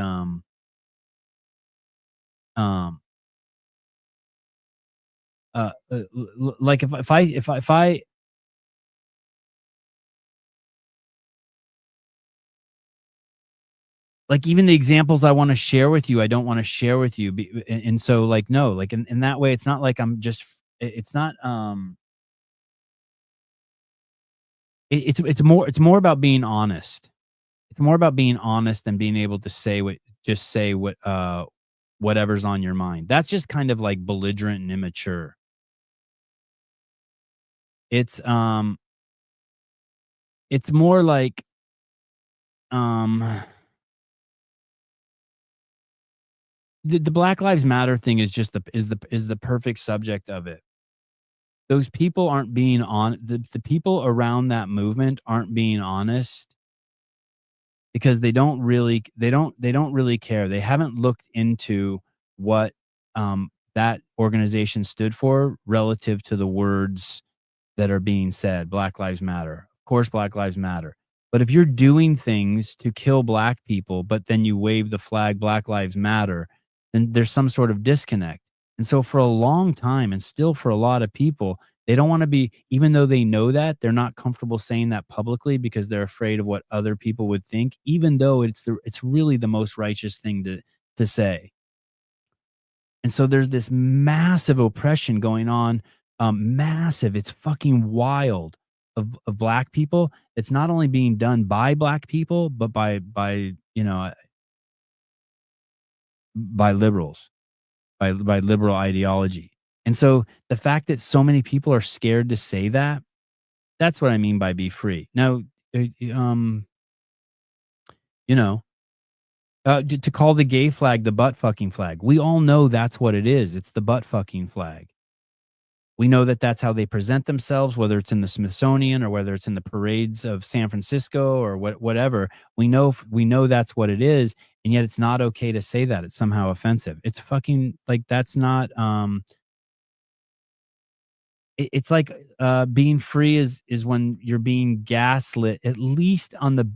like if I like, even the examples I want to share with you, I don't want to share with you. And so like, no, like in that way, it's not like I'm just, it's not, it's more about being honest. It's more about being honest than being able to say whatever's on your mind. That's just kind of like belligerent and immature. It's more like, the Black Lives Matter thing is just the perfect subject of it. Those people aren't being the people around that movement aren't being honest, because they don't really care. They haven't looked into what that organization stood for relative to the words that are being said. Black Lives Matter. Of course, Black Lives Matter. But if you're doing things to kill black people, but then you wave the flag Black Lives Matter, then there's some sort of disconnect. And so for a long time, and still for a lot of people, they don't want to be, even though they know that, they're not comfortable saying that publicly because they're afraid of what other people would think, even though it's really the most righteous thing to say. And so there's this massive oppression going on, massive. It's fucking wild of black people. It's not only being done by black people, but by by liberals, by liberal ideology. And so the fact that so many people are scared to say that, that's what I mean by be free. Now, you know, to call the gay flag the butt fucking flag. We all know that's what it is. It's the butt fucking flag. We know that that's how they present themselves, whether it's in the Smithsonian or whether it's in the parades of San Francisco or whatever. We know that's what it is, and yet it's not okay to say that. It's somehow offensive. It's fucking like that's not. It's like being free is when you're being gaslit, at least on the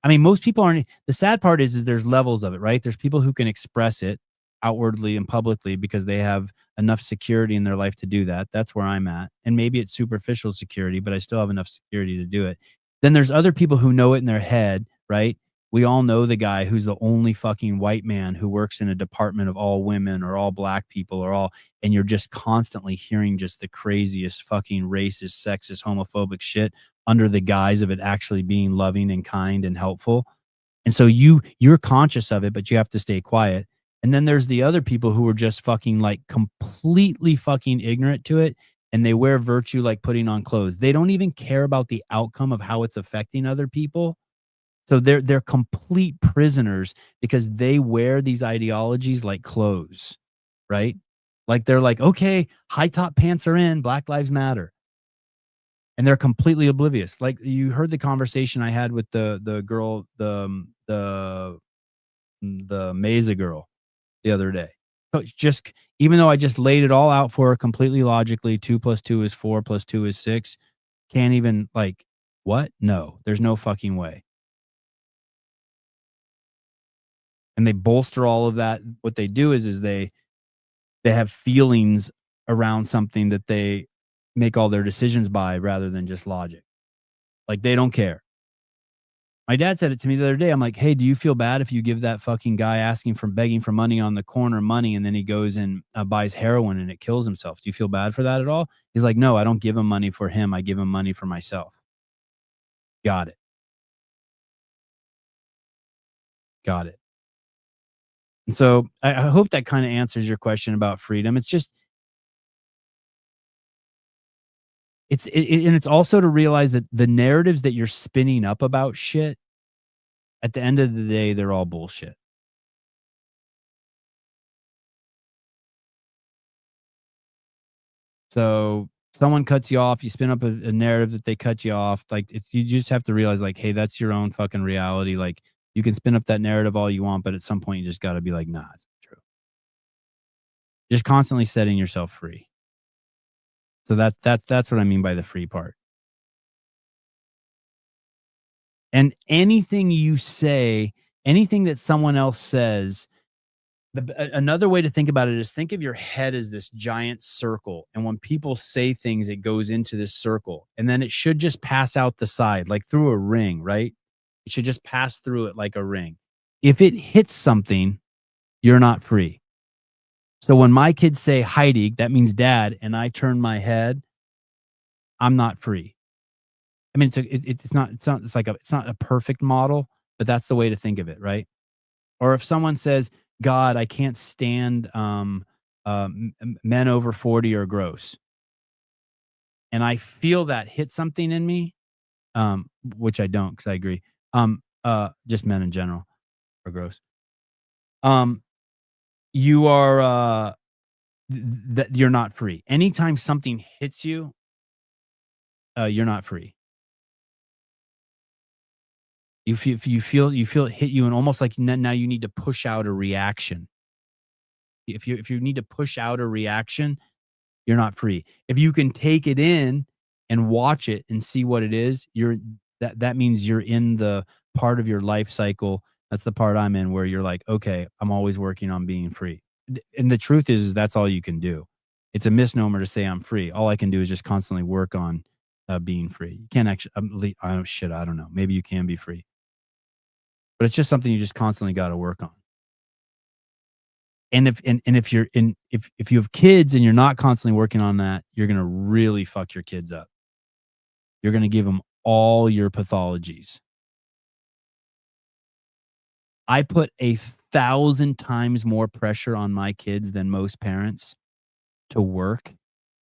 I mean, most people aren't. The sad part is there's levels of it, right? There's people who can express it outwardly and publicly because they have enough security in their life to do that. That's where I'm at. And maybe it's superficial security, but I still have enough security to do it. Then there's other people who know it in their head, right? We all know the guy who's the only fucking white man who works in a department of all women or all black people or all, and you're just constantly hearing just the craziest fucking racist, sexist, homophobic shit under the guise of it actually being loving and kind and helpful. And so you're conscious of it, but you have to stay quiet. And then there's the other people who are just fucking like completely fucking ignorant to it. And they wear virtue like putting on clothes. They don't even care about the outcome of how it's affecting other people. So they're complete prisoners because they wear these ideologies like clothes, right? Like they're like, okay, high top pants are in, Black Lives Matter. And they're completely oblivious. Like you heard the conversation I had with the girl, the Mesa girl the other day. So just even though I just laid it all out for her completely logically, 2 + 2 is 4 + 2 is 6. Can't even like what? No, there's no fucking way. And they bolster all of that. What they do is they have feelings around something that they make all their decisions by rather than just logic. Like they don't care. My dad said it to me the other day. I'm like, hey, do you feel bad if you give that fucking guy begging for money on the corner money and then he goes and buys heroin and it kills himself? Do you feel bad for that at all? He's like, no, I don't give him money for him. I give him money for myself. Got it. Got it. And so I hope that kind of answers your question about freedom. It's just, and it's also to realize that the narratives that you're spinning up about shit, at the end of the day, they're all bullshit. So someone cuts you off, you spin up a narrative that they cut you off. Like you just have to realize like, hey, that's your own fucking reality. Like you can spin up that narrative all you want, but at some point you just got to be like, nah, it's not true. Just constantly setting yourself free. So that's what I mean by the free part. And anything you say, anything that someone else says, another way to think about it is think of your head as this giant circle. And when people say things, it goes into this circle. And then it should just pass out the side, like through a ring, right? It should just pass through it like a ring. If it hits something, you're not free. So when my kids say Heidi, that means dad, and I turn my head, I'm not free. I mean, it's not a perfect model, but that's the way to think of it, right? Or if someone says, God, I can't stand men over 40 are gross. And I feel that hit something in me, which I don't because I agree. Just men in general are gross. You are that you're not free. Anytime something hits you, you're not free. You feel it hit you, and almost like now you need to push out a reaction. If you need to push out a reaction, you're not free. If you can take it in and watch it and see what it is, that means you're in the part of your life cycle. That's the part I'm in where you're like, okay, I'm always working on being free. And the truth is that's all you can do. It's a misnomer to say I'm free. All I can do is just constantly work on being free. You can't actually, I don't know. Maybe you can be free. But it's just something you just constantly got to work on. And if you have kids and you're not constantly working on that, you're going to really fuck your kids up. You're going to give them all your pathologies. I put 1,000 times more pressure on my kids than most parents to work,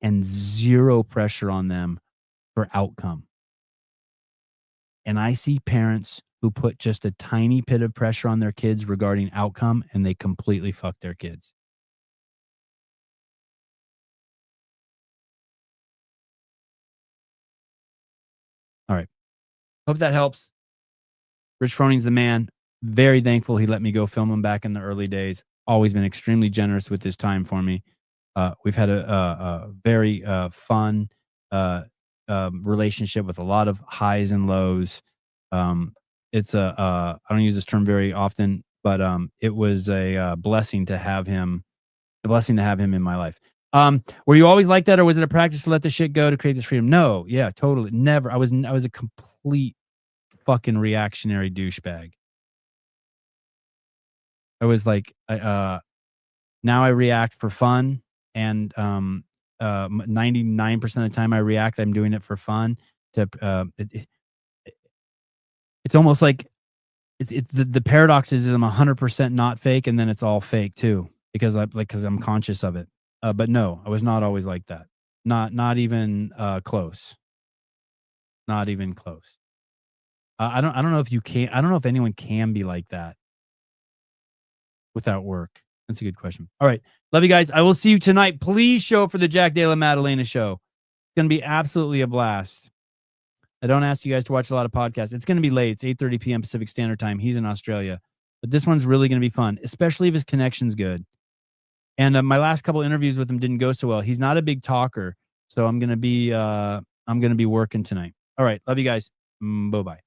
and 0 pressure on them for outcome. And I see parents who put just a tiny bit of pressure on their kids regarding outcome, and they completely fuck their kids. All right. Hope that helps. Rich Froning's the man. Very thankful he let me go film him back in the early days. Always been extremely generous with his time for me. We've had a very fun relationship with a lot of highs and lows. It's I don't use this term very often, but it was a blessing to have him. A blessing to have him in my life. Were you always like that, or was it a practice to let the shit go to create this freedom? No, yeah, totally. Never. I was a complete fucking reactionary douchebag. I was like, now I react for fun, and 99% of the time I react, I'm doing it for fun. It's almost like it's the paradox is I'm 100% not fake, and then it's all fake too, because I'm conscious of it. But no, I was not always like that. Not even close. Not even close. I don't know if you can. I don't know if anyone can be like that without work. That's a good question. All right. Love you guys. I will see you tonight. Please show up for the Jack Della Maddalena show. It's going to be absolutely a blast. I don't ask you guys to watch a lot of podcasts. It's going to be late. It's 8:30 p.m. Pacific Standard Time. He's in Australia. But this one's really going to be fun, especially if his connection's good. And my last couple interviews with him didn't go so well. He's not a big talker. So I'm going to be working tonight. All right. Love you guys. Bye-bye.